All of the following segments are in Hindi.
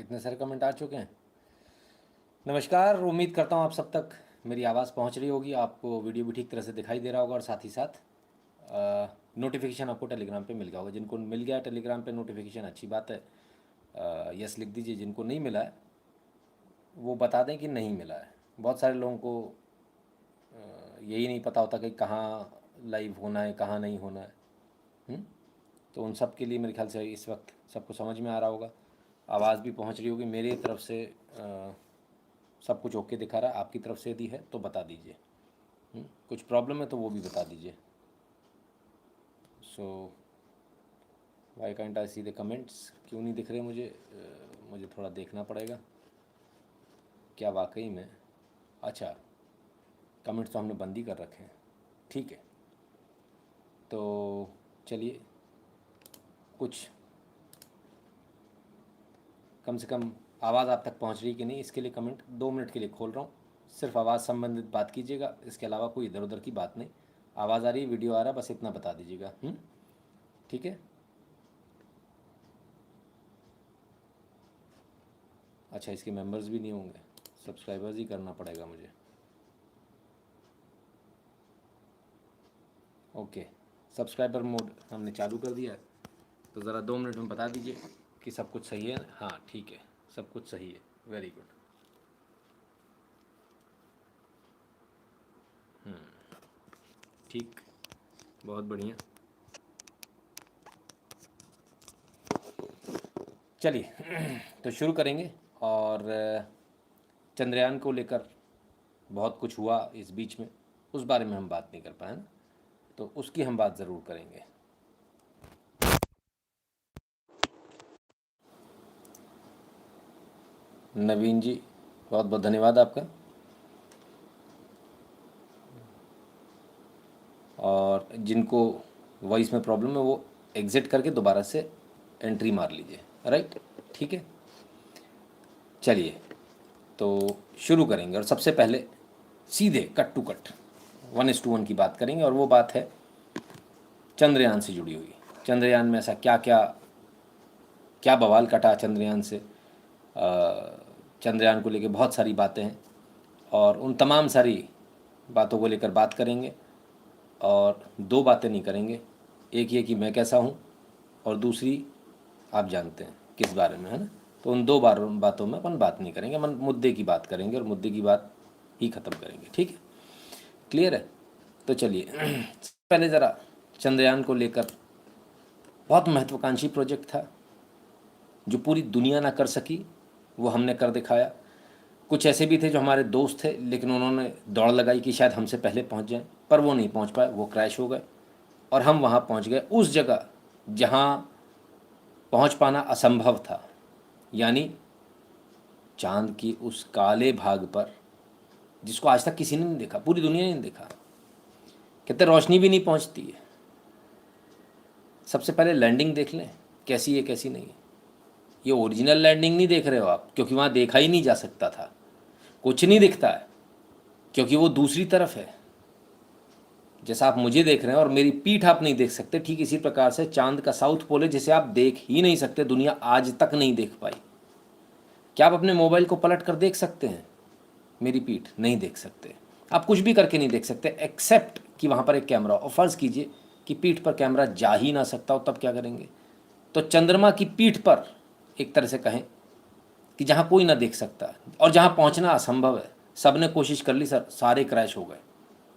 इतने सारे कमेंट आ चुके हैं। नमस्कार, उम्मीद करता हूँ आप सब तक मेरी आवाज़ पहुँच रही होगी, आपको वीडियो भी ठीक तरह से दिखाई दे रहा होगा और साथ ही साथ नोटिफिकेशन आपको टेलीग्राम पे मिल गया होगा। जिनको मिल गया टेलीग्राम पे नोटिफिकेशन, अच्छी बात है, यस लिख दीजिए। जिनको नहीं मिला है वो बता दें कि नहीं मिला है। बहुत सारे लोगों को यही नहीं पता होता कि कहाँ लाइव होना है, कहाँ नहीं होना है। तो उन सब के लिए मेरे ख्याल से इस वक्त सबको समझ में आ रहा होगा, आवाज़ भी पहुंच रही होगी। मेरी तरफ से सब कुछ ओके दिखा रहा है, आपकी तरफ से यदि है तो बता दीजिए। कुछ प्रॉब्लम है तो वो भी बता दीजिए। So why can't I see the comments, क्यों नहीं दिख रहे मुझे? मुझे थोड़ा देखना पड़ेगा क्या वाकई में। अच्छा, कमेंट्स तो हमने बंद ही कर रखे हैं, ठीक है। तो चलिए, कुछ कम से कम आवाज़ आप तक पहुंच रही कि नहीं, इसके लिए कमेंट 2 मिनट के लिए खोल रहा हूँ। सिर्फ आवाज़ संबंधित बात कीजिएगा, इसके अलावा कोई इधर उधर की बात नहीं। आवाज़ आ रही है, वीडियो आ रहा है, बस इतना बता दीजिएगा। ठीक है। अच्छा, इसके मेंबर्स भी नहीं होंगे, सब्सक्राइबर्स ही करना पड़ेगा मुझे। ओके, सब्सक्राइबर मोड हमने चालू कर दिया है, तो ज़रा 2 मिनट में बता दीजिए कि सब कुछ सही है। हाँ ठीक है, सब कुछ सही है, वेरी गुड। ठीक, बहुत बढ़िया। चलिए तो शुरू करेंगे। और चंद्रयान को लेकर बहुत कुछ हुआ इस बीच में, उस बारे में हम बात नहीं कर पाए ना, तो उसकी हम बात ज़रूर करेंगे। नवीन जी, बहुत बहुत धन्यवाद आपका। और जिनको वॉइस में प्रॉब्लम है वो एग्ज़िट करके दोबारा से एंट्री मार लीजिए, राइट? ठीक है, चलिए तो शुरू करेंगे। और सबसे पहले सीधे कट टू कट 1:1 की बात करेंगे, और वो बात है चंद्रयान से जुड़ी हुई। चंद्रयान में ऐसा क्या क्या क्या बवाल कटा चंद्रयान से। चंद्रयान को लेकर बहुत सारी बातें हैं, और उन तमाम सारी बातों को लेकर बात करेंगे। और 2 बातें नहीं करेंगे, एक ये कि मैं कैसा हूँ, और दूसरी आप जानते हैं किस बारे में, है ना। तो उन 2 बातों में अपन बात नहीं करेंगे, अपन मुद्दे की बात करेंगे और मुद्दे की बात ही ख़त्म करेंगे, ठीक है? क्लियर है? तो चलिए पहले ज़रा चंद्रयान को लेकर, बहुत महत्वाकांक्षी प्रोजेक्ट था जो पूरी दुनिया ना कर सकी, वो हमने कर दिखाया। कुछ ऐसे भी थे जो हमारे दोस्त थे, लेकिन उन्होंने दौड़ लगाई कि शायद हमसे पहले पहुंच जाएं, पर वो नहीं पहुंच पाए, वो क्रैश हो गए। और हम वहां पहुंच गए उस जगह जहां पहुंच पाना असंभव था, यानी चांद की उस काले भाग पर जिसको आज तक किसी ने नहीं देखा, पूरी दुनिया ने नहीं देखा। कहते रोशनी भी नहीं पहुंचती है। सबसे पहले लैंडिंग देख लें, कैसी है कैसी नहीं है। ये ओरिजिनल लैंडिंग नहीं देख रहे हो आप, क्योंकि वहां देखा ही नहीं जा सकता था, कुछ नहीं दिखता है, क्योंकि वो दूसरी तरफ है। जैसा आप मुझे देख रहे हैं और मेरी पीठ आप नहीं देख सकते, ठीक इसी प्रकार से चांद का साउथ पोल है जिसे आप देख ही नहीं सकते, दुनिया आज तक नहीं देख पाई। क्या आप अपने मोबाइल को पलट कर देख सकते हैं? मेरी पीठ नहीं देख सकते, आप कुछ भी करके नहीं देख सकते, एक्सेप्ट कि वहाँ पर एक कैमरा। और फर्ज़ कीजिए कि पीठ पर कैमरा जा ही ना सकता हो, तब क्या करेंगे? तो चंद्रमा की पीठ पर एक तरह से कहें कि जहाँ कोई ना देख सकता और जहाँ पहुँचना असंभव है, सब ने कोशिश कर ली सर, सारे क्रैश हो गए,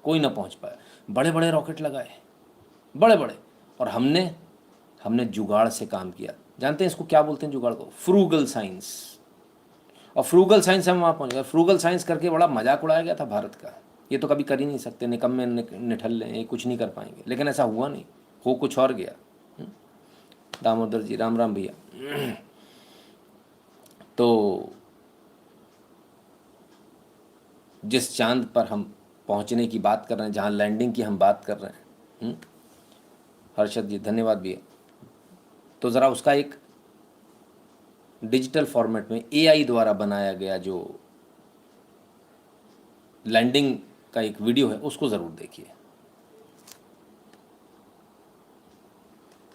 कोई ना पहुँच पाया। बड़े बड़े रॉकेट लगाए, बड़े बड़े, और हमने हमने जुगाड़ से काम किया। जानते हैं इसको क्या बोलते हैं जुगाड़ को? Frugal science. और फ्रूगल साइंस हम वहाँ पहुँच गए। फ्रूगल साइंस करके बड़ा मजाक उड़ाया गया था भारत का, ये तो कभी कर ही नहीं सकते, निकम्मे निठल लें, ये कुछ नहीं कर पाएंगे। लेकिन ऐसा हुआ नहीं, हो कुछ और गया। दामोदर जी, राम राम भैया। तो जिस चांद पर हम पहुंचने की बात कर रहे हैं, जहां लैंडिंग की हम बात कर रहे हैं, हर्षद जी धन्यवाद भैया। तो ज़रा उसका एक डिजिटल फॉर्मेट में एआई द्वारा बनाया गया जो लैंडिंग का एक वीडियो है, उसको ज़रूर देखिए।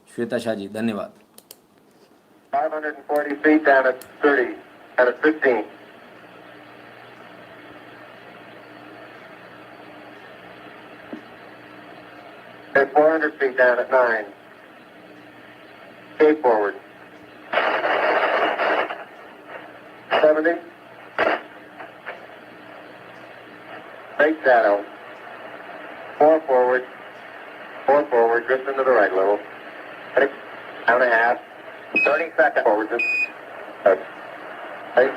श्वेता शाह जी धन्यवाद। 540 feet down at 30. at 15. At 400 feet down at 9. Stay forward. 70. Right shadow. 4 forward. 4 forward. Drift into the right a little. 6. Down a half. 30 seconds forward. Just. Right.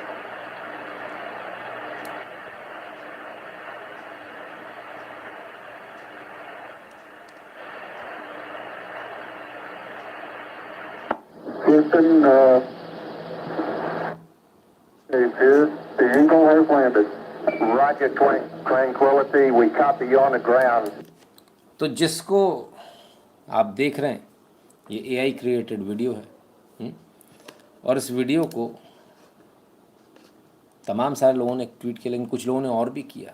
Houston, Pierce, the Eagle has landed. Roger, Tranquility, we copy you on the ground. तो जिसको आप देख रहे हैं ये एआई क्रिएटेड वीडियो है, और इस वीडियो को तमाम सारे लोगों ने ट्वीट किया, लेकिन कुछ लोगों ने और भी किया,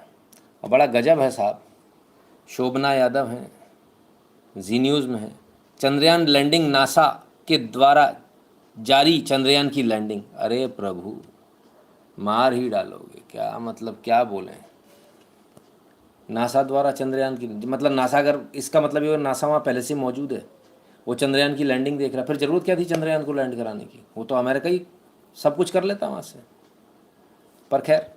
और बड़ा गजब है साहब। शोभना यादव हैं, जी न्यूज़ में है, चंद्रयान लैंडिंग नासा के द्वारा जारी चंद्रयान की लैंडिंग। अरे प्रभु, मार ही डालोगे क्या, मतलब क्या बोलें। नासा द्वारा चंद्रयान की, मतलब नासा, अगर इसका मतलब ये नासा वहाँ पहले से मौजूद है, वो चंद्रयान की लैंडिंग देख रहा है, फिर ज़रूरत क्या थी चंद्रयान को लैंड कराने की, वो तो अमेरिका ही सब कुछ कर लेता वहाँ से। पर खैर,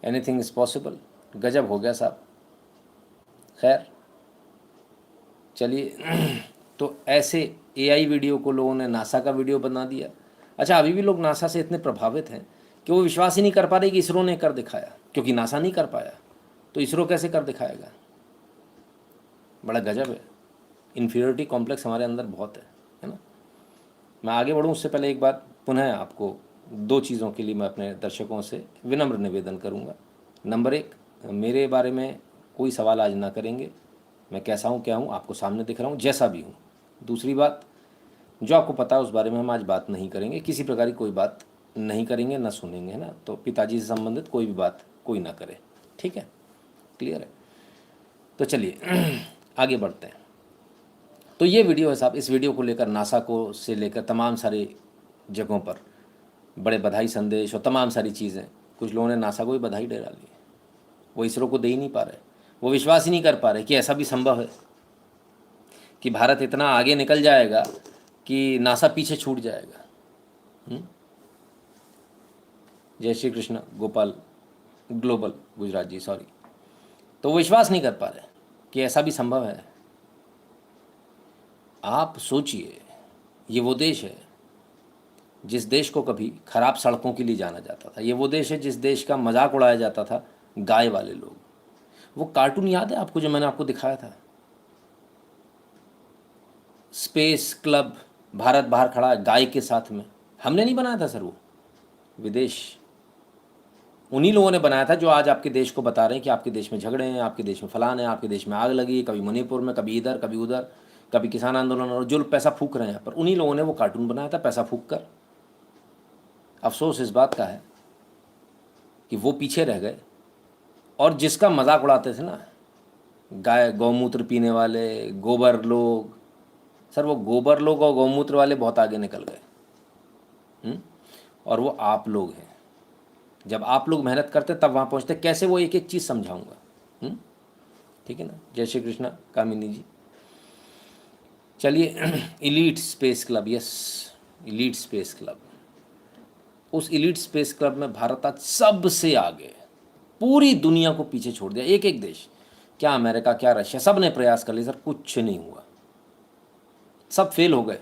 एनीथिंग इज़ पॉसिबल। गजब हो गया साहब। खैर चलिए, तो ऐसे एआई वीडियो को लोगों ने नासा का वीडियो बना दिया। अच्छा, अभी भी लोग नासा से इतने प्रभावित हैं कि वो विश्वास ही नहीं कर पा रहे कि इसरो ने कर दिखाया, क्योंकि नासा नहीं कर पाया तो इसरो कैसे कर दिखाएगा। बड़ा गजब है। इन्फीरियरिटी कॉम्प्लेक्स हमारे अंदर बहुत है ना। मैं आगे बढ़ूँ उससे पहले एक बार पुनः आपको 2 चीज़ों के लिए मैं अपने दर्शकों से विनम्र निवेदन करूँगा। नंबर 1, मेरे बारे में कोई सवाल आज ना करेंगे। मैं कैसा हूँ, क्या हूँ, आपको सामने दिख रहा हूँ, जैसा भी हूँ। दूसरी बात, जो आपको पता है उस बारे में हम आज बात नहीं करेंगे, किसी प्रकार की कोई बात नहीं करेंगे, ना सुनेंगे, है ना। तो पिताजी से संबंधित कोई भी बात कोई ना करे, ठीक है, क्लियर है। तो चलिए आगे बढ़ते हैं। तो ये वीडियो है साहब, इस वीडियो को लेकर नासा को से लेकर तमाम सारे जगहों पर बड़े बधाई संदेश और तमाम सारी चीज़ें। कुछ लोगों ने नासा को भी बधाई दे डाली, वो इसरो को दे ही नहीं पा रहे, वो विश्वास ही नहीं कर पा रहे कि ऐसा भी संभव है कि भारत इतना आगे निकल जाएगा कि नासा पीछे छूट जाएगा। जय श्री कृष्ण गोपाल ग्लोबल गुजरात जी, सॉरी। तो वो विश्वास नहीं कर पा रहे कि ऐसा भी संभव है। आप सोचिए, ये वो देश है जिस देश को कभी खराब सड़कों के लिए जाना जाता था। ये वो देश है जिस देश का मजाक उड़ाया जाता था गाय वाले लोग। वो कार्टून याद है आपको जो मैंने आपको दिखाया था, स्पेस क्लब, भारत बाहर खड़ा है गाय के साथ में। हमने नहीं बनाया था सर, वो विदेश उन्हीं लोगों ने बनाया था जो आज आपके देश को बता रहे हैं कि आपके देश में झगड़े हैं, आपके देश में फलान है, आपके देश में आग लगी, कभी मणिपुर में, कभी इधर, कभी उधर, कभी किसान आंदोलन, और जो पैसा फूक रहे हैं पर उन्हीं लोगों ने वो कार्टून बनाया था पैसा फूक कर। अफसोस इस बात का है कि वो पीछे रह गए, और जिसका मजाक उड़ाते थे ना, गाय गौमूत्र पीने वाले गोबर लोग, सर वो गोबर लोग और गौमूत्र वाले बहुत आगे निकल गए। और वो आप लोग हैं। जब आप लोग मेहनत करते तब वहाँ पहुँचते। कैसे, वो एक एक चीज़ समझाऊंगा, ठीक है ना। जय श्री कृष्णा कामिनी जी। चलिए, elite space club, yes, elite space club. उस इलीट स्पेस क्लब में भारत आज सबसे आगे, पूरी दुनिया को पीछे छोड़ दिया। एक एक देश, क्या अमेरिका, क्या रशिया, सब ने प्रयास कर लिया सर, कुछ नहीं हुआ, सब फेल हो गए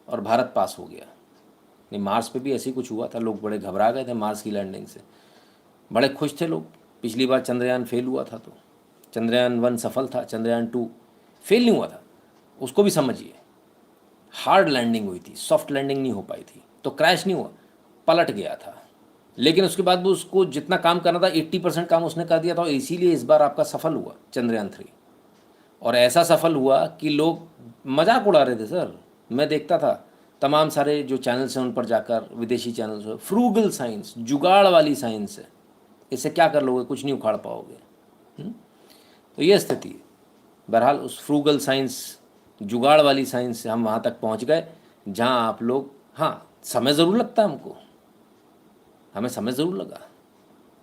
और भारत पास हो गया। नहीं, मार्स पे भी ऐसे ही कुछ हुआ था, लोग बड़े घबरा गए थे मार्स की लैंडिंग से, बड़े खुश थे लोग। पिछली बार चंद्रयान फेल हुआ था, तो चंद्रयान 1 सफल था, चंद्रयान 2 फेल नहीं हुआ था। उसको भी समझिए, हार्ड लैंडिंग हुई थी, सॉफ्ट लैंडिंग नहीं हो पाई थी, तो क्रैश नहीं हुआ, पलट गया था। लेकिन उसके बाद भी उसको जितना काम करना था 80% काम उसने कर दिया था, इसीलिए इस बार आपका सफल हुआ चंद्रयान 3। और ऐसा सफल हुआ कि लोग मजाक उड़ा रहे थे सर। मैं देखता था तमाम सारे जो चैनल्स हैं उन पर जाकर, विदेशी चैनल्स हैं, फ्रूगल साइंस, जुगाड़ वाली साइंस है, इससे क्या कर लोगे, कुछ नहीं उखाड़ पाओगे। तो ये स्थिति है। बहरहाल उस फ्रूगल साइंस, जुगाड़ वाली साइंस से हम वहाँ तक पहुँच गए जहाँ आप लोग, हाँ समय ज़रूर लगता है हमको, हमें समय ज़रूर लगा,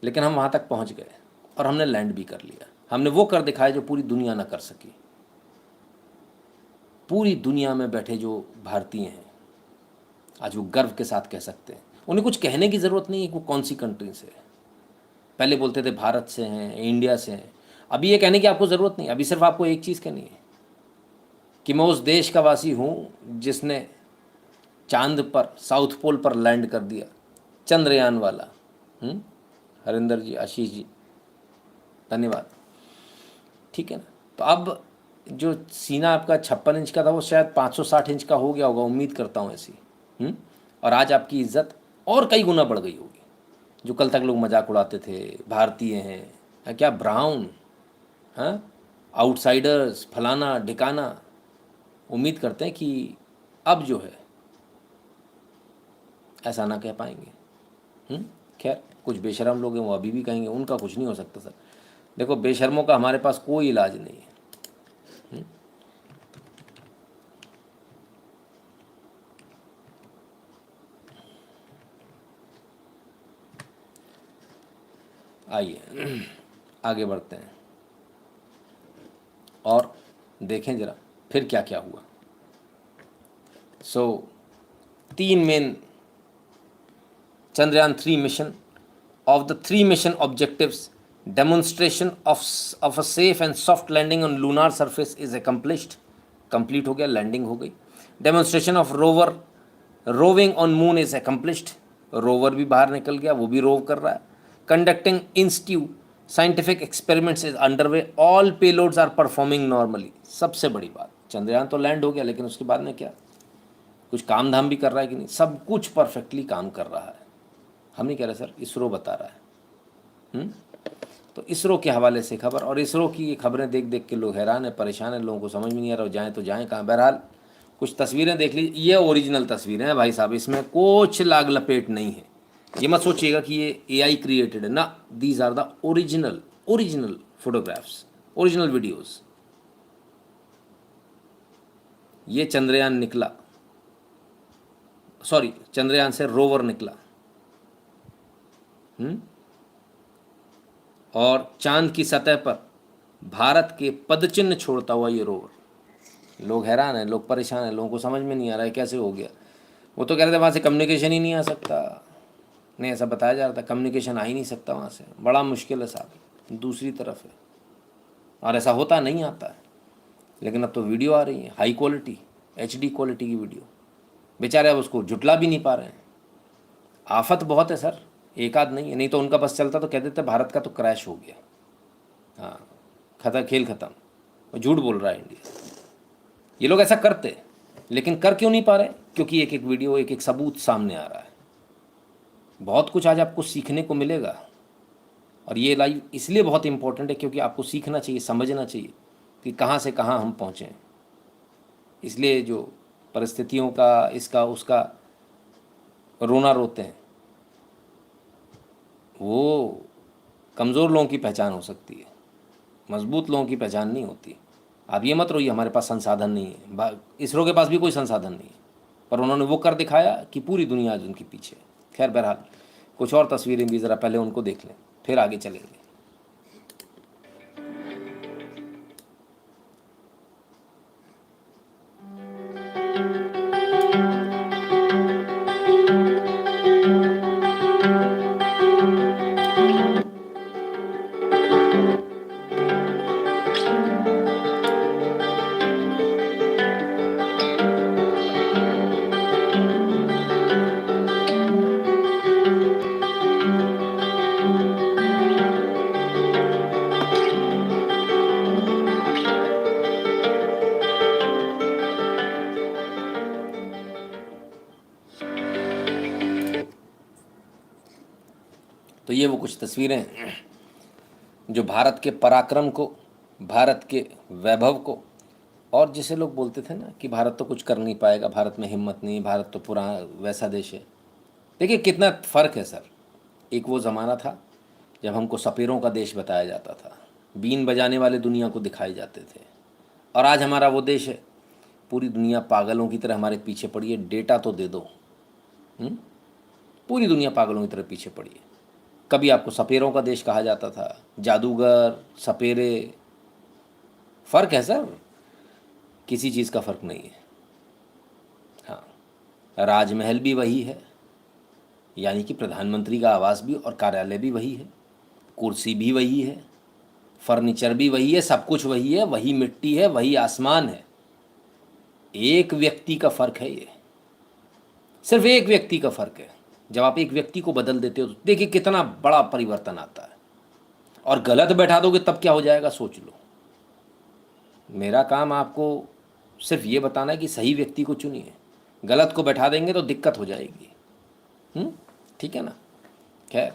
लेकिन हम वहाँ तक पहुँच गए और हमने लैंड भी कर लिया। हमने वो कर दिखाया जो पूरी दुनिया ना कर सकी। पूरी दुनिया में बैठे जो भारतीय हैं आज वो गर्व के साथ कह सकते हैं, उन्हें कुछ कहने की ज़रूरत नहीं है कि वो कौन सी कंट्री से है। पहले बोलते थे भारत से हैं, इंडिया से हैं, अभी ये कहने की आपको ज़रूरत नहीं। अभी सिर्फ आपको एक चीज़ कहनी है कि मैं उस देश का वासी हूँ जिसने चांद पर, साउथ पोल पर लैंड कर दिया, चंद्रयान वाला। हरिंदर जी, आशीष जी, धन्यवाद। ठीक है ना। तो अब जो सीना आपका 56 इंच का था वो शायद 560 इंच का हो गया होगा, उम्मीद करता हूँ ऐसी। और आज आपकी इज्जत और कई गुना बढ़ गई होगी। जो कल तक लोग मजाक उड़ाते थे, भारतीय हैं क्या, ब्राउन, हाँ, आउटसाइडर्स, फलाना ढिकाना, उम्मीद करते हैं कि अब जो है ऐसा ना कह पाएंगे। खैर, कुछ बेशर्म लोग हैं वो अभी भी कहेंगे, उनका कुछ नहीं हो सकता सर। देखो, बेशर्मों का हमारे पास कोई इलाज नहीं है। आइए आगे बढ़ते हैं और देखें जरा फिर क्या क्या हुआ। तीन main Chandrayaan 3 mission. Of the 3 mission objectives, demonstration of a safe and soft landing on lunar surface is accomplished. Complete हो गया, लैंडिंग हो गई। Demonstration of rover roving on moon is accomplished. Rover भी बाहर निकल गया, वो भी रोव कर रहा है। Conducting in situ scientific experiments is underway. All payloads are performing normally. सबसे बड़ी बात, चंद्रयान तो लैंड हो गया, लेकिन उसके बाद में क्या, कुछ काम धाम भी कर रहा है कि नहीं? सब कुछ परफेक्टली काम कर रहा है। हम नहीं कह रहे सर, इसरो बता रहा है। तो इसरो के हवाले से खबर, और इसरो की ये खबरें देख देख के लोग हैरान है, परेशान है, लोगों को समझ में नहीं आ रहा जाएँ तो जाएँ कहाँ। बहरहाल कुछ तस्वीरें देख लीजिए, ये ओरिजिनल तस्वीरें हैं भाई साहब, इसमें कुछ लाग लपेट नहीं है। ये मत सोचिएगा कि ये AI क्रिएटेड है ना, these are the original photographs, original videos. ये चंद्रयान निकला, सॉरी, चंद्रयान से रोवर निकला और चांद की सतह पर भारत के पदचिन्ह छोड़ता हुआ ये रोवर। लोग हैरान हैं, लोग परेशान हैं, लोगों को समझ में नहीं आ रहा है कैसे हो गया। वो तो कह रहे थे वहाँ से कम्युनिकेशन ही नहीं आ सकता, नहीं ऐसा बताया जा रहा था, कम्युनिकेशन आ ही नहीं सकता वहाँ से, बड़ा मुश्किल है साहब, दूसरी तरफ है, और ऐसा होता नहीं आता है। लेकिन अब तो वीडियो आ रही है हाई क्वालिटी, HD क्वालिटी की वीडियो, बेचारे अब उसको जुटला भी नहीं पा रहे हैं। आफत बहुत है सर, एक आध नहीं है, नहीं तो उनका बस चलता तो कह देते भारत का तो क्रैश हो गया, हाँ, खेल खत्म, वो झूठ बोल रहा है इंडिया। ये लोग ऐसा करते, लेकिन कर क्यों नहीं पा रहे? क्योंकि एक एक वीडियो, एक एक सबूत सामने आ रहा है। बहुत कुछ आज आपको सीखने को मिलेगा, और ये लाइव इसलिए बहुत इंपॉर्टेंट है क्योंकि आपको सीखना चाहिए, समझना चाहिए कि कहाँ से कहाँ हम पहुँचे। इसलिए जो परिस्थितियों का, इसका उसका रोना रोते हैं, वो कमज़ोर लोगों की पहचान हो सकती है, मजबूत लोगों की पहचान नहीं होती। आप ये मत रोइए हमारे पास संसाधन नहीं है, इसरो के पास भी कोई संसाधन नहीं है, पर उन्होंने वो कर दिखाया कि पूरी दुनिया आज उनके पीछे। खैर, बहरहाल कुछ और तस्वीरें भी ज़रा पहले उनको देख लें, फिर आगे चलेंगे। तो ये वो कुछ तस्वीरें हैं जो भारत के पराक्रम को, भारत के वैभव को, और जिसे लोग बोलते थे ना कि भारत तो कुछ कर नहीं पाएगा, भारत में हिम्मत नहीं, भारत तो पूरा वैसा देश है। देखिए कितना फ़र्क है सर। एक वो ज़माना था जब हमको सपेरों का देश बताया जाता था, बीन बजाने वाले दुनिया को दिखाए जाते थे, और आज हमारा वो देश है, पूरी दुनिया पागलों की तरह हमारे पीछे पड़ी है, डेटा तो दे दो। पूरी दुनिया पागलों की तरह पीछे पड़ी है। कभी आपको सपेरों का देश कहा जाता था, जादूगर, सपेरे, फ़र्क है सर, किसी चीज़ का फ़र्क नहीं है। हाँ, राजमहल भी वही है, यानी कि प्रधानमंत्री का आवास भी और कार्यालय भी वही है, कुर्सी भी वही है, फर्नीचर भी वही है, सब कुछ वही है, वही मिट्टी है, वही आसमान है। एक व्यक्ति का फ़र्क है, ये सिर्फ एक व्यक्ति का फ़र्क है। जब आप एक व्यक्ति को बदल देते हो तो देखिए कितना बड़ा परिवर्तन आता है। और गलत बैठा दोगे तब क्या हो जाएगा, सोच लो। मेरा काम आपको सिर्फ ये बताना है कि सही व्यक्ति को चुनिए, गलत को बैठा देंगे तो दिक्कत हो जाएगी। ठीक है ना। खैर,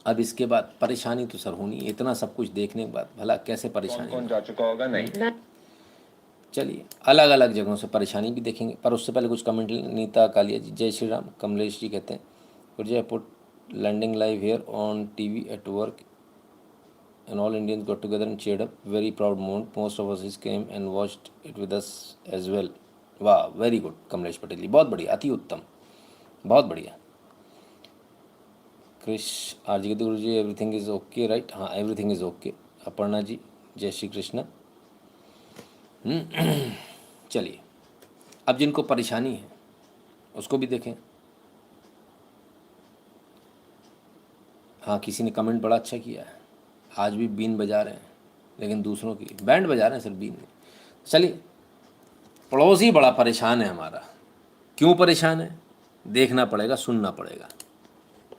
अब इसके बाद परेशानी तो सर होनी है, इतना सब कुछ देखने के बाद भला कैसे परेशानी कौन जा चुका होगा नहीं। चलिए अलग अलग जगहों से परेशानी भी देखेंगे, पर उससे पहले कुछ कमेंट। नीता कालिया जी, जय श्री राम। कमलेश जी कहते हैं, good I put landing live here on TV at work and all Indians got together and cheered up. Very proud moment. Most of us came and watched it with us as well. वाह, वेरी गुड कमलेश पटेल जी, बहुत बढ़िया, अति उत्तम, बहुत बढ़िया। कृष RG Guru ji, everything is okay right. हाँ, everything is okay. Aparna ji, जय श्री कृष्ण। चलिए, अब जिनको परेशानी है उसको भी देखें। हाँ, किसी ने कमेंट बड़ा अच्छा किया है, आज भी बीन बजा रहे हैं, लेकिन दूसरों की बैंड बजा रहे हैं सर, बीन नहीं। चलिए, पड़ोसी बड़ा परेशान है हमारा। क्यों परेशान है, देखना पड़ेगा, सुनना पड़ेगा।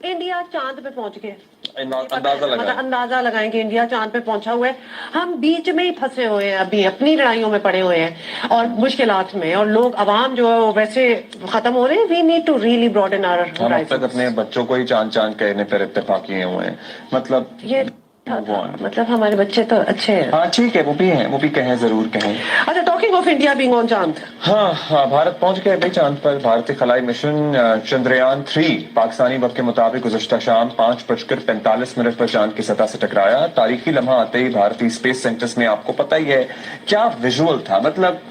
इंडिया चांद पे पहुंच गए, अंदाजा लगाएं कि इंडिया चांद पे पहुंचा हुआ है। हम बीच में ही फंसे हुए हैं, अभी अपनी लड़ाइयों में पड़े हुए हैं और मुश्किलात में, और लोग आवाम जो है वो वैसे खत्म हो रहे हैं। We need to really broaden our हम अब तक अपने बच्चों को ही चांद चांद कहने पर इत्तेफाक किए हुए हैं। मतलब ये मतलब हमारे बच्चे तो अच्छे हैं। हाँ ठीक है, वो भी हैं, वो भी कहें, जरूर कहें। अच्छा, talking of India being on चांद, हाँ, भारत पहुंच गया भाई चांद पर। भारतीय खलाई मिशन चंद्रयान 3 पाकिस्तानी वक्त के मुताबिक गुज़श्ता शाम 5:45 पर चांद की सतह से टकराया। तारीखी लम्हा आते ही भारतीय स्पेस सेंटर्स में, आपको पता ही है क्या विजुअल था। मतलब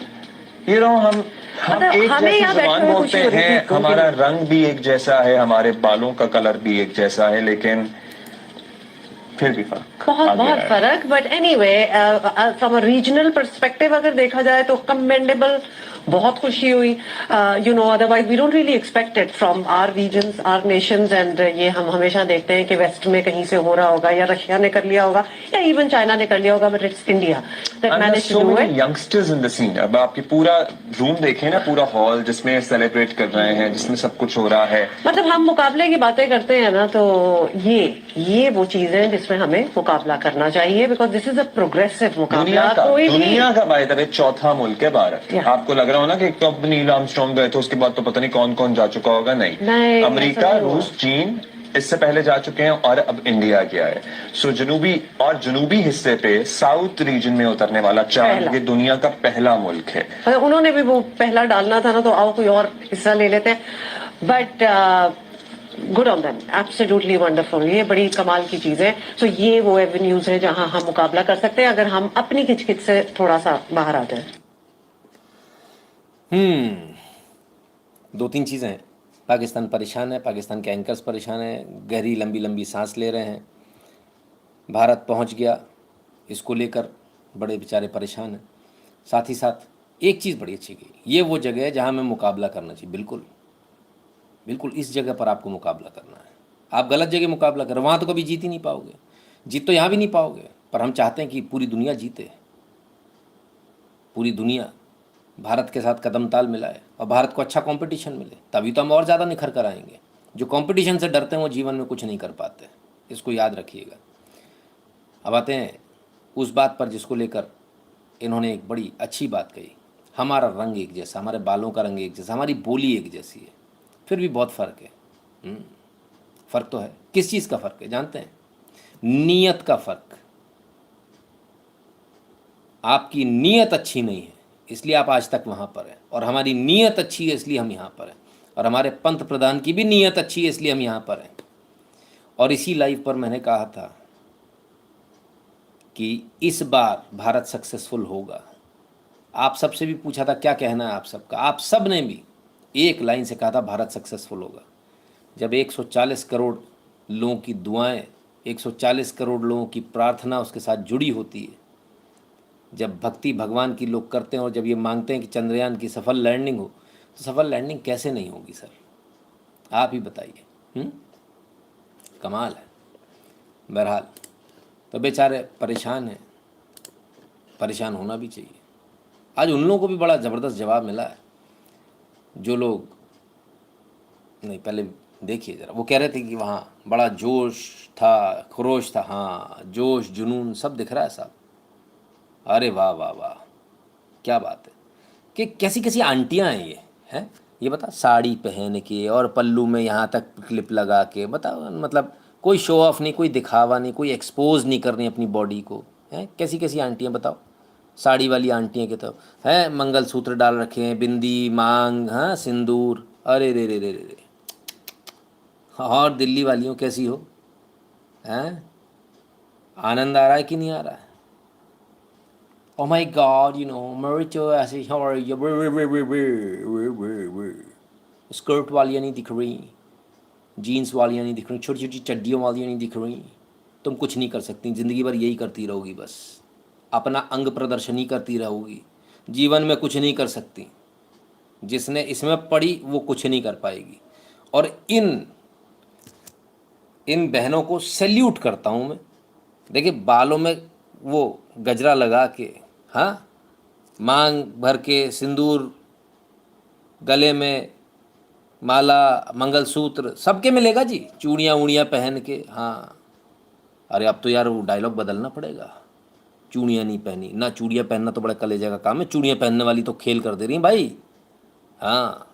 हम एक जैसी जुबान बोलते हैं, हमारा रंग भी एक जैसा है, हमारे बालों का कलर भी एक जैसा है, लेकिन फिर भी फर्क, बहुत फर्क। But anyway, from a regional perspective अगर देखा जाए तो कमेंडेबल, बहुत खुशी हुई। Otherwise we don't really expect it from our regions, our nations. And ये हम हमेशा देखते हैं कि वेस्ट में कहीं से हो रहा होगा, या रशिया ने कर लिया होगा, या इवन चाइना ने कर लिया होगा, but it's India that managed to do it. Youngsters in the scene. अब आपकी पूरा रूम देखें ना, पूरा हॉल जिसमें सेलिब्रेट कर रहे हैं, जिसमें सब कुछ हो रहा है। मतलब हम मुकाबले की बातें करते हैं ना, तो ये वो चीज है जिसमें हमें मुकाबला करना चाहिए, because this is a progressive मुकाबला। दुनिया का बाय द वे चौथा मुल्क है भारत। आपको लग रहा हो ना कि तो नील आर्मस्ट्रांग गए थे, उसके बाद तो पता नहीं कौन कौन जा चुका होगा। नहीं, अमेरिका, रूस, चीन इससे पहले जा चुके हैं, और अब इंडिया गया है। सो जनूबी हिस्से पे, साउथ रीजन में उतरने वाला चांद ये दुनिया का पहला मुल्क है। उन्होंने भी वो पहला डालना था ना, तो आओ कोई और हिस्सा ले लेते हैं। But good on them, absolutely wonderful. ये बड़ी कमाल की चीज है। सो ये वो एवेन्यूज है जहां हम मुकाबला कर सकते हैं, अगर हम अपनी किचकिच से थोड़ा सा बाहर आते हैं। दो तीन चीज़ें हैं। पाकिस्तान परेशान है, पाकिस्तान के एंकर्स परेशान हैं, गहरी लंबी लंबी सांस ले रहे हैं। भारत पहुंच गया, इसको लेकर बड़े बेचारे परेशान हैं। साथ ही साथ एक चीज़ बड़ी अच्छी की, ये वो जगह है जहां हमें मुकाबला करना चाहिए। बिल्कुल बिल्कुल, इस जगह पर आपको मुकाबला करना है। आप गलत जगह मुकाबला करें, वहाँ तो कभी जीत ही नहीं पाओगे। जीत तो यहाँ भी नहीं पाओगे, पर हम चाहते हैं कि पूरी दुनिया जीते, पूरी दुनिया भारत के साथ कदम ताल मिलाए और भारत को अच्छा कंपटीशन मिले, तभी तो हम और ज़्यादा निखर कर आएंगे। जो कंपटीशन से डरते हैं वो जीवन में कुछ नहीं कर पाते, इसको याद रखिएगा। अब आते हैं उस बात पर जिसको लेकर इन्होंने एक बड़ी अच्छी बात कही। हमारा रंग एक जैसा, हमारे बालों का रंग एक जैसा, हमारी बोली एक जैसी है, फिर भी बहुत फ़र्क है। फ़र्क तो है। किस चीज़ का फ़र्क है जानते हैं? नीयत का फ़र्क। आपकी नीयत अच्छी नहीं है, इसलिए आप आज तक वहाँ पर हैं, और हमारी नीयत अच्छी है इसलिए हम यहाँ पर हैं, और हमारे पंत प्रधान की भी नीयत अच्छी है इसलिए हम यहाँ पर हैं। और इसी लाइव पर मैंने कहा था कि इस बार भारत सक्सेसफुल होगा। आप सबसे भी पूछा था क्या कहना है आप सबका, आप सब ने भी एक लाइन से कहा था भारत सक्सेसफुल होगा। जब 140 करोड़ लोगों की दुआएं, 140 करोड़ लोगों की प्रार्थना उसके साथ जुड़ी होती है, जब भक्ति भगवान की लोग करते हैं और जब ये मांगते हैं कि चंद्रयान की सफल लैंडिंग हो, तो सफल लैंडिंग कैसे नहीं होगी सर? आप ही बताइए। कमाल है। बहरहाल तो बेचारे परेशान हैं, परेशान होना भी चाहिए। आज उन लोगों को भी बड़ा ज़बरदस्त जवाब मिला है जो लोग, नहीं पहले देखिए ज़रा, वो कह रहे थे कि वहाँ बड़ा जोश था, खरोश था। हाँ, जोश जुनून सब दिख रहा है साहब। अरे वाह वाह वाह, क्या बात है। कि कैसी कैसी आंटियाँ हैं ये, हैं ये बता, साड़ी पहन के और पल्लू में यहाँ तक क्लिप लगा के, बताओ, मतलब कोई शो ऑफ नहीं, कोई दिखावा नहीं, कोई एक्सपोज नहीं करनी अपनी बॉडी को, हैं कैसी कैसी आंटियाँ बताओ। साड़ी वाली आंटियाँ के तो हैं मंगलसूत्र डाल रखे हैं, बिंदी, मांग, हाँ सिंदूर, अरे रे रे रे रे रे। और दिल्ली वालियों कैसी हो, हैं? आनंद आ रहा है कि नहीं आ रहा है? Oh my God, you know, Marito ऐसे how are you? स्कर्ट वालियाँ नहीं दिख रही, जीन्स वालियाँ नहीं दिख रही, छोटी छोटी चड्डियों वालियाँ नहीं दिख रही। तुम कुछ नहीं कर सकती, ज़िंदगी भर यही करती रहोगी, बस अपना अंग प्रदर्शन ही करती रहोगी, जीवन में कुछ नहीं कर सकती। जिसने इसमें पड़ी वो कुछ नहीं कर पाएगी। और इन बहनों को सैल्यूट करता हूँ मैं। देखिए, बालों में वो गजरा लगा के, हाँ, मांग भर के सिंदूर, गले में माला, मंगलसूत्र, सबके मिलेगा जी, चूड़ियाँ उड़ियाँ पहन के। हाँ, अरे अब तो यार वो डायलॉग बदलना पड़ेगा, चूड़ियाँ नहीं पहनी ना, चूड़ियाँ पहनना तो बड़ा कलेजे का काम है, चूड़ियाँ पहनने वाली तो खेल कर दे रही हैं भाई। हाँ,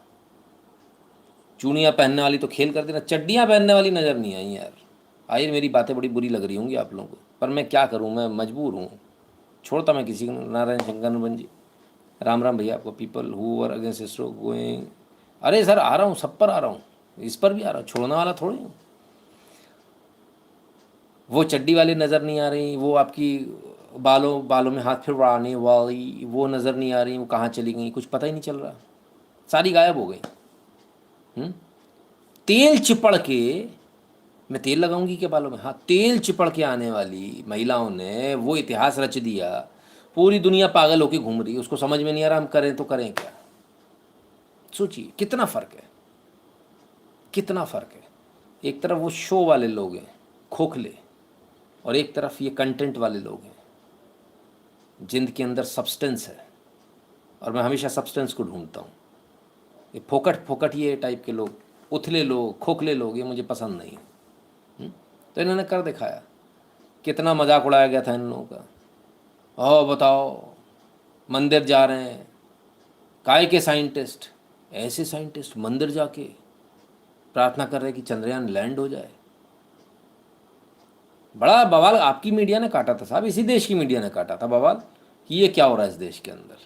चूड़ियाँ पहनने वाली तो खेल कर दे रही, चड्डियाँ पहनने वाली नज़र नहीं आई यार। आइए, मेरी बातें बड़ी बुरी लग रही होंगी आप लोगों को, पर मैं क्या करूँ, मैं मजबूर हूँ, छोड़ता मैं किसी को। नारायण शंकर बन जी, राम राम भैया आपको। People who are against ISRO going, अरे सर आ रहा हूँ, सब पर आ रहा हूँ, इस पर भी आ रहा हूँ, छोड़ने वाला थोड़ी हूँ। वो चड्डी वाली नज़र नहीं आ रही, वो आपकी बालों में हाथ फिरवाने वाली वो नज़र नहीं आ रही, वो कहाँ चली गई कुछ पता ही नहीं चल रहा, सारी गायब हो गई। तेल चिपड़ के, मैं तेल लगाऊंगी क्या बालों में? हाँ, तेल चिपड़ के आने वाली महिलाओं ने वो इतिहास रच दिया, पूरी दुनिया पागल होके घूम रही है, उसको समझ में नहीं आ रहा हम करें तो करें क्या। सोचिए कितना फ़र्क है, कितना फ़र्क है। एक तरफ वो शो वाले लोग हैं खोखले, और एक तरफ ये कंटेंट वाले लोग हैं जिनके अंदर सब्सटेंस है, और मैं हमेशा सब्सटेंस को ढूंढता हूँ। ये फोकट ये टाइप के लोग, उथले लोग, खोखले लोग, ये मुझे पसंद नहीं है। तो इन्होंने कर दिखाया, कितना मजाक उड़ाया गया था इन लोगों का। ओ बताओ, मंदिर जा रहे हैं, काय के साइंटिस्ट, ऐसे साइंटिस्ट मंदिर जाके प्रार्थना कर रहे कि चंद्रयान लैंड हो जाए। बड़ा बवाल आपकी मीडिया ने काटा था साहब, इसी देश की मीडिया ने काटा था बवाल कि ये क्या हो रहा है इस देश के अंदर,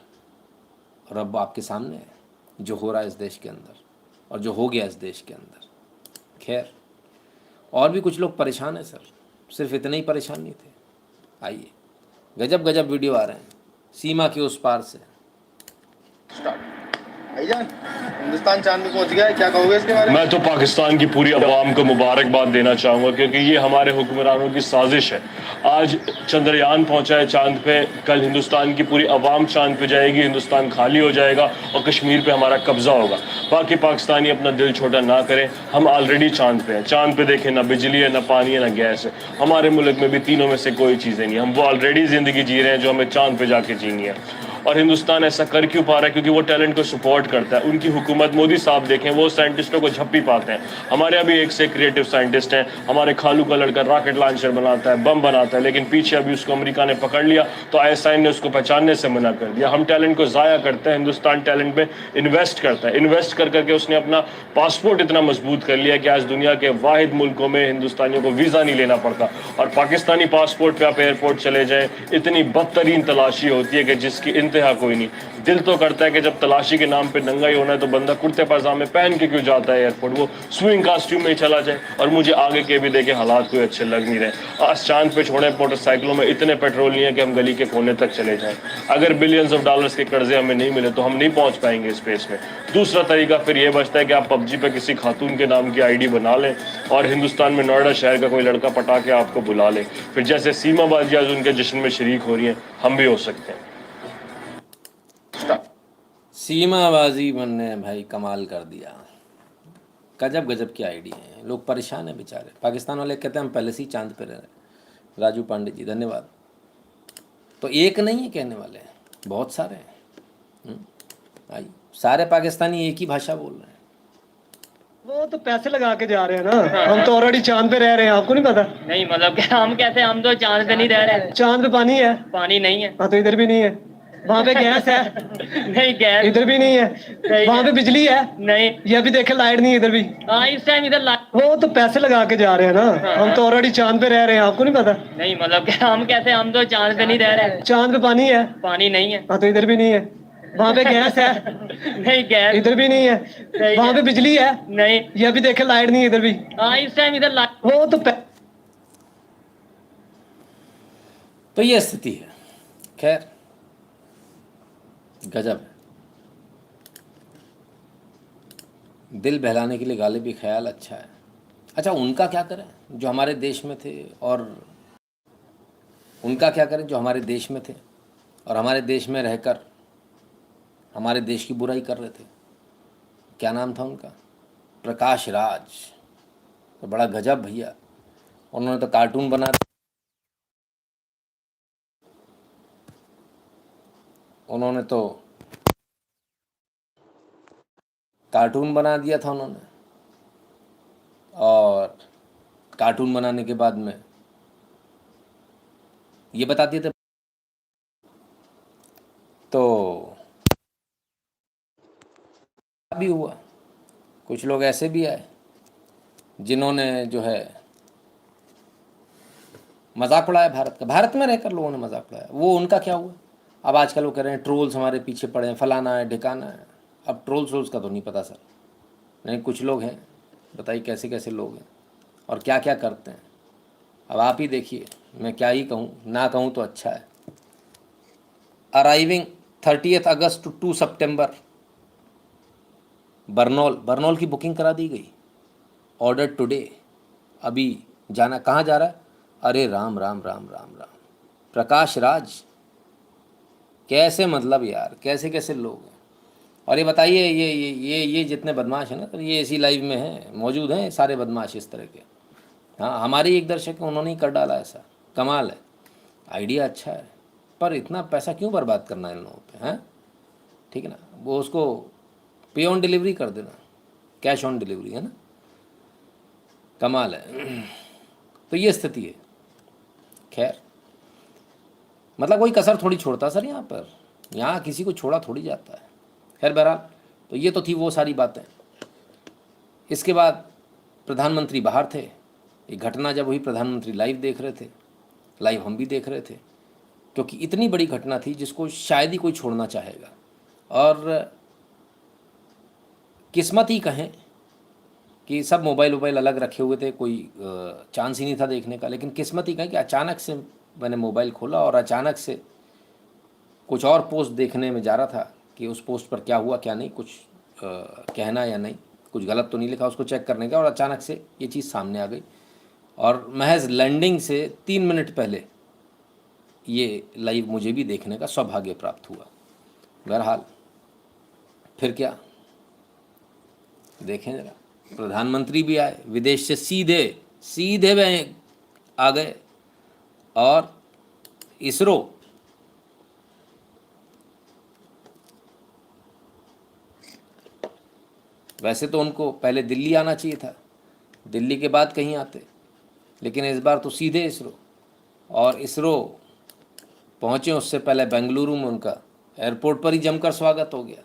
और अब आपके सामने है जो हो रहा है इस देश के अंदर और जो हो गया इस देश के अंदर। खैर, और भी कुछ लोग परेशान हैं सर, सिर्फ इतने ही परेशान नहीं थे। आइए, गजब गजब वीडियो आ रहे हैं सीमा के उस पार से। भाईजान, हिंदुस्तान चांद पे पहुंच गया है, क्या कहोगे इसके बारे में? मैं तो पाकिस्तान की पूरी अवाम को मुबारकबाद देना चाहूँगा, क्योंकि ये हमारे हुक्मरानों की साजिश है। आज चंद्रयान पहुंचा है चांद पे, कल हिंदुस्तान की पूरी अवाम चांद पे जाएगी, हिंदुस्तान खाली हो जाएगा और कश्मीर पे हमारा कब्जा होगा। बाकी पाकिस्तानी अपना दिल छोटा ना करें, हम ऑलरेडी चांद पे हैं। चांद पे देखें, ना बिजली है, ना पानी है, ना गैस है। हमारे मुल्क में भी तीनों में से कोई चीज़ें नहीं, हम वो ऑलरेडी ज़िंदगी जी रहे हैं जो हमें चांद पे जाके जीनी है। और हिंदुस्तान ऐसा कर क्यों पा रहा है? क्योंकि वो टैलेंट को सपोर्ट करता है। उनकी हुकूमत, मोदी साहब देखें, वो साइंटिस्टों को झप्पी पाते हैं। हमारे अभी एक से क्रिएटिव साइंटिस्ट हैं, हमारे खालू का लड़का रॉकेट लॉन्चर बनाता है, बम बनाता है, लेकिन पीछे अभी उसको अमेरिका ने पकड़ लिया तो आईएसआई ने उसको पहचानने से मना कर दिया। हम टैलेंट को ज़ाया करते हैं, हिंदुस्तान टैलेंट में इन्वेस्ट करता है। इन्वेस्ट कर करके उसने अपना पासपोर्ट इतना मजबूत कर लिया कि आज दुनिया के वाहिद मुल्कों में हिंदुस्तानियों को वीज़ा नहीं लेना पड़ता। और पाकिस्तानी पासपोर्ट पर आप एयरपोर्ट चले जाएँ, इतनी बदतरीन तलाशी होती है कि जिसकी इंतहा कोई नहीं। दिल तो करता है कि जब तलाशी के नाम पे नंगा ही होना है तो बंदा कुर्ते पजामे पहन के क्यों जाता है एयरपोर्ट, वो स्विंग कास्ट्यूम में ही चला जाए। और मुझे आगे के भी देखे हालात कोई अच्छे लग नहीं रहे। आज चांद पे छोड़े मोटरसाइकिलों में इतने पेट्रोल नहीं है कि हम गली के कोने तक चले जाएं। अगर बिलियंस ऑफ डॉलर्स के कर्जे हमें नहीं मिले तो हम नहीं पहुंच पाएंगे स्पेस में। दूसरा तरीका फिर ये बचता है कि आप पबजी पे किसी खातून के नाम की आईडी बना लें और हिंदुस्तान में नोएडा शहर का कोई लड़का पटा के आपको बुला ले। फिर जैसे सीमा बाजी आज उनके जश्न में शरीक हो रही हैं, हम भी हो सकते हैं। सीमाबाजी बनने भाई कमाल कर दिया। गजब गजब की आइडिया है, लोग परेशान हैं बेचारे। पाकिस्तान वाले कहते हैं हम पहले से ही चांद पे रह रहे। राजू पांडे जी धन्यवाद। तो एक नहीं है कहने वाले, बहुत सारे हैं भाई। सारे पाकिस्तानी एक ही भाषा बोल रहे हैं। वो तो पैसे लगा के जा रहे हैं ना, हम तो ऑलरेडी चांद पे रह रहे हैं, आपको नहीं पता? नहीं मतलब क्या हम कहते हैं, हम तो चांद पे नहीं रह रहे। चांद पे पानी है? पानी नहीं है। हाँ तो इधर भी नहीं है। वहाँ पे गैस है? नहीं गैस। इधर भी नहीं है। वहाँ पे बिजली है? नहीं। ये भी देखे लाइट नहीं है इधर भी। हाँ इस टाइम इधर वो तो पैसे लगा के जा रहे हैं ना, हम तो ऑलरेडी चांद पे रह रहे हैं, आपको नहीं पता? नहीं मतलब क्या हम कहते हैं, हम तो चांद पे नहीं रह रहे। चांद पे पानी है? पानी नहीं है। हाँ तो इधर भी नहीं है। वहाँ पे गैस है? नहीं गैस। इधर भी नहीं है। वहाँ पे बिजली है? नहीं। ये भी देखे लाइट नहीं है इधर भी। हाँ इस टाइम इधर वो तो ये स्थिति है। खैर गजब है। दिल बहलाने के लिए गालिबी ख्याल अच्छा है। अच्छा उनका क्या करें जो हमारे देश में थे, और उनका क्या करें जो हमारे देश में थे और हमारे देश में रहकर हमारे देश की बुराई कर रहे थे। क्या नाम था उनका? प्रकाश राज। तो बड़ा गजब भैया, उन्होंने तो कार्टून बना, उन्होंने तो कार्टून बना दिया था उन्होंने। और कार्टून बनाने के बाद में ये बता दिए थे। तो भी हुआ, कुछ लोग ऐसे भी आए जिन्होंने जो है मजाक उड़ाया भारत का। भारत में रहकर लोगों ने मजाक उड़ाया। वो उनका क्या हुआ? अब आजकल वो कह रहे हैं ट्रोल्स हमारे पीछे पड़े हैं, फलाना है ढिकाना है। अब ट्रोल्स का तो नहीं पता सर, नहीं कुछ लोग हैं, बताइए कैसे कैसे लोग हैं और क्या क्या करते हैं। अब आप ही देखिए, मैं क्या ही कहूँ, ना कहूँ तो अच्छा है। अराइविंग 30 अगस्त टू 2 सितंबर बरनौल की बुकिंग करा दी गई। Order today. अभी जाना, कहाँ जा रहा है? अरे राम राम राम राम राम। प्रकाश राज कैसे, मतलब यार कैसे कैसे लोग हैं। और ये बताइए ये जितने बदमाश हैं ना, तो ये इसी लाइव में हैं, मौजूद हैं सारे बदमाश इस तरह के। हाँ हमारे ही एक दर्शक हैं, उन्होंने ही कर डाला ऐसा। कमाल है, आइडिया अच्छा है, पर इतना पैसा क्यों बर्बाद करना है इन लोगों पे? हैं ठीक है ना, वो उसको पे ऑन डिलीवरी कर देना, कैश ऑन डिलीवरी, है ना। कमाल है। तो ये स्थिति है। खैर मतलब कोई कसर थोड़ी छोड़ता सर यहाँ पर, यहाँ किसी को छोड़ा थोड़ी जाता है। खैर बहरहाल, तो ये तो थी वो सारी बातें। इसके बाद प्रधानमंत्री बाहर थे। एक घटना जब हुई, प्रधानमंत्री लाइव देख रहे थे, लाइव हम भी देख रहे थे, क्योंकि इतनी बड़ी घटना थी जिसको शायद ही कोई छोड़ना चाहेगा। और किस्मत ही कहें कि सब मोबाइल अलग रखे हुए थे, कोई चांस ही नहीं था देखने का। लेकिन किस्मत ही कहें कि अचानक से मैंने मोबाइल खोला और अचानक से कुछ और पोस्ट देखने में जा रहा था कि उस पोस्ट पर क्या हुआ क्या नहीं, कुछ कहना या नहीं, कुछ गलत तो नहीं लिखा, उसको चेक करने का। और अचानक से ये चीज़ सामने आ गई और महज लैंडिंग से 3 मिनट पहले ये लाइव मुझे भी देखने का सौभाग्य प्राप्त हुआ। बहरहाल फिर क्या, देखें जरा, प्रधानमंत्री भी आए विदेश से, सीधे वे आ गए। और इसरो वैसे तो उनको पहले दिल्ली आना चाहिए था, दिल्ली के बाद कहीं आते, लेकिन इस बार तो सीधे इसरो। और इसरो पहुंचे उससे पहले बेंगलुरु में उनका एयरपोर्ट पर ही जमकर स्वागत हो गया।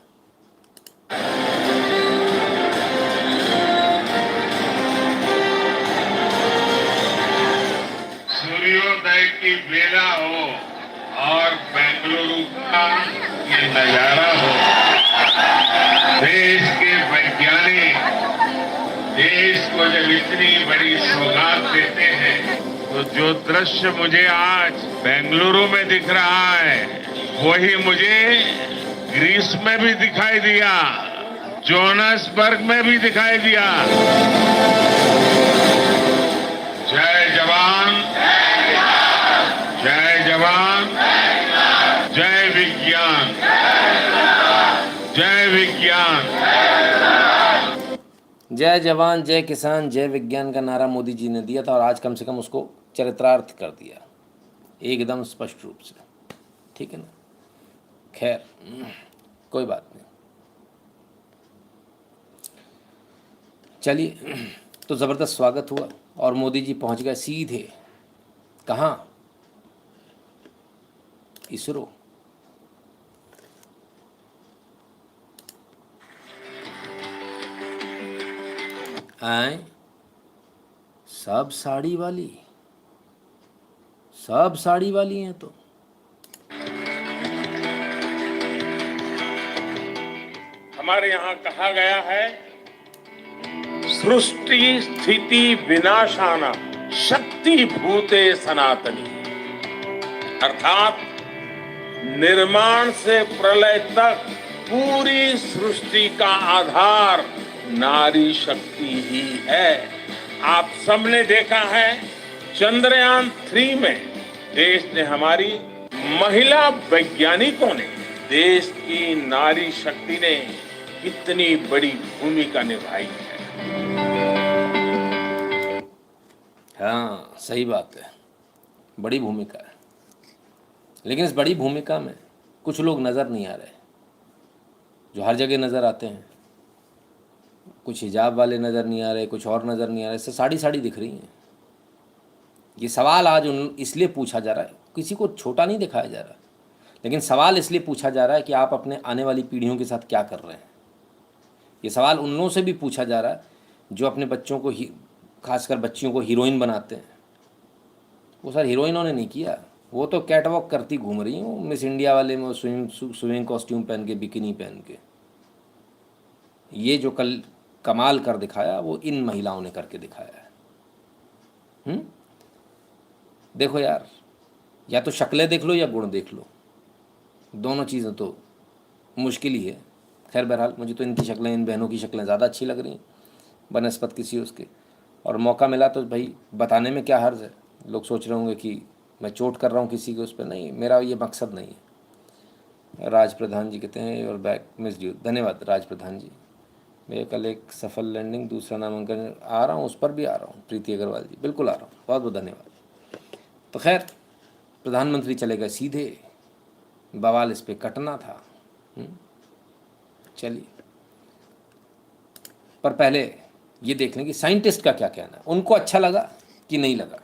सूर्योदय की बेला हो और बेंगलुरु का ये नजारा हो। देश के वैज्ञानिक देश को जब इतनी बड़ी सौगात देते हैं, तो जो दृश्य मुझे आज बेंगलुरु में दिख रहा है, वही मुझे ग्रीस में भी दिखाई दिया, जोहान्सबर्ग में भी दिखाई दिया। जय जवान, जय जवान, जय विज्ञान, जय विज्ञान। जय जवान जय किसान जय विज्ञान का नारा मोदी जी ने दिया था और आज कम से कम उसको चरितार्थ कर दिया एकदम स्पष्ट रूप से। ठीक है ना, खैर कोई बात नहीं। चलिए, तो ज़बरदस्त स्वागत हुआ और मोदी जी पहुंच गए सीधे कहाँ? इसरो। आए सब साड़ी वाली, सब साड़ी वाली हैं। तो हमारे यहाँ कहा गया है, सृष्टि स्थिति विनाशाना शक्ति भूते सनातनी, अर्थात निर्माण से प्रलय तक पूरी सृष्टि का आधार नारी शक्ति ही है। आप सबने देखा है, चंद्रयान 3 में देश ने, हमारी महिला वैज्ञानिकों ने, देश की नारी शक्ति ने कितनी बड़ी भूमिका निभाई है। हाँ, सही बात है, बड़ी भूमिका है। लेकिन इस बड़ी भूमिका में कुछ लोग नज़र नहीं आ रहे जो हर जगह नज़र आते हैं। कुछ हिजाब वाले नज़र नहीं आ रहे, कुछ और नज़र नहीं आ रहे, इससे साड़ी साड़ी दिख रही हैं। ये सवाल आज इसलिए पूछा जा रहा है, किसी को छोटा नहीं दिखाया जा रहा, लेकिन सवाल इसलिए पूछा जा रहा है कि आप अपने आने वाली पीढ़ियों के साथ क्या कर रहे हैं। ये सवाल उन लोगों से भी पूछा जा रहा है जो अपने बच्चों को, खासकर बच्चियों को हीरोइन बनाते हैं। वो सर हीरोइनों ने नहीं किया, वो तो कैटवॉक करती घूम रही हूँ मिस इंडिया वाले में, स्विमिंग कॉस्ट्यूम पहन के, बिकिनी पहन के। ये जो कल कमाल कर दिखाया वो इन महिलाओं ने करके दिखाया है। देखो यार, या तो शक्लें देख लो या गुण देख लो, दोनों चीज़ें तो मुश्किल ही है। खैर बहरहाल, मुझे तो इनकी शक्लें, इन बहनों की शक्लें ज़्यादा अच्छी लग रही हैं बनस्पत किसी उसके। और मौका मिला तो भाई बताने में क्या हर्ज है। लोग सोच रहे होंगे कि मैं चोट कर रहा हूँ किसी के उस पर, नहीं, मेरा ये मकसद नहीं है। राज प्रधान जी कहते हैं और बैक मिस यू, धन्यवाद राज प्रधान जी। मैं कल एक सफल लैंडिंग, दूसरा नामांकन आ रहा हूँ, उस पर भी आ रहा हूँ। प्रीति अग्रवाल जी, बिल्कुल आ रहा हूँ, बहुत बहुत धन्यवाद। तो खैर, प्रधानमंत्री चले गए सीधे, बवाल इस पर कटना था। चलिए, पर पहले ये देख लें कि साइंटिस्ट का क्या कहना है, उनको अच्छा लगा कि नहीं लगा।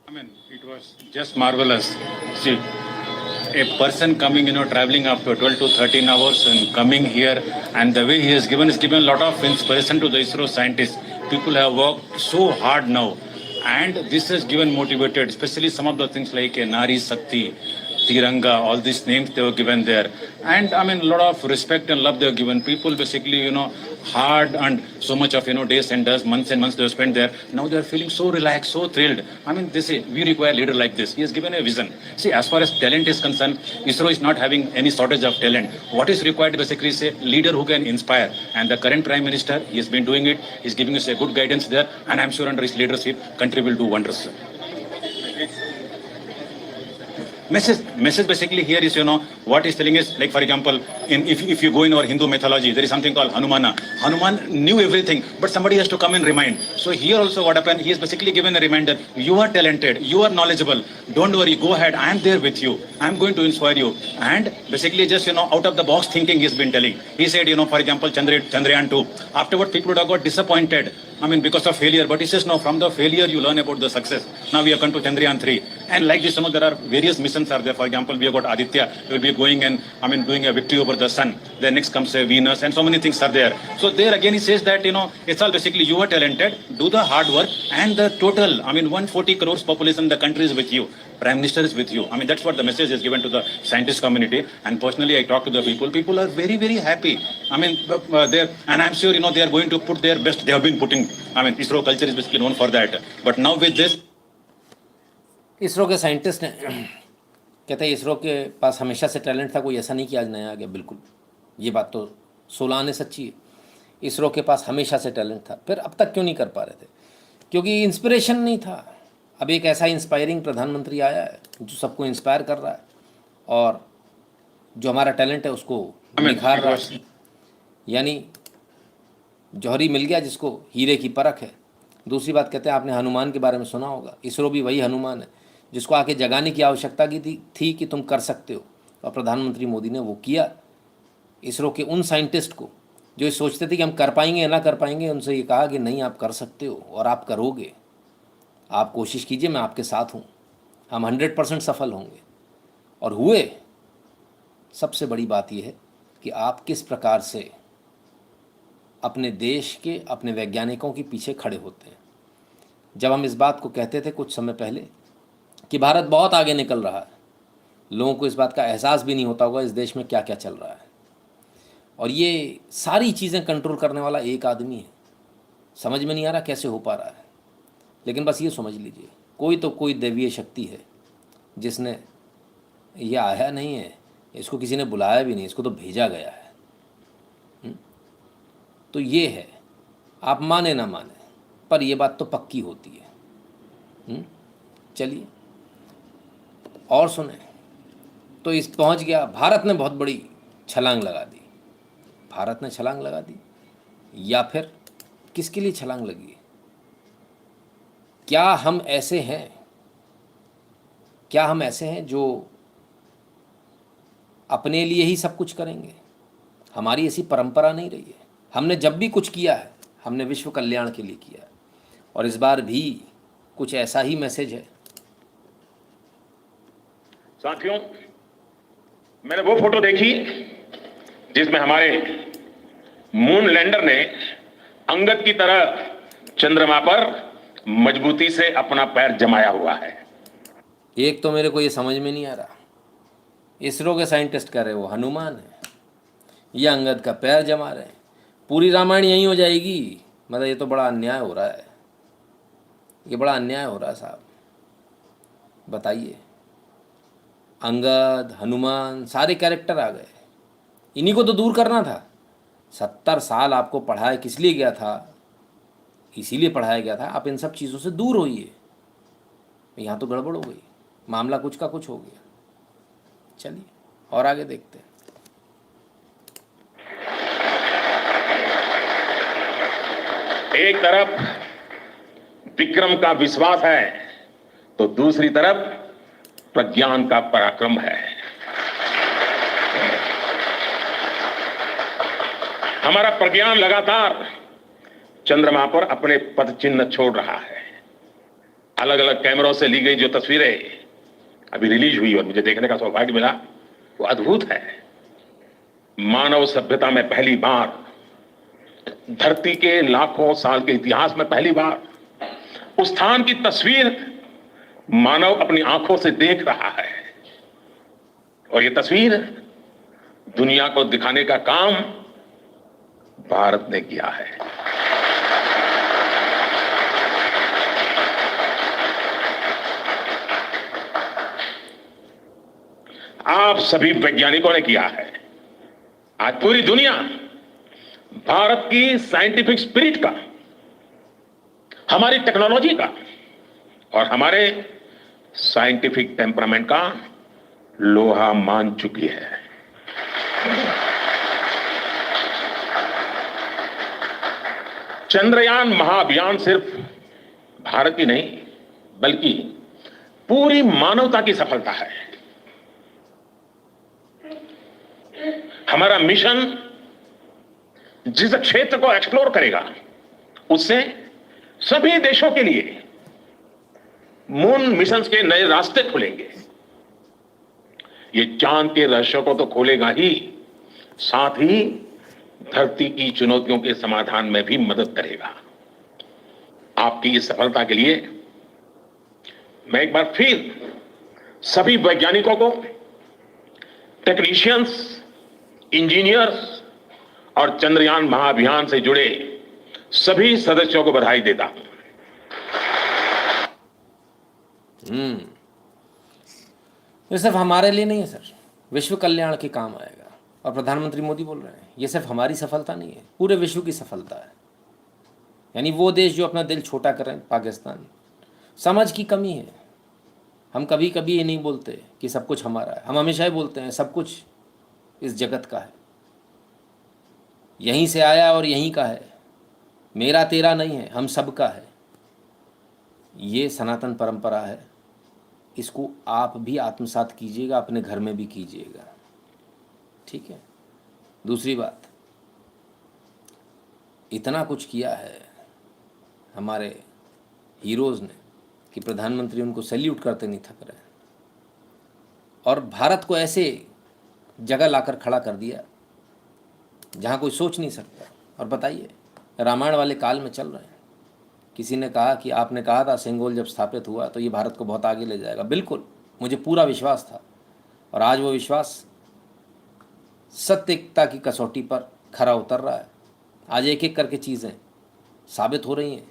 I mean, it was just marvelous. See, a person coming, traveling up to 12 to 13 hours and coming here, and the way he has given a lot of inspiration to the ISRO scientists. People have worked so hard now, and this has given motivated, especially some of the things like Nari Shakti, Tiranga, all these names they were given there. And I mean, a lot of respect and love they were given. People basically, hard and so much of, days and days, months and months they have spent there. Now they are feeling so relaxed, so thrilled. I mean, they say, we require a leader like this. He has given a vision. See, as far as talent is concerned, ISRO is not having any shortage of talent. What is required basically is a leader who can inspire. And the current Prime Minister, he has been doing it. He's giving us a good guidance there. And I'm sure under his leadership, country will do wonders, sir. Message basically here is, what he's telling is, like for example, if you go in our Hindu mythology, there is something called Hanumana. Hanuman knew everything, but somebody has to come and remind. So here also what happened, he has basically given a reminder, you are talented, you are knowledgeable, don't worry, go ahead, I am there with you, I am going to inspire you. And basically just, out of the box thinking he's been telling. He said, for example, Chandrayaan 2, afterward people would have got disappointed, because of failure, but he says, no, from the failure you learn about the success. Now we have come to Chandrayaan 3. And like this, there are various missions are there. For example, we have got Aditya, will be going and, doing a victory over the sun. Then next comes Venus, and so many things are there. So there again he says that, it's all basically you are talented, do the hard work, and the total, 140 crores population, the country is with you. Prime Minister is with you. I mean, that's what the message is given to the scientist community. And personally, I talk to the people. People are very, very happy. I mean, and I'm sure, they are going to put their best. They have been putting, ISRO culture is basically known for that. But now with this. ISRO के साइंटिस्ट हैं, कहते हैं इसरो के पास हमेशा से टैलेंट था, कोई ऐसा नहीं कि आज नया आ गया। बिल्कुल, ये बात तो 16 आने सच्ची है। इसरो के पास हमेशा से टैलेंट था, फिर अब तक क्यों नहीं कर पा रहे थे? क्योंकि इंस्पिरेशन नहीं था। अब एक ऐसा इंस्पायरिंग प्रधानमंत्री आया है जो सबको इंस्पायर कर रहा है और जो हमारा टैलेंट है उसको निखार रहा है। यानी जौहरी मिल गया जिसको हीरे की परख है। दूसरी बात, कहते हैं आपने हनुमान के बारे में सुना होगा, इसरो भी वही हनुमान है जिसको आके जगाने की आवश्यकता की थी कि तुम कर सकते हो, और प्रधानमंत्री मोदी ने वो किया। इसरो के उन साइंटिस्ट को जो सोचते थे कि हम कर पाएंगे या ना कर पाएंगे, उनसे ये कहा कि नहीं, आप कर सकते हो और आप करोगे। आप कोशिश कीजिए, मैं आपके साथ हूँ, हम 100% सफल होंगे। और हुए। सबसे बड़ी बात यह है कि आप किस प्रकार से अपने देश के, अपने वैज्ञानिकों के पीछे खड़े होते हैं। जब हम इस बात को कहते थे कुछ समय पहले कि भारत बहुत आगे निकल रहा है, लोगों को इस बात का एहसास भी नहीं होता होगा इस देश में क्या क्या चल रहा है। और ये सारी चीज़ें कंट्रोल करने वाला एक आदमी है। समझ में नहीं आ रहा कैसे हो पा रहा है, लेकिन बस ये समझ लीजिए, कोई तो कोई दैवीय शक्ति है जिसने, ये आया नहीं है, इसको किसी ने बुलाया भी नहीं, इसको तो भेजा गया है। तो ये है, आप माने ना माने, पर ये बात तो पक्की होती है। चलिए और सुने। तो इस पहुंच गया, भारत ने बहुत बड़ी छलांग लगा दी। भारत ने छलांग लगा दी, या फिर किसके लिए छलांग लगी है? क्या हम ऐसे हैं, क्या हम ऐसे हैं जो अपने लिए ही सब कुछ करेंगे? हमारी ऐसी परंपरा नहीं रही है। हमने जब भी कुछ किया है, हमने विश्व कल्याण के लिए किया है, और इस बार भी कुछ ऐसा ही मैसेज है। साथियों, मैंने वो फोटो देखी जिसमें हमारे मून लैंडर ने अंगद की तरह चंद्रमा पर मजबूती से अपना पैर जमाया हुआ है। एक तो मेरे को ये समझ में नहीं आ रहा, इसरो के साइंटिस्ट कह रहे वो हनुमान है, ये अंगद का पैर जमा रहे हैं, पूरी रामायण यहीं हो जाएगी। मतलब ये तो बड़ा अन्याय हो रहा है, ये बड़ा अन्याय हो रहा है साहब। बताइए, अंगद, हनुमान, सारे कैरेक्टर आ गए, इन्हीं को तो दूर करना था। 70 साल आपको पढ़ाया किस लिए गया था? इसीलिए पढ़ाया गया था आप इन सब चीज़ों से दूर होइए। यहाँ तो गड़बड़ हो गई, मामला कुछ का कुछ हो गया। चलिए और आगे देखते हैं। एक तरफ विक्रम का विश्वास है तो दूसरी तरफ प्रज्ञान का पराक्रम है। हमारा प्रज्ञान लगातार चंद्रमा पर अपने पद चिन्ह छोड़ रहा है। अलग अलग कैमरों से ली गई जो तस्वीरें अभी रिलीज हुई और मुझे देखने का सौभाग्य मिला, वो अद्भुत है। मानव सभ्यता में पहली बार, धरती के लाखों साल के इतिहास में पहली बार उस स्थान की तस्वीर मानव अपनी आंखों से देख रहा है। और ये तस्वीर दुनिया को दिखाने का काम भारत ने किया है। आप सभी वैज्ञानिकों ने किया है। आज पूरी दुनिया भारत की साइंटिफिक स्पिरिट का, हमारी टेक्नोलॉजी का और हमारे साइंटिफिक टेम्परामेंट का लोहा मान चुकी है। चंद्रयान महाअभियान सिर्फ भारत की नहीं बल्कि पूरी मानवता की सफलता है। हमारा मिशन जिस क्षेत्र को एक्सप्लोर करेगा उससे सभी देशों के लिए मून मिशंस के नए रास्ते खुलेंगे। ये चांद के रहस्यों को तो खोलेगा ही, साथ ही धरती की चुनौतियों के समाधान में भी मदद करेगा। आपकी इस सफलता के लिए मैं एक बार फिर सभी वैज्ञानिकों को, टेक्नीशियंस, इंजीनियर्स और चंद्रयान महाअभियान से जुड़े सभी सदस्यों को बधाई देता हूं। ये सिर्फ हमारे लिए नहीं है सर, विश्व कल्याण के काम आएगा। और प्रधानमंत्री मोदी बोल रहे हैं ये सिर्फ हमारी सफलता नहीं है, पूरे विश्व की सफलता है। यानी वो देश जो अपना दिल छोटा करें, पाकिस्तान, समझ की कमी है। हम कभी कभी ये नहीं बोलते कि सब कुछ हमारा है, हम हमेशा ही बोलते हैं सब कुछ इस जगत का है, यहीं से आया और यहीं का है, मेरा तेरा नहीं है, हम सब का है। ये सनातन परंपरा है, इसको आप भी आत्मसात कीजिएगा, अपने घर में भी कीजिएगा, ठीक है। दूसरी बात, इतना कुछ किया है हमारे हीरोज़ ने कि प्रधानमंत्री उनको सैल्यूट करते नहीं थक रहे, और भारत को ऐसे जगह लाकर खड़ा कर दिया जहाँ कोई सोच नहीं सकता। और बताइए, रामायण वाले काल में चल रहे हैं। किसी ने कहा कि आपने कहा था सेंगोल जब स्थापित हुआ तो ये भारत को बहुत आगे ले जाएगा। बिल्कुल, मुझे पूरा विश्वास था, और आज वो विश्वास सत्यता की कसौटी पर खरा उतर रहा है। आज एक एक करके चीज़ें साबित हो रही हैं,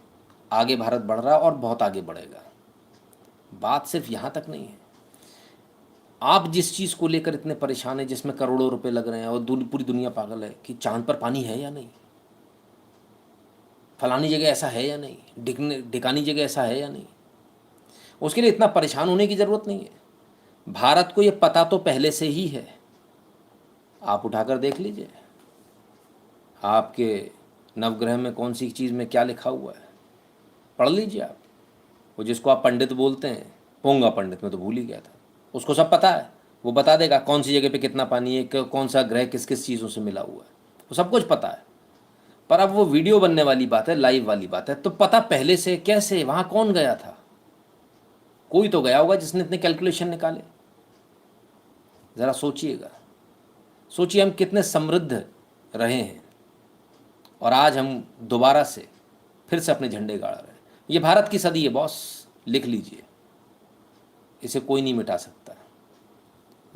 आगे भारत बढ़ रहा है और बहुत आगे बढ़ेगा। बात सिर्फ यहाँ तक नहीं है। आप जिस चीज़ को लेकर इतने परेशान हैं, जिसमें करोड़ों रुपए लग रहे हैं और पूरी दुनिया पागल है कि चांद पर पानी है या नहीं, फलानी जगह ऐसा है या नहीं, ढिकानी जगह ऐसा है या नहीं, उसके लिए इतना परेशान होने की ज़रूरत नहीं है। भारत को ये पता तो पहले से ही है। आप उठाकर देख लीजिए, आपके नवग्रह में कौन सी चीज़ में क्या लिखा हुआ है, पढ़ लीजिए आप। वो जिसको आप पंडित बोलते हैं, पोंगा पंडित, में तो भूल ही गया था, उसको सब पता है। वो बता देगा कौन सी जगह पे कितना पानी है, कौन सा ग्रह किस किस चीज़ों से मिला हुआ है, वो सब कुछ पता है। पर अब वो वीडियो बनने वाली बात है, लाइव वाली बात है, तो पता पहले से कैसे? वहाँ कौन गया था? कोई तो गया होगा जिसने इतने कैलकुलेशन निकाले। ज़रा सोचिएगा, सोचिए हम कितने समृद्ध रहे हैं, और आज हम दोबारा से फिर से अपने झंडे गाड़ रहे हैं। ये भारत की सदी है बॉस, लिख लीजिए, इसे कोई नहीं मिटा सकता।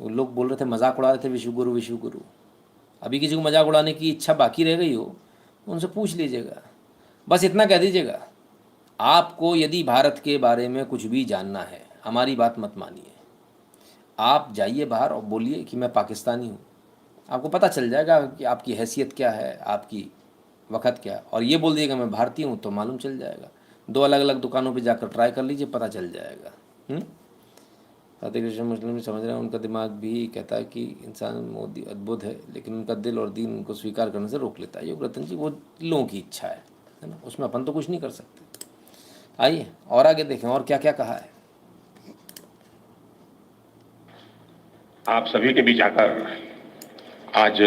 वो लोग बोल रहे थे, मजाक उड़ा रहे थे, विश्वगुरु विश्वगुरु। अभी किसी को मजाक उड़ाने की इच्छा बाकी रह गई हो, उनसे पूछ लीजिएगा। बस इतना कह दीजिएगा, आपको यदि भारत के बारे में कुछ भी जानना है, हमारी बात मत मानिए, आप जाइए बाहर और बोलिए कि मैं पाकिस्तानी हूँ। आपको पता चल जाएगा कि आपकी हैसियत क्या है, आपकी वक़्त क्या। और ये बोल दिएगा मैं भारतीय हूँ, तो मालूम चल जाएगा। 2 अलग अलग दुकानों पे जाकर ट्राई कर लीजिए, पता चल जाएगा। फतेह कृष्ण मुस्लिम समझ रहे हैं, उनका दिमाग भी कहता है कि इंसान मोदी अद्भुत है, लेकिन उनका दिल और दीन उनको स्वीकार करने से रोक लेता है। योग रतन जी, वो लोगों की इच्छा है ना, उसमें अपन तो कुछ नहीं कर सकते। आइए और आगे देखें और क्या क्या कहा है। आप सभी के बीच आकर आज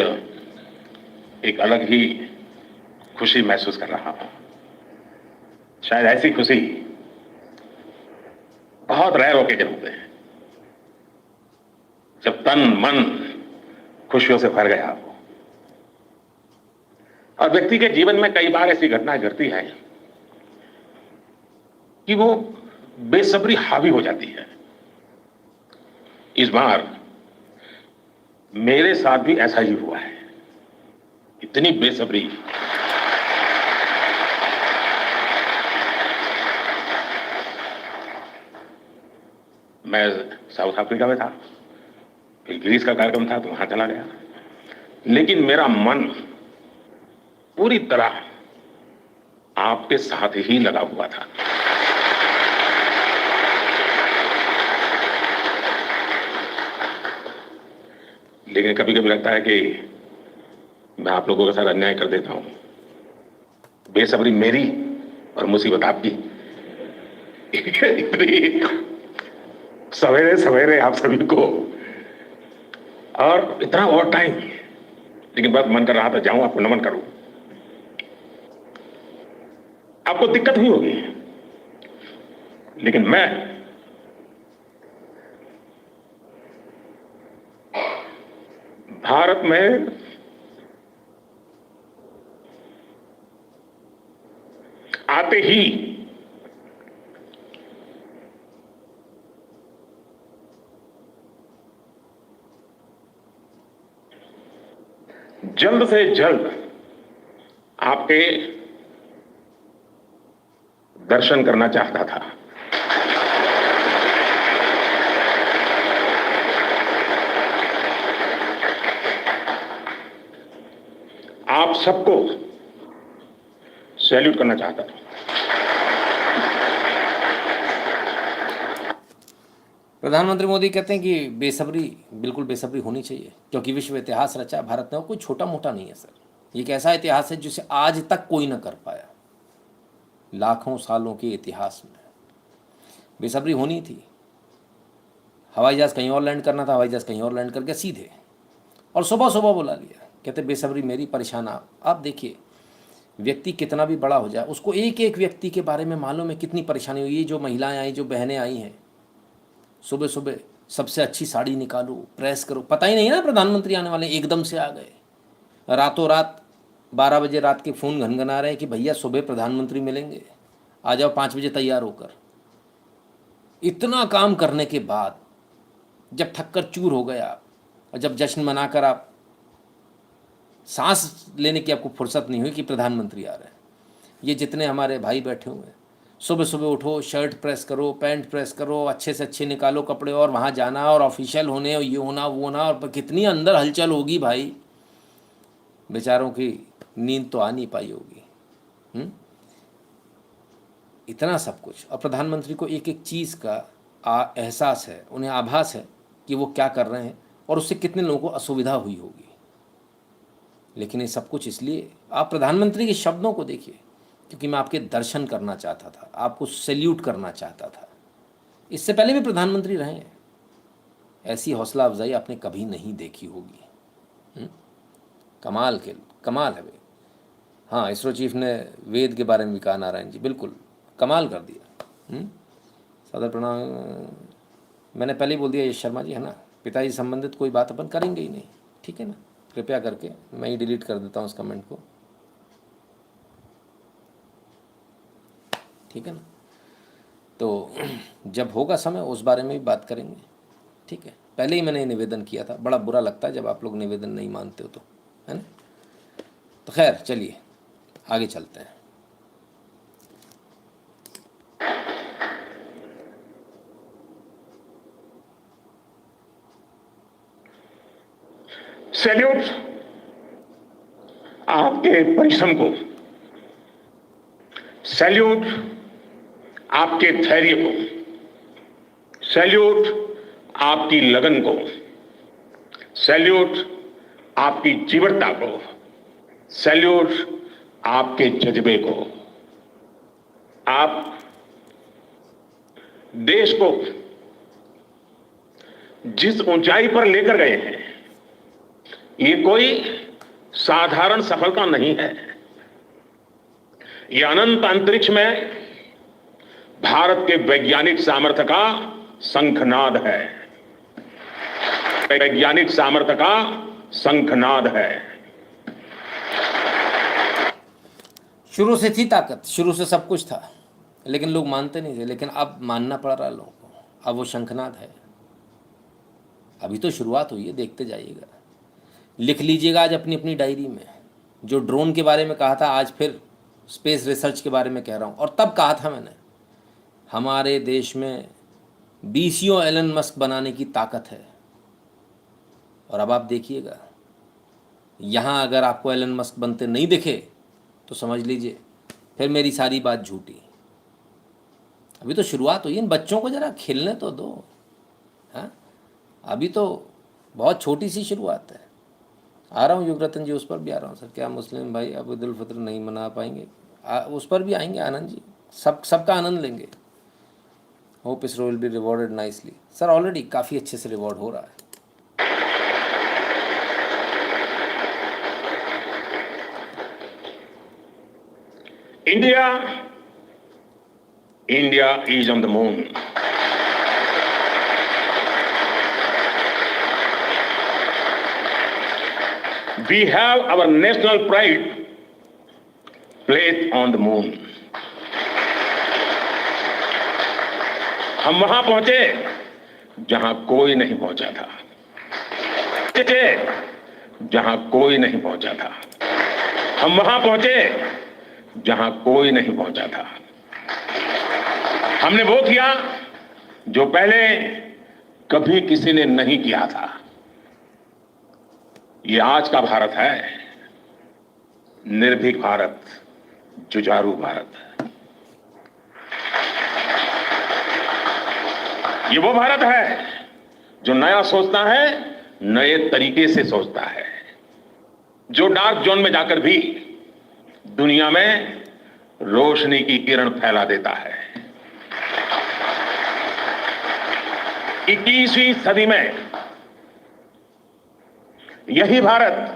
एक अलग ही खुशी महसूस कर रहा हूं। शायद ऐसी खुशी बहुत रेयर ओकेजन होते हैं जब तन मन खुशियों से भर गया हो। और व्यक्ति के जीवन में कई बार ऐसी घटनाएं घटती है कि वो बेसब्री हावी हो जाती है। इस बार मेरे साथ भी ऐसा ही हुआ है। इतनी बेसब्री, मैं साउथ अफ्रीका में था, फिर ग्रीस का कार्यक्रम था तो वहां चला गया, लेकिन मेरा मन पूरी तरह आपके साथ ही लगा हुआ था। लेकिन कभी कभी लगता है कि मैं आप लोगों के साथ अन्याय कर देता हूं। बेसब्री मेरी और मुसीबत आपकी। इतनी सवेरे सवेरे आप सभी को, और इतना और टाइम, लेकिन बस मन कर रहा था जाऊं आपको नमन करूं। आपको दिक्कत नहीं होगी, लेकिन मैं भारत में आते ही जल्द से जल्द आपके दर्शन करना चाहता था। आप सबको सैल्यूट करना चाहता था। प्रधानमंत्री मोदी कहते हैं कि बेसब्री, बिल्कुल बेसब्री होनी चाहिए, क्योंकि विश्व इतिहास रचा भारत ने, और कोई छोटा मोटा नहीं है सर। ये एक ऐसा इतिहास है जिसे आज तक कोई ना कर पाया, लाखों सालों के इतिहास में। बेसब्री होनी थी। हवाई जहाज कहीं और लैंड करना था, हवाई जहाज कहीं और लैंड करके सीधे, और सुबह सुबह बुला लिया। कहते बेसब्री मेरी, परेशान आप देखिए, व्यक्ति कितना भी बड़ा हो जाए, उसको एक एक व्यक्ति के बारे में मालूम है कितनी परेशानी हुई। ये जो महिलाएं आई, जो बहनें आई हैं, सुबह सुबह सबसे अच्छी साड़ी निकालो, प्रेस करो, पता ही नहीं ना प्रधानमंत्री आने वाले, एकदम से आ गए। रातों रात 12 बजे रात के फ़ोन घनघना रहे कि भैया सुबह प्रधानमंत्री मिलेंगे, आ जाओ 5 बजे तैयार होकर। इतना काम करने के बाद जब थककर चूर हो गए आप, और जब जश्न मनाकर आप सांस लेने की आपको फुर्सत नहीं हुई कि प्रधानमंत्री आ रहे हैं, ये जितने हमारे भाई बैठे हुए हैं, सुबह सुबह उठो, शर्ट प्रेस करो, पैंट प्रेस करो, अच्छे से अच्छे निकालो कपड़े, और वहाँ जाना, और ऑफिशियल होने, और ये होना वो होना, और कितनी अंदर हलचल होगी भाई। बेचारों की नींद तो आ नहीं पाई होगी। इतना सब कुछ, और प्रधानमंत्री को एक एक चीज़ का एहसास है, उन्हें आभास है कि वो क्या कर रहे हैं, और उससे कितने लोगों को असुविधा हुई होगी। लेकिन ये सब कुछ इसलिए, आप प्रधानमंत्री के शब्दों को देखिए, क्योंकि मैं आपके दर्शन करना चाहता था, आपको सैल्यूट करना चाहता था। इससे पहले भी प्रधानमंत्री रहे हैं, ऐसी हौसला अफजाई आपने कभी नहीं देखी होगी। कमाल है भाई। हाँ, इसरो चीफ ने वेद के बारे में भी कहा, नारायण जी, बिल्कुल कमाल कर दिया। सादर प्रणाम। मैंने पहले ही बोल दिया यश शर्मा जी, है ना, पिताजी संबंधित कोई बात अपन करेंगे ही नहीं, ठीक है ना। कृपया करके मैं ही डिलीट कर देता हूँ उस कमेंट को, ठीक है ना। तो जब होगा समय उस बारे में भी बात करेंगे, ठीक है। पहले ही मैंने निवेदन किया था, बड़ा बुरा लगता है जब आप लोग निवेदन नहीं मानते हो, तो है ना। तो खैर चलिए आगे चलते हैं। सैल्यूट आपके परिश्रम को, सैल्यूट आपके धैर्य को, सैल्यूट आपकी लगन को, सैल्यूट आपकी जीवटता को, सैल्यूट आपके जज्बे को। आप देश को जिस ऊंचाई पर लेकर गए हैं, ये कोई साधारण सफलता नहीं है। ये अनंत अंतरिक्ष में भारत के वैज्ञानिक सामर्थ्य का शंखनाद है, वैज्ञानिक सामर्थ्य का शंखनाद है। शुरू से थी ताकत, शुरू से सब कुछ था, लेकिन लोग मानते नहीं थे। लेकिन अब मानना पड़ रहा है लोगों को, अब वो शंखनाद है। अभी तो शुरुआत हुई है, देखते जाइएगा। लिख लीजिएगा आज अपनी अपनी डायरी में, जो ड्रोन के बारे में कहा था आज फिर स्पेस रिसर्च के बारे में कह रहा हूँ। और तब कहा था मैंने, हमारे देश में 20 एलन मस्क बनाने की ताकत है। और अब आप देखिएगा, यहाँ अगर आपको एलन मस्क बनते नहीं दिखे तो समझ लीजिए फिर मेरी सारी बात झूठी। अभी तो शुरुआत हुई, इन बच्चों को ज़रा खेलने तो दो। हाँ, अभी तो बहुत छोटी सी शुरुआत है। आ रहा हूँ युगरत्न जी, उस पर भी आ रहा हूँ। सर क्या मुस्लिम भाई अब ईद उल फितर नहीं मना पाएंगे? उस पर भी आएंगे आनंद जी, सबका आनंद लेंगे। Hope ISRO will be rewarded nicely. Sir already काफ़ी अच्छे से रिवॉर्ड हो रहा है। India is on the moon. We have our national pride placed on the moon. हम वहां पहुंचे जहां कोई नहीं पहुंचा था। जहां कोई नहीं पहुंचा था। हम वहां पहुंचे जहां कोई नहीं पहुंचा था। हमने वो किया जो पहले कभी किसी ने नहीं किया था। ये आज का भारत है, निर्भीक भारत, जुझारू भारत। ये वो भारत है जो नया सोचता है, नए तरीके से सोचता है, जो डार्क जोन में जाकर भी दुनिया में रोशनी की किरण फैला देता है। 21वीं सदी में यही भारत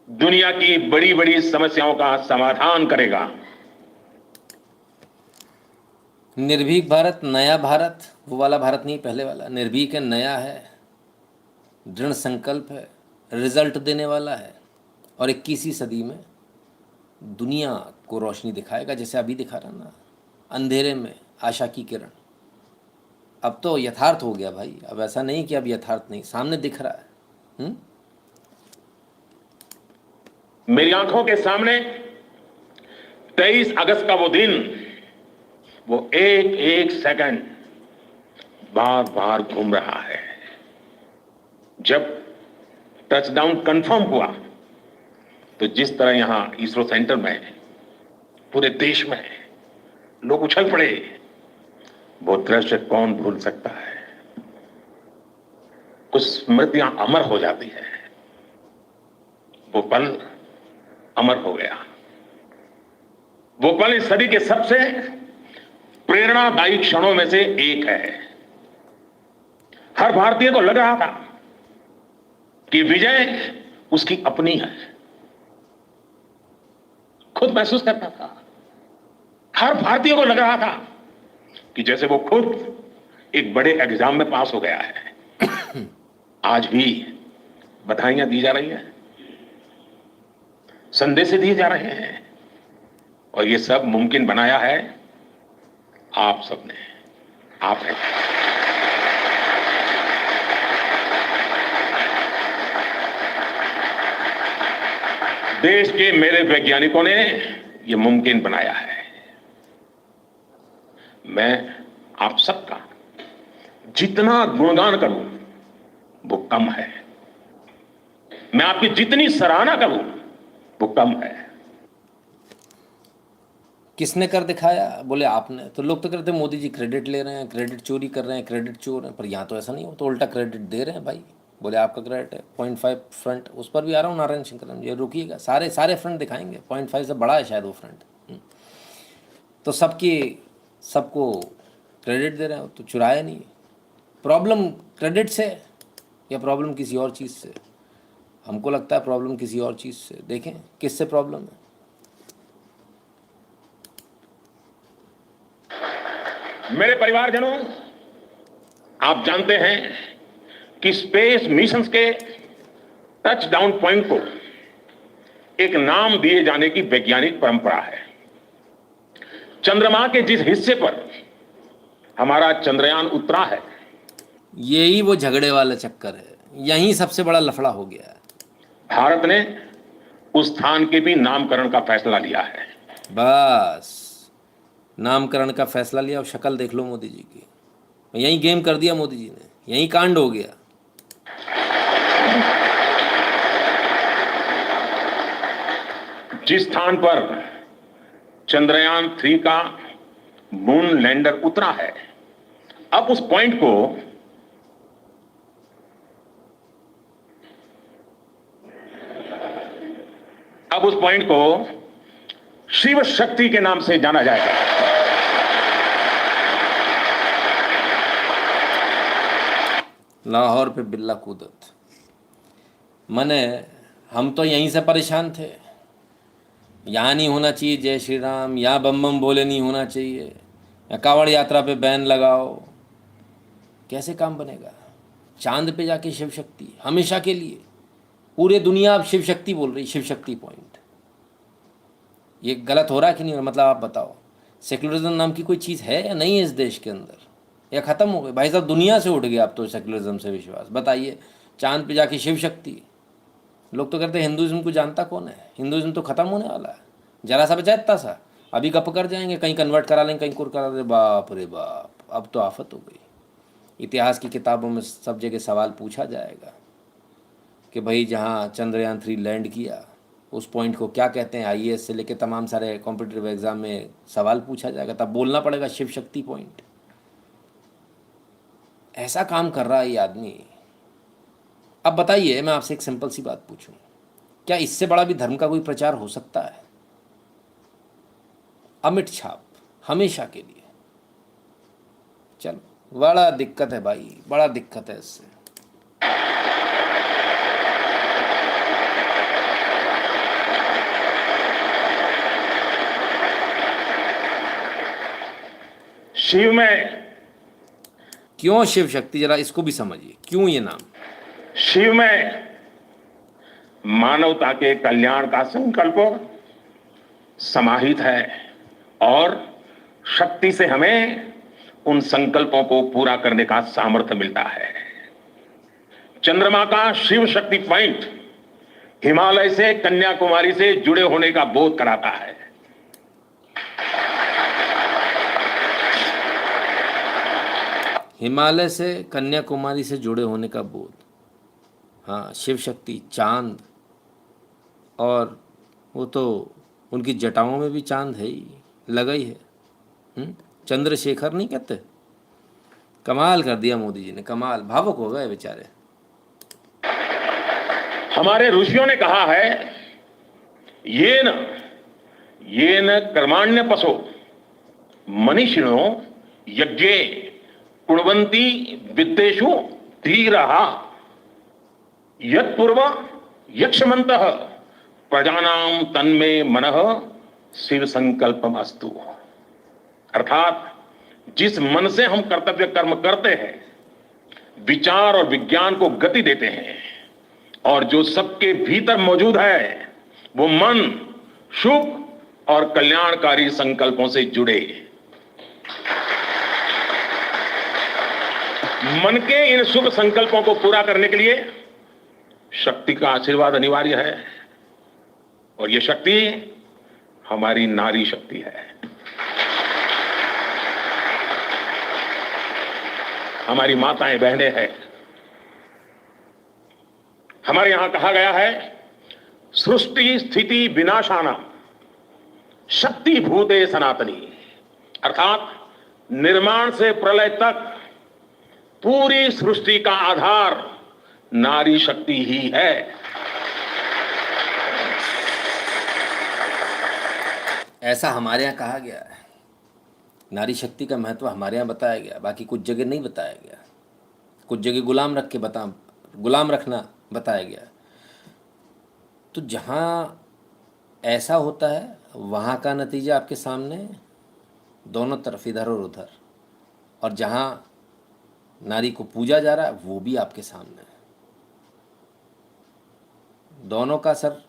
दुनिया की बड़ी बड़ी समस्याओं का समाधान करेगा। निर्भीक भारत, नया भारत, वो वाला भारत नहीं, पहले वाला। निर्भीक है, नया है, दृढ़ संकल्प है, रिजल्ट देने वाला है, और 21वीं सदी में दुनिया को रोशनी दिखाएगा, जैसे अभी दिखा रहा ना, अंधेरे में आशा की किरण। अब तो यथार्थ हो गया भाई, अब ऐसा नहीं कि अब यथार्थ नहीं, सामने दिख रहा है। मेरी आंखों के सामने 23 अगस्त का वो दिन, वो एक एक सेकंड बार बार घूम रहा है। जब टचडाउन कंफर्म हुआ तो जिस तरह यहां इसरो सेंटर में, पूरे देश में लोग उछल पड़े, वो दृश्य कौन भूल सकता है। कुछ स्मृतियां अमर हो जाती है। वो पल अमर हो गया। वो पल इस सदी के सबसे प्रेरणादायी क्षणों में से एक है। हर भारतीय को लग रहा था कि विजय उसकी अपनी है। खुद महसूस करता था। हर भारतीय को लग रहा था कि जैसे वो खुद एक बड़े एग्जाम में पास हो गया है। आज भी बधाइयां दी जा रही हैं, संदेश दिए जा रहे हैं, और ये सब मुमकिन बनाया है आप सबने, आपने। देश के मेरे वैज्ञानिकों ने ये मुमकिन बनाया है। मैं आप सबका जितना गुणगान करूं वो कम है। मैं आपकी जितनी सराहना करूं वो कम है। किसने कर दिखाया? बोले आपने। तो लोग तो कहते हैं मोदी जी क्रेडिट ले रहे हैं, क्रेडिट चोरी कर रहे हैं, क्रेडिट चोर हैं, पर यहाँ तो ऐसा नहीं हो, तो उल्टा क्रेडिट दे रहे हैं भाई। बोले आपका क्रेडिट है 0.5 फ्रंट, उस पर भी आ रहा हूँ नारायण शंकरन, ये रुकिएगा, सारे फ्रंट दिखाएंगे। 0.5 से बड़ा है शायद वो फ्रंट। तो सबको क्रेडिट दे रहे हैं, तो चुराया नहीं। प्रॉब्लम क्रेडिट से या प्रॉब्लम किसी और चीज़ से? हमको लगता है प्रॉब्लम किसी और चीज़ से। देखें किससे प्रॉब्लम है। मेरे परिवारजनों, आप जानते हैं कि स्पेस मिशंस के टच डाउन पॉइंट को एक नाम दिए जाने की वैज्ञानिक परंपरा है। चंद्रमा के जिस हिस्से पर हमारा चंद्रयान उतरा है, यही वो झगड़े वाला चक्कर है, यहीं सबसे बड़ा लफड़ा हो गया है। भारत ने उस स्थान के भी नामकरण का फैसला लिया है। बस नामकरण का फैसला लिया, और शक्ल देख लो मोदी जी की। यही गेम कर दिया मोदी जी ने, यही कांड हो गया। जिस स्थान पर चंद्रयान 3 का मून लैंडर उतरा है, अब उस पॉइंट को शिव शक्ति के नाम से जाना जाएगा। लाहौर पे बिल्ला कूदत। मने हम तो यहीं से परेशान थे, यहाँ नहीं होना चाहिए जय श्री राम, यहाँ बम बम बोले नहीं होना चाहिए, या कांवड़ यात्रा पे बैन लगाओ। कैसे काम बनेगा? चांद पे जाके शिव शक्ति हमेशा के लिए, पूरे दुनिया अब शिव शक्ति बोल रही, शिव शक्ति पॉइंट। ये गलत हो रहा है कि नहीं? मतलब आप बताओ, सेक्युलरिज्म नाम की कोई चीज़ है या नहीं है इस देश के अंदर, या ख़त्म हो गई? भाई साहब दुनिया से उठ गया अब तो सेक्युलरिज्म से विश्वास। बताइए, चांद पे जाके शिव शक्ति, लोग तो कहते हैं हिंदुज़्म को जानता कौन है, हिंदुज़्म तो ख़त्म होने वाला है, जरा सा बचा इतना सा, अभी गप कर जाएंगे, कहीं कन्वर्ट करा लेंगे, कहीं कुर करा दे, बाप रे बाप, अब तो आफत हो गई। इतिहास की किताबों में सब जगह सवाल पूछा जाएगा कि भाई जहाँ चंद्रयान 3 लैंड किया उस पॉइंट को क्या कहते हैं, आईएएस से लेकर तमाम सारे कॉम्पिटिटिव एग्जाम में सवाल पूछा जाएगा, तब बोलना पड़ेगा शिव शक्ति पॉइंट। ऐसा काम कर रहा है ये आदमी। अब बताइए, मैं आपसे एक सिंपल सी बात पूछूं, क्या इससे बड़ा भी धर्म का कोई प्रचार हो सकता है? अमिट छाप हमेशा के लिए। चलो, बड़ा दिक्कत है भाई, बड़ा दिक्कत है इससे। शिव में, क्यों शिव शक्ति, जरा इसको भी समझिए, क्यों ये नाम? शिव में मानवता के कल्याण का संकल्प समाहित है और शक्ति से हमें उन संकल्पों को पूरा करने का सामर्थ्य मिलता है। चंद्रमा का शिव शक्ति पॉइंट हिमालय से कन्याकुमारी से जुड़े होने का बोध कराता है। हिमालय से कन्याकुमारी से जुड़े होने का बोध, हाँ, शिव शक्ति, चांद, और वो तो उनकी जटाओं में भी चांद है ही, लगा ही है। चंद्रशेखर नहीं कहते? कमाल कर दिया मोदी जी ने, कमाल, भावुक हो गए बेचारे। हमारे ऋषियों ने कहा है, ये न कर्माण्य पशो मनीषिणो यज्ञे कुणवंती विद्येषु धीरः यत्पूर्व यक्षमन्तः प्रजानाम तन्मे मनः शिव संकल्पम अस्तु। अर्थात जिस मन से हम कर्तव्य कर्म करते हैं, विचार और विज्ञान को गति देते हैं, और जो सबके भीतर मौजूद है, वो मन शुभ और कल्याणकारी संकल्पों से जुड़े। मन के इन शुभ संकल्पों को पूरा करने के लिए शक्ति का आशीर्वाद अनिवार्य है, और यह शक्ति हमारी नारी शक्ति है। हमारी माताएं बहनें हैं। हमारे यहां कहा गया है, सृष्टि स्थिति विनाशाना शक्ति भूते सनातनी। अर्थात निर्माण से प्रलय तक पूरी सृष्टि का आधार नारी शक्ति ही है। ऐसा हमारे यहाँ कहा गया है, नारी शक्ति का महत्व हमारे यहाँ बताया गया, बाकी कुछ जगह नहीं बताया गया। कुछ जगह गुलाम रखना बताया गया। तो जहाँ ऐसा होता है वहाँ का नतीजा आपके सामने, दोनों तरफ, इधर और उधर। और जहाँ नारी को पूजा जा रहा है वो भी आपके सामने है। दोनों का असर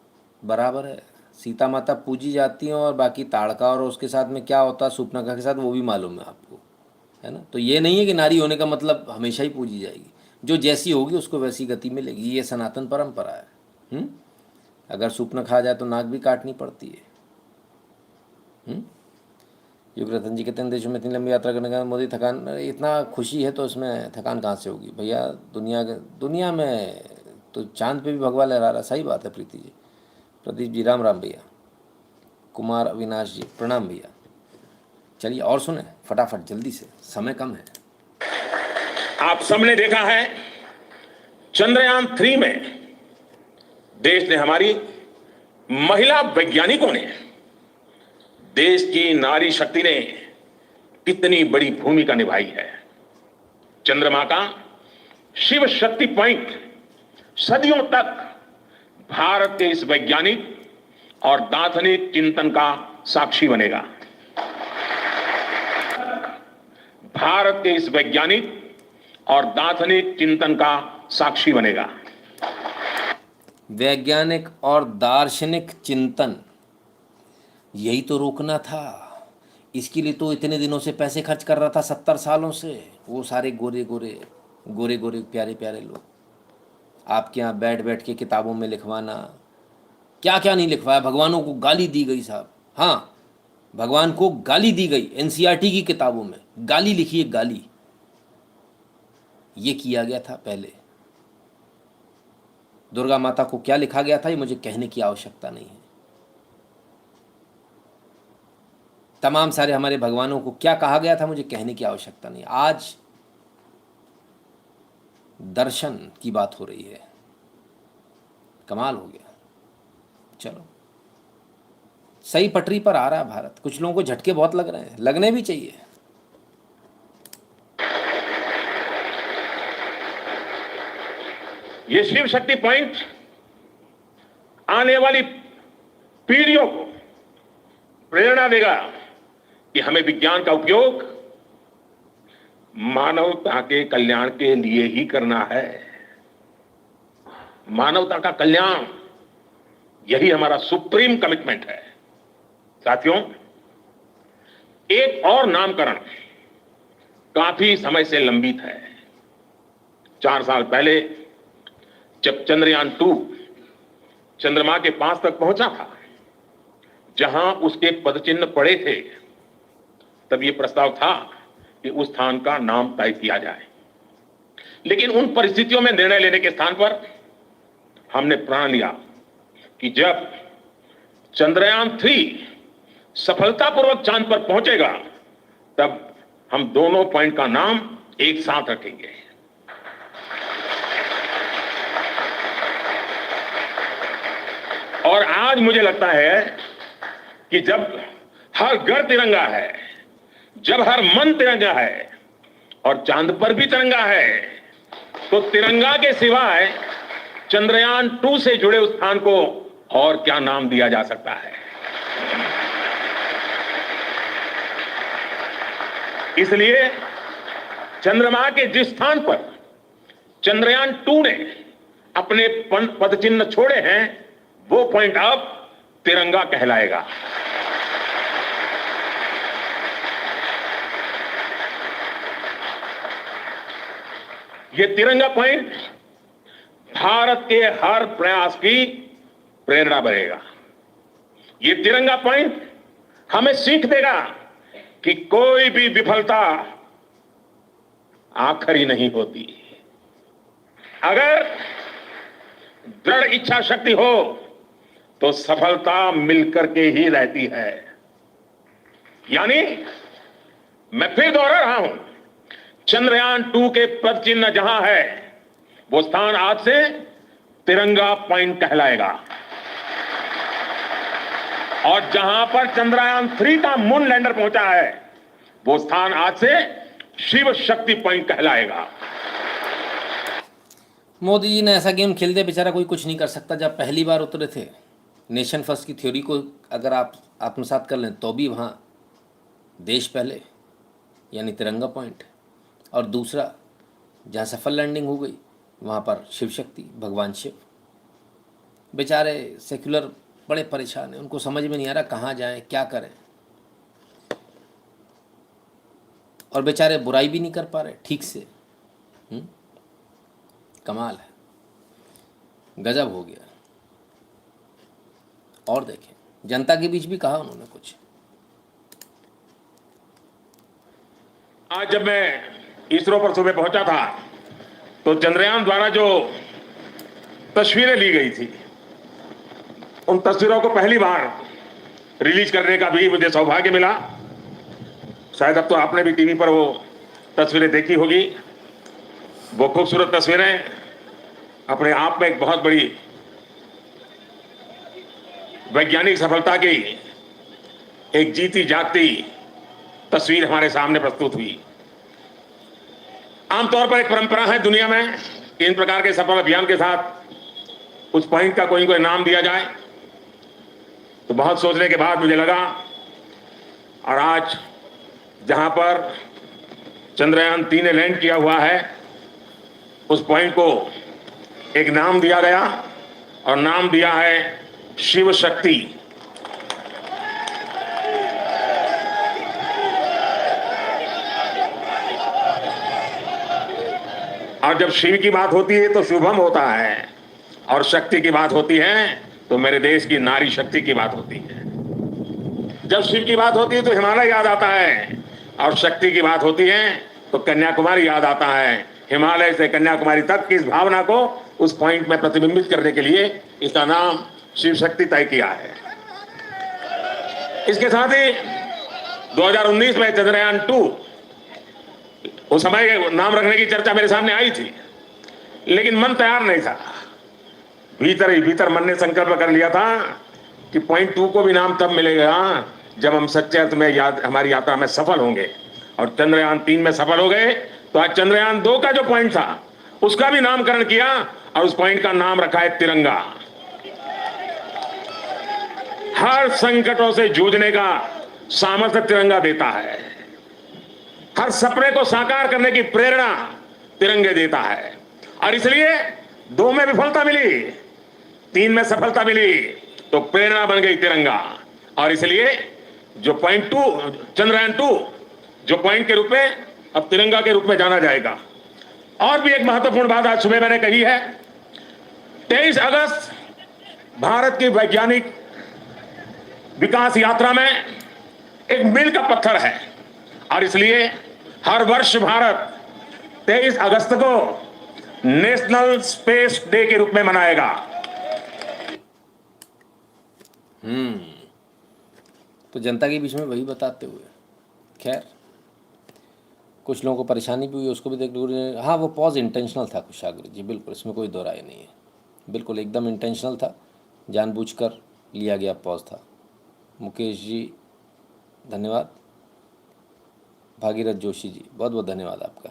बराबर है। सीता माता पूजी जाती हैं और बाकी ताड़का और उसके साथ में क्या होता है सूर्पनखा के साथ, वो भी मालूम है आपको, है ना। तो ये नहीं है कि नारी होने का मतलब हमेशा ही पूजी जाएगी, जो जैसी होगी उसको वैसी गति मिलेगी। ये सनातन परंपरा है। अगर सूर्पनखा आ जाए तो नाक भी काटनी पड़ती है। युग रतन जी कहते हैं, देशों में इतनी लंबी यात्रा करने का मोदी थकान, इतना खुशी है तो इसमें थकान कहाँ से होगी भैया। दुनिया में तो चांद पे भी भगवा लहरा रहा। सही बात है प्रीति जी, प्रदीप जी, राम राम भैया, कुमार अविनाश जी, प्रणाम भैया। चलिए और सुने फटाफट, जल्दी से, समय कम है। आप सबने देखा है, चंद्रयान 3 में देश ने, हमारी महिला वैज्ञानिकों ने, देश की नारी शक्ति ने कितनी बड़ी भूमिका निभाई है। चंद्रमा का शिव शक्ति पॉइंट सदियों तक भारत के इस वैज्ञानिक और दार्शनिक चिंतन का साक्षी बनेगा। भारत के इस वैज्ञानिक और दार्शनिक चिंतन का साक्षी बनेगा। वैज्ञानिक और दार्शनिक चिंतन, यही तो रोकना था। इसके लिए तो इतने दिनों से पैसे खर्च कर रहा था, 70 सालों से, वो सारे गोरे गोरे प्यारे प्यारे लोग। आपके यहाँ बैठ बैठ के किताबों में लिखवाना, क्या क्या नहीं लिखवाया। भगवानों को गाली दी गई साहब, हाँ भगवान को गाली दी गई, एनसीईआरटी की किताबों में गाली लिखी है, गाली। ये किया गया था पहले। दुर्गा माता को क्या लिखा गया था ये मुझे कहने की आवश्यकता नहीं है। तमाम सारे हमारे भगवानों को क्या कहा गया था मुझे कहने की आवश्यकता नहीं। आज दर्शन की बात हो रही है, कमाल हो गया। चलो सही पटरी पर आ रहा है भारत। कुछ लोगों को झटके बहुत लग रहे हैं, लगने भी चाहिए। ये शिव शक्ति पॉइंट आने वाली पीढ़ियों को प्रेरणा देगा कि हमें विज्ञान का उपयोग मानवता के कल्याण के लिए ही करना है। मानवता का कल्याण, यही हमारा सुप्रीम कमिटमेंट है। साथियों, एक और नामकरण काफी समय से लंबित है। 4 साल पहले जब चंद्रयान 2 चंद्रमा के पास तक पहुंचा था, जहां उसके पदचिन्ह पड़े थे, तब यह प्रस्ताव था कि उस स्थान का नाम तय किया जाए। लेकिन उन परिस्थितियों में निर्णय लेने के स्थान पर हमने प्रण लिया कि जब चंद्रयान 3 सफलतापूर्वक चांद पर पहुंचेगा, तब हम दोनों पॉइंट का नाम एक साथ रखेंगे। और आज मुझे लगता है कि जब हर घर तिरंगा है, जब हर मन तिरंगा है और चांद पर भी तिरंगा है, तो तिरंगा के सिवाय चंद्रयान 2 से जुड़े उस स्थान को और क्या नाम दिया जा सकता है। इसलिए चंद्रमा के जिस स्थान पर चंद्रयान 2 ने अपने पदचिन्ह छोड़े हैं, वो पॉइंट अब तिरंगा कहलाएगा। ये तिरंगा पॉइंट भारत के हर प्रयास की प्रेरणा बनेगा। ये तिरंगा पॉइंट हमें सीख देगा कि कोई भी विफलता आखिरी नहीं होती। अगर दृढ़ इच्छा शक्ति हो तो सफलता मिलकर के ही रहती है। यानी मैं फिर दोहरा रहा हूं, चंद्रयान 2 के पद चिन्ह जहां है, वो स्थान आज से तिरंगा पॉइंट कहलाएगा। और जहां पर चंद्रयान 3 का मून लैंडर पहुंचा है, वो स्थान आज से शिव शक्ति पॉइंट कहलाएगा। मोदी जी ने ऐसा गेम खेल दिया, बेचारा कोई कुछ नहीं कर सकता। जब पहली बार उतरे थे, नेशन फर्स्ट की थ्योरी को अगर आप आत्मसात कर लें, तो भी वहाँ देश पहले यानी तिरंगा पॉइंट, और दूसरा जहाँ सफल लैंडिंग हो गई वहाँ पर शिव शक्ति, भगवान शिव। बेचारे सेक्युलर बड़े परेशान हैं, उनको समझ में नहीं आ रहा कहाँ जाएं, क्या करें, और बेचारे बुराई भी नहीं कर पा रहे ठीक से। कमाल है, गजब हो गया। और देखें, जनता के बीच भी कहा उन्होंने कुछ। आज जब मैं इसरो पर सुबह पहुंचा था, तो चंद्रयान द्वारा जो तस्वीरें ली गई थी, उन तस्वीरों को पहली बार रिलीज करने का भी मुझे सौभाग्य मिला। शायद अब तो आपने भी टीवी पर वो तस्वीरें देखी होगी। वो खूबसूरत तस्वीरें अपने आप में एक बहुत बड़ी वैज्ञानिक सफलता की एक जीती जागती तस्वीर हमारे सामने प्रस्तुत हुई। आमतौर पर एक परंपरा है दुनिया में कि इन प्रकार के सफल अभियान के साथ उस पॉइंट का कोई नाम दिया जाए। तो बहुत सोचने के बाद मुझे लगा, और आज जहां पर चंद्रयान 3 ने लैंड किया हुआ है, उस पॉइंट को एक नाम दिया गया, और नाम दिया है शिव शक्ति। और जब शिव की बात होती है तो शुभम होता है, और शक्ति की बात होती है तो मेरे देश की नारी शक्ति की बात होती है। जब शिव की बात होती है तो हिमालय याद आता है, और शक्ति की बात होती है तो कन्याकुमारी याद आता है। हिमालय से कन्याकुमारी तक की इस भावना को उस पॉइंट में प्रतिबिंबित करने के लिए इसका नाम शिव शक्ति तय किया है। इसके साथ ही 2019 में चंद्रयान 2, उस समय नाम रखने की चर्चा मेरे सामने आई थी, लेकिन मन तैयार नहीं था। भीतर ही भीतर मन ने संकल्प कर लिया था कि पॉइंट 2 को भी नाम तब मिलेगा जब हम सच्चे अर्थ में हमारी यात्रा में सफल होंगे, और चंद्रयान 3 में सफल हो गए। तो आज चंद्रयान 2 का जो पॉइंट था उसका भी नामकरण किया, और उस पॉइंट का नाम रखा है तिरंगा। हर संकटों से जूझने का सामर्थ्य तिरंगा देता है, हर सपने को साकार करने की प्रेरणा तिरंगे देता है। और इसलिए 2 में विफलता मिली, 3 में सफलता मिली, तो प्रेरणा बन गई तिरंगा। और इसलिए जो पॉइंट 2 चंद्रयान 2 जो पॉइंट के रूप में अब तिरंगा के रूप में जाना जाएगा। और भी एक महत्वपूर्ण बात आज सुबह मैंने कही है, 23 अगस्त भारत की वैज्ञानिक विकास यात्रा में एक मील का पत्थर है, और इसलिए हर वर्ष भारत 23 अगस्त को नेशनल स्पेस डे के रूप में मनाएगा। तो जनता के बीच में वही बताते हुए, खैर कुछ लोगों को परेशानी भी हुई, उसको भी देख। हाँ, वो पॉज इंटेंशनल था कुशाग्र जी, बिल्कुल, इसमें कोई दो राय नहीं है, बिल्कुल एकदम इंटेंशनल था, जानबूझकर लिया गया पॉज था। मुकेश जी धन्यवाद, भागीरथ जोशी जी बहुत बहुत धन्यवाद आपका।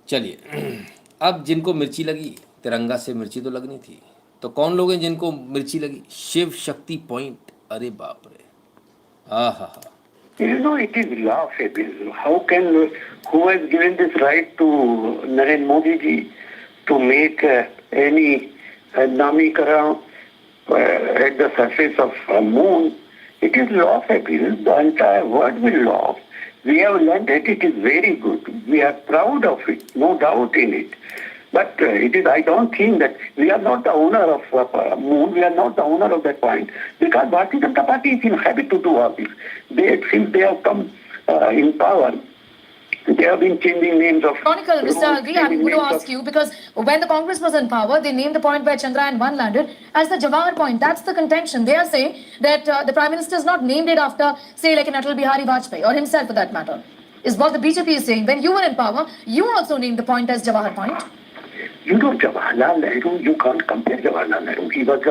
चलिए, अब जिनको मिर्ची लगी, तिरंगा से मिर्ची तो लगनी थी, तो कौन लोग हैं जिनको मिर्ची लगी? शिव शक्ति पॉइंट, अरे बाप रे, आहा। You know, it is laughable. How can, who has given this right to Narendra Modi ji to make any namikaran at the surface of moon? It is laughable. The entire world will laugh. We have landed. It is very good. We are proud of it, no doubt in it. But it is. I don't think that we are not the owner of moon. We are not the owner of that point, because Bharatiya Janata Party is in habit to do all this. Since they have come in power, they have been changing names of. Chronicle, Mr. Agri, I'm going to ask you, because when the Congress was in power, they named the point where Chandrayaan 1 landed as the Jawahar point. That's the contention. They are saying that the Prime Minister has not named it after, say, like an Atal Bihari Vajpayee, or himself for that matter. Is what the BJP is saying. When you were in power, you also named the point as Jawahar point. You know, Jawaharlal Nehru, you can't compare Jawaharlal Nehru. He was,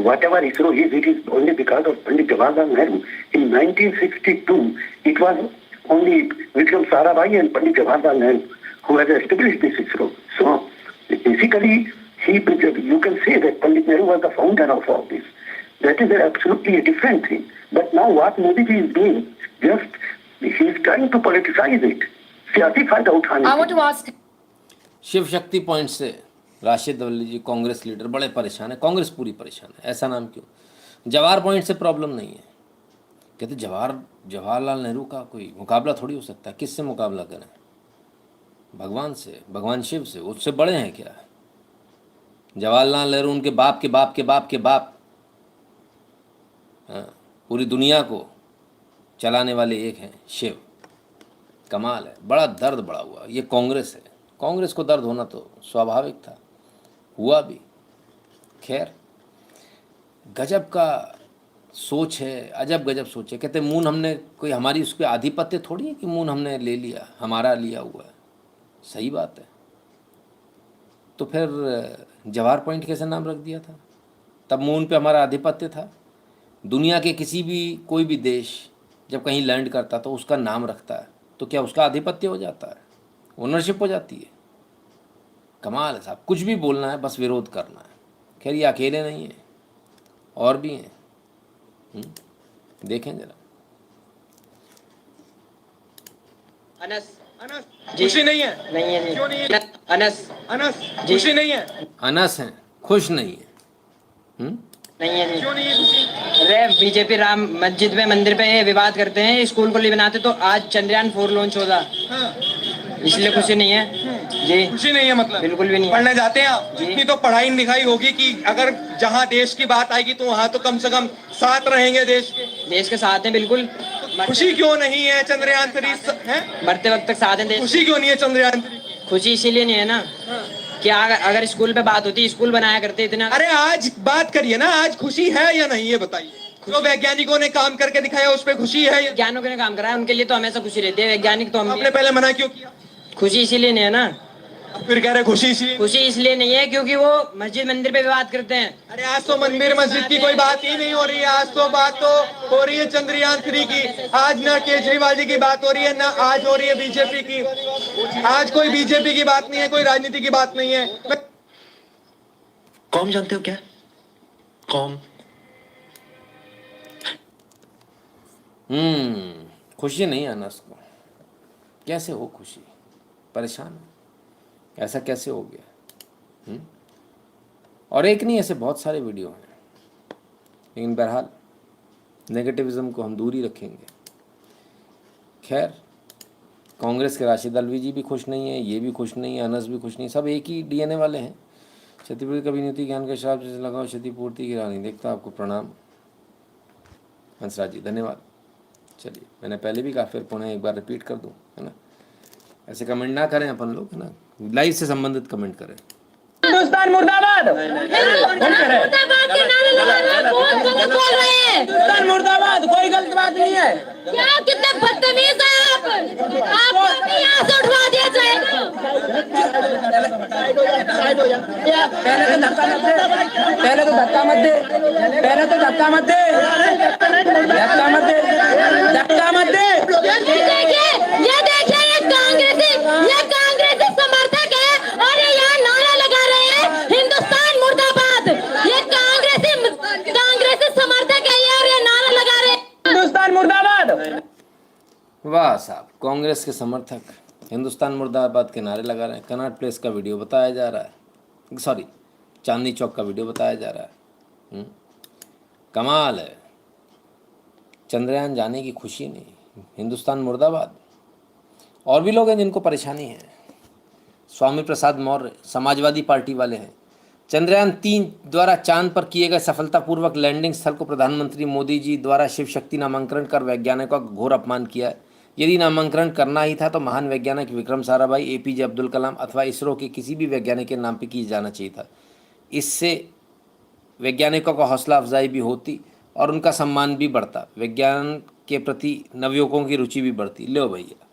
whatever ISRO is, it is only because of Pandit Jawaharlal Nehru. In 1962, it was only Vikram Sarabhai and Pandit Jawaharlal Nehru who has established this ISRO. So, basically, you can say that Pandit Nehru was the founder of all this. That is absolutely a different thing. But now what Modi ji is doing, just, he is trying to politicize it. सियासी फायदा उठाने। I want to ask. Shiv Shakti point से राशिद अली जी, कांग्रेस लीडर, बड़े परेशान है, कांग्रेस पूरी परेशान है। ऐसा नाम क्यों? जवाहर पॉइंट से प्रॉब्लम नहीं है, कहते जवाहरलाल नेहरू का कोई मुकाबला थोड़ी हो सकता है। किससे मुकाबला करें? भगवान से, भगवान शिव से, उससे बड़े हैं क्या? जवाहरलाल नेहरू उनके बाप के बाप के बाप के बाप, पूरी दुनिया को चलाने वाले एक हैं, शिव। कमाल है, बड़ा दर्द बड़ा हुआ। ये कांग्रेस है, कांग्रेस को दर्द होना तो स्वाभाविक था, हुआ भी। खैर, गजब का सोच है, अजब गजब सोच है। कहते मून हमने कोई, हमारी उस पर आधिपत्य थोड़ी है कि मून हमने ले लिया, हमारा लिया हुआ है। सही बात है, तो फिर जवाहर पॉइंट कैसे नाम रख दिया था? तब मून पे हमारा आधिपत्य था। दुनिया के किसी भी, कोई भी देश जब कहीं लैंड करता तो उसका नाम रखता है, तो क्या उसका आधिपत्य हो जाता है? ओनरशिप हो जाती है। कमाल है साहब, कुछ भी बोलना है, बस विरोध करना है। खैर, ये अकेले नहीं है, और भी हैं। देखें जरा। अनस खुशी नहीं है? नहीं है जी। क्यों नहीं है? अनस खुशी नहीं है? अनस हैं, खुश नहीं है। नहीं है जी। क्यों नहीं है खुशी? अरे बीजेपी राम मस्जिद में, मंदिर पे ये विवाद करते हैं, स्कूल को नहीं बनाते, तो आज चंद्रयान 4 लॉन्च होगा, इसलिए खुशी नहीं है। जी खुशी नहीं है मतलब? बिल्कुल भी नहीं है। पढ़ने जाते हैं आप? इतनी तो पढ़ाई लिखाई होगी कि अगर जहाँ देश की बात आएगी तो वहाँ तो कम से कम साथ रहेंगे देश के। देश के साथ हैं बिल्कुल। खुशी क्यों नहीं है चंद्रयान 3 है? मरते वक्त तक साथ हैं देश। खुशी क्यों नहीं है चंद्रयान 3? खुशी इसीलिए नहीं है ना कि अगर स्कूल पे बात होती, स्कूल बनाया करते इतना। अरे आज बात करिए ना, आज खुशी है या नहीं ये बताइए। जो वैज्ञानिकों ने काम करके दिखाया उस पर खुशी है? वैज्ञानिकों ने काम कराया, उनके लिए तो हमेशा खुशी रहती है। वैज्ञानिक तो हम आपने पहले मना क्यों किया? खुशी इसीलिए नहीं है ना। अब फिर कह रहे खुशी इसलिए? खुशी इसलिए नहीं है क्योंकि वो मस्जिद मंदिर पे विवाद करते हैं। अरे आज तो मंदिर मस्जिद की कोई बात ही नहीं हो रही है। आज तो बात तो हो रही है चंद्रयान 3 की। आज ना केजरीवाल जी की बात हो रही है, ना आज हो रही है बीजेपी की। आज कोई बीजेपी की बात नहीं है, कोई राजनीति की बात नहीं है। कौम जानते हो क्या? कौम खुशी नहीं आना उसको। कैसे हो खुशी? परेशान हो, ऐसा कैसे हो गया? और एक नहीं, ऐसे बहुत सारे वीडियो हैं। लेकिन बहरहाल नेगेटिविज्म को हम दूर ही रखेंगे। खैर, कांग्रेस के राशिद अलवी जी भी खुश नहीं है, ये भी खुश नहीं है, अनस भी खुश नहीं, सब एक ही डीएनए वाले हैं। क्षतिपूर्ति कभी नहीं होती, ज्ञान का श्राप जैसे लगाओ, क्षतिपूर्ति की राह नहीं देखता। आपको प्रणाम हंसराज जी, धन्यवाद। चलिए, मैंने पहले भी कहा, फिर पुनः एक बार रिपीट कर दूं, है ना। ऐसे कमेंट ना करें अपन लोग, है ना, लाइव से संबंधित कमेंट करें। हिंदुस्तान मुर्दाबाद। हिंदुस्तान मुर्दाबाद, कोई गलत बात नहीं है। क्या कितने बदतमीज हैं आप? आपको भी यहाँ से उठवा दिया जाएगा। पहले तो धक्का मत दे, पहले तो धक्का मत दे, पहले तो धक्का मत दे, धक्का मत दे, धक्का मत दे। ये देखिए ये कांग्रेसी समर्थक है और ये यहाँ नारा लगा रहे हैं हिंदुस्तान मुर्दाबाद। ये कांग्रेसी समर्थक है ये, और ये नारा लगा रहे हैं हिंदुस्तान मुर्दाबाद। वाह साहब, कांग्रेस के समर्थक हिंदुस्तान मुर्दाबाद के नारे लगा रहे हैं। कनॉट प्लेस का वीडियो बताया जा रहा है, सॉरी चांदनी चौक का वीडियो बताया जा रहा है। कमाल है। चंद्रयान जाने की खुशी नहीं, हिंदुस्तान मुर्दाबाद। और भी लोग हैं जिनको परेशानी है। स्वामी प्रसाद मौर्य समाजवादी पार्टी वाले हैं। चंद्रयान 3 द्वारा चांद पर किए गए सफलतापूर्वक लैंडिंग स्थल को प्रधानमंत्री मोदी जी द्वारा शिव शक्ति नामांकन कर वैज्ञानिकों का घोर अपमान किया है। यदि नामांकन करना ही था तो महान वैज्ञानिक विक्रम साराभाई, एपीजे अब्दुल कलाम अथवा इसरो के किसी भी वैज्ञानिक के नाम पर किया जाना चाहिए था। इससे वैज्ञानिकों का हौसला अफजाई भी होती और उनका सम्मान भी बढ़ता, विज्ञान के प्रति नवयुवकों की रुचि भी बढ़ती। लो भैया,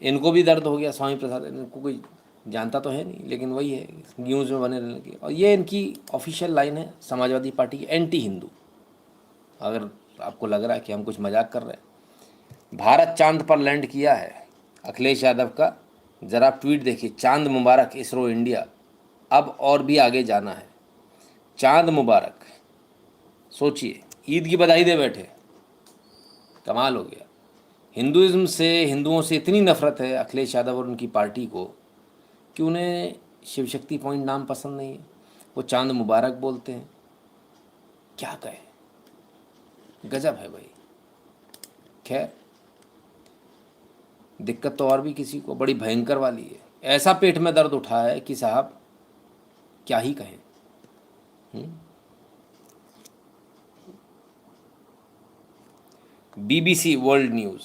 इनको भी दर्द हो गया। स्वामी प्रसाद, इनको कोई जानता तो है नहीं, लेकिन वही है, न्यूज़ में बने रहने की। और ये इनकी ऑफिशियल लाइन है समाजवादी पार्टी की, एंटी हिंदू। अगर आपको लग रहा है कि हम कुछ मजाक कर रहे हैं, भारत चांद पर लैंड किया है अखिलेश यादव का। ज़रा ट्वीट देखिए, चांद मुबारक इसरो इंडिया, अब और भी आगे जाना है। चांद मुबारक। सोचिए, ईद की बधाई दे बैठे। कमाल हो गया। हिंदुज़्म से, हिंदुओं से इतनी नफरत है अखिलेश यादव और उनकी पार्टी को कि उन्हें शिव शक्ति पॉइंट नाम पसंद नहीं है। वो चांद मुबारक बोलते हैं। क्या कहे, गजब है भाई। खैर, दिक्कत तो और भी किसी को बड़ी भयंकर वाली है। ऐसा पेट में दर्द उठा है कि साहब क्या ही कहें। BBC वर्ल्ड न्यूज़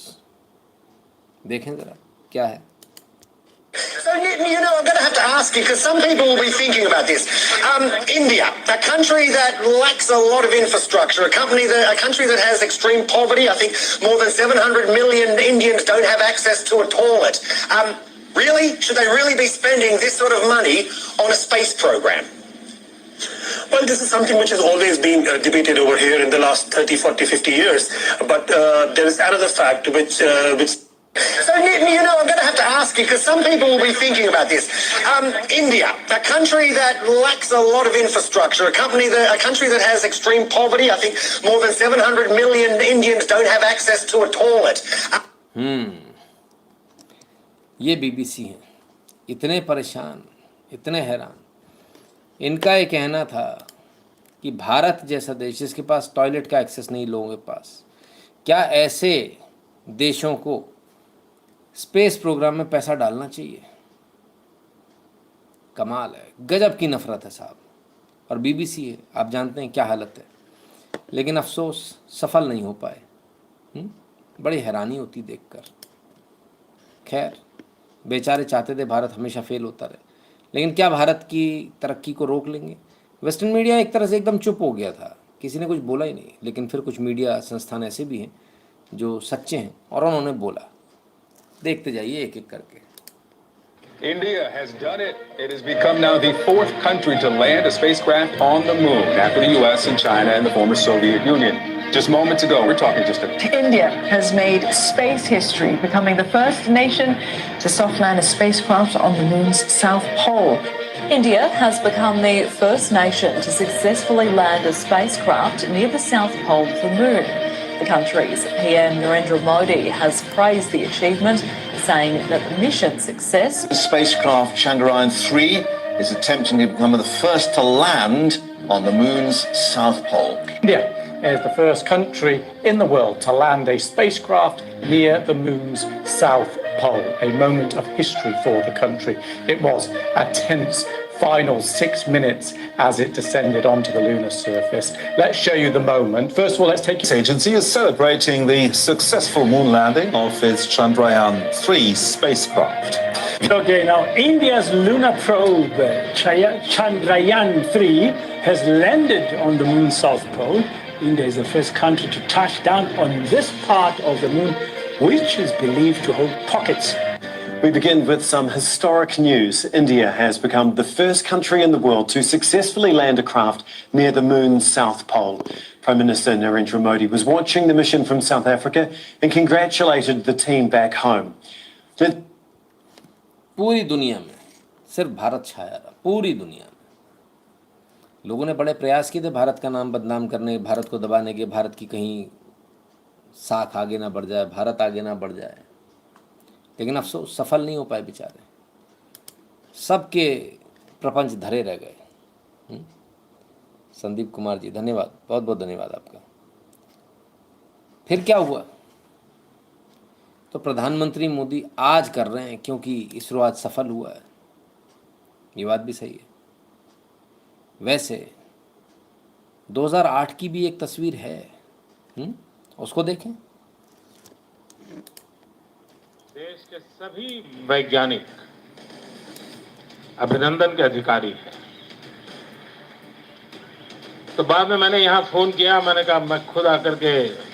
देखें जरा क्या है। So, you know, I'm going to have to ask you, because some people will be thinking about this. India, a country that lacks a lot of infrastructure, a country that has extreme poverty. I think more than 700 million Indians don't have access to a toilet. Really? Should they really be spending this sort of money on a space program? Well, this is something which has always been debated over here in the last 30, 40, 50 years. But there is another fact which So, you know, I'm going to have to ask you, because some people will be thinking about this. India, a country that lacks a lot of infrastructure, a country that has extreme poverty. I think more than 700 million Indians don't have access to a toilet. ये BBC हैं, इतने परेशान, इतने हैरान। इनका ये कहना था कि भारत जैसा देश जिसके पास टॉयलेट का एक्सेस नहीं लोगों के पास, क्या ऐसे देशों को स्पेस प्रोग्राम में पैसा डालना चाहिए? कमाल है, गजब की नफरत है साहब। और बीबीसी है, आप जानते हैं क्या हालत है, लेकिन अफसोस सफल नहीं हो पाए। बड़ी हैरानी होती देखकर। खैर, बेचारे चाहते थे भारत हमेशा फेल होता रहे, लेकिन क्या भारत की तरक्की को रोक लेंगे? वेस्टर्न मीडिया एक तरह से एकदम चुप हो गया था, किसी ने कुछ बोला ही नहीं, लेकिन फिर कुछ मीडिया संस्थान ऐसे भी हैं जो सच्चे हैं और उन्होंने बोला। देखते जाइए एक एक करके। India has done it. It has become now the fourth country to land a spacecraft on the moon after the US and China and the former Soviet Union. Just moments ago, we're talking just a... India has made space history, becoming the first nation to soft land a spacecraft on the moon's south pole. India has become the first nation to successfully land a spacecraft near the south pole of the moon. The country's PM Narendra Modi has praised the achievement, saying that the mission's success... Spacecraft Chandrayaan-3 is attempting to become the first to land on the moon's south pole. India is the first country in the world to land a spacecraft near the moon's south pole, a moment of history for the country. It was a tense final 6 minutes as it descended onto the lunar surface. Let's show you the moment. First of all, let's take... This agency is celebrating the successful moon landing of its Chandrayaan-3 spacecraft. Okay, now India's lunar probe Chandrayaan-3 has landed on the moon's south pole. India is the first country to touch down on this part of the moon, which is believed to hold pockets. We begin with some historic news. India has become the first country in the world to successfully land a craft near the moon's south pole. Prime Minister Narendra Modi was watching the mission from South Africa and congratulated the team back home. पूरी दुनिया में सिर्फ भारत छाया रहा, पूरी दुनिया में लोगों ने बड़े प्रयास किए थे भारत का नाम बदनाम करने, भारत को दबाने के, भारत की कहीं साख आगे ना बढ़ जाए, भारत आगे ना बढ़ जाए, लेकिन अफसोस सफल नहीं हो पाए बेचारे। सबके प्रपंच धरे रह गए। संदीप कुमार जी धन्यवाद, बहुत बहुत धन्यवाद आपका। फिर क्या हुआ? तो प्रधानमंत्री मोदी आज कर रहे हैं क्योंकि इसरो आज सफल हुआ है। ये बात भी सही है। वैसे 2008 की भी एक तस्वीर है, उसको देखें। देश के सभी वैज्ञानिक अभिनंदन के अधिकारी हैं। तो बाद में मैंने यहाँ फोन किया, मैंने कहा मैं खुद आकर के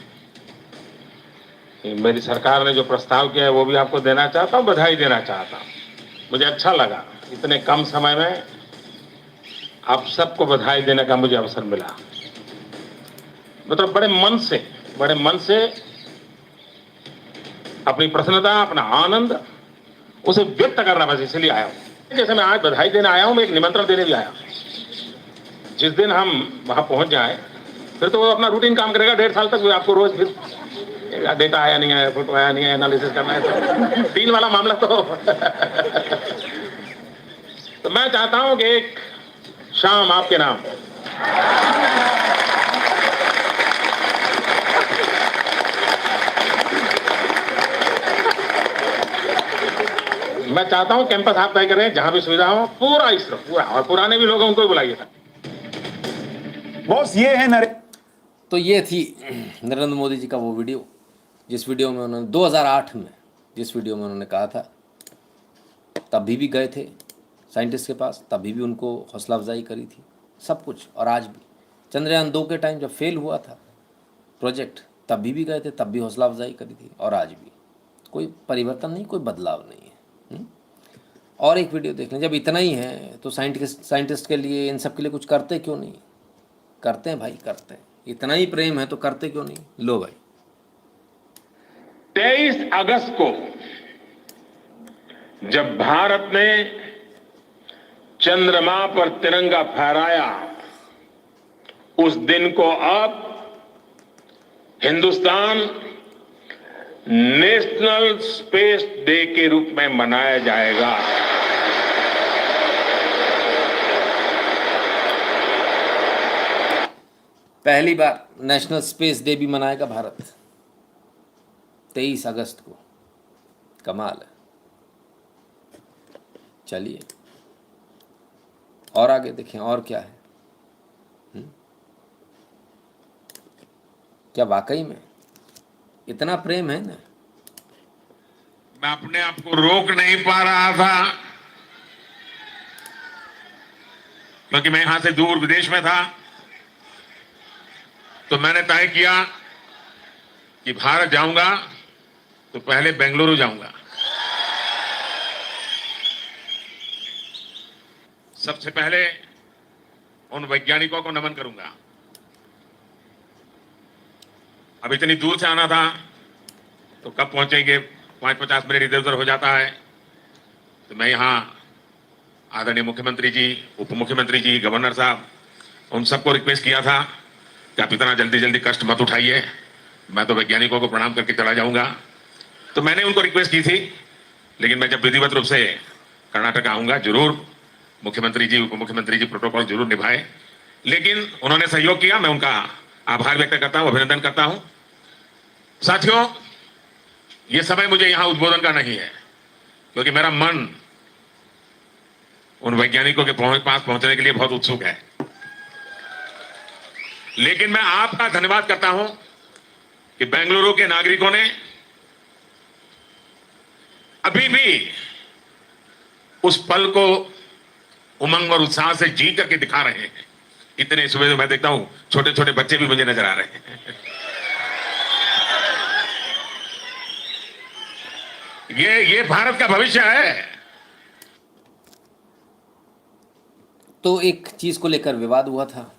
मेरी सरकार ने जो प्रस्ताव किया है वो भी आपको देना चाहता हूँ, बधाई देना चाहता हूँ। मुझे अच्छा लगा इतने कम समय में आप सबको बधाई देने का मुझे अवसर मिला। मतलब बड़े मन से अपनी प्रसन्नता, अपना आनंद उसे व्यक्त करना, बस इसलिए आया हूं। जैसे मैं आज बधाई देने आया हूं, मैं एक निमंत्रण देने भी आया हूं। जिस दिन हम वहां पहुंच जाए फिर तो वो अपना रूटीन काम करेगा 1.5 साल तक। आपको रोज फिर डेटा आया नहीं है, फोटो आया नहीं है, एनालिसिस करना है, 3 वाला मामला तो मैं चाहता हूं कि एक शाम आपके नाम मैं चाहता हूं कैंपस आप तय करें, जहां भी सुविधा हो, पूरा इसरो पूरा, और पुराने भी लोग हैं उनको भी बुलाइएगा। बॉस ये है तो ये थी नरेंद्र मोदी जी का वो वीडियो, जिस वीडियो में उन्होंने 2008 में जिस वीडियो में उन्होंने कहा था, तभी भी गए थे साइंटिस्ट के पास, तभी भी उनको हौसला अफजाई करी थी, सब कुछ। और आज भी चंद्रयान 2 के टाइम जब फेल हुआ था प्रोजेक्ट, तभी भी गए थे, तब भी हौसला अफजाई करी थी, और आज भी कोई परिवर्तन नहीं, कोई बदलाव नहीं है। और एक वीडियो देख लें। जब इतना ही है तो साइंटिस्ट के लिए, इन सब के लिए कुछ करते क्यों नहीं? करते हैं भाई, करते हैं। इतना ही प्रेम है तो करते क्यों नहीं? लो भाई। 23 अगस्त को जब भारत ने चंद्रमा पर तिरंगा फहराया, उस दिन को अब हिंदुस्तान नेशनल स्पेस डे के रूप में मनाया जाएगा। पहली बार नेशनल स्पेस डे भी मनाएगा भारत 23 अगस्त को। कमाल है। चलिए और आगे देखें और क्या है। क्या वाकई में इतना प्रेम है ना? मैं अपने आप को रोक नहीं पा रहा था, क्योंकि मैं यहां से दूर विदेश में था। तो मैंने तय किया कि भारत जाऊंगा तो पहले बेंगलुरु जाऊंगा। सबसे पहले उन वैज्ञानिकों को नमन करूंगा। अब इतनी दूर से आना था तो कब पहुंचेंगे, 5-50 मिनट इधर उधर हो जाता है। तो मैं यहाँ आदरणीय मुख्यमंत्री जी, उप मुख्यमंत्री जी, गवर्नर साहब, उन सबको रिक्वेस्ट किया था कि आप इतना जल्दी जल्दी कष्ट मत उठाइए, मैं तो वैज्ञानिकों को प्रणाम करके चला जाऊंगा। तो मैंने उनको रिक्वेस्ट की थी, लेकिन मैं जब विधिवत रूप से कर्नाटक आऊंगा जरूर मुख्यमंत्री जी, उप मुख्यमंत्री जी प्रोटोकॉल जरूर निभाए। लेकिन उन्होंने सहयोग किया, मैं उनका आभार व्यक्त करता हूं, अभिनंदन करता हूं। साथियों, ये समय मुझे यहां उद्बोधन का नहीं है, क्योंकि मेरा मन उन वैज्ञानिकों के पास पहुंचने के लिए बहुत उत्सुक है। लेकिन मैं आपका धन्यवाद करता हूं कि बेंगलुरु के नागरिकों ने अभी भी उस पल को उमंग और उत्साह से जी करके दिखा रहे हैं। इतने सुबह मैं देखता हूं छोटे छोटे बच्चे भी मुझे नजर आ रहे हैं। ये भारत का भविष्य है। तो एक चीज़ को लेकर विवाद हुआ था,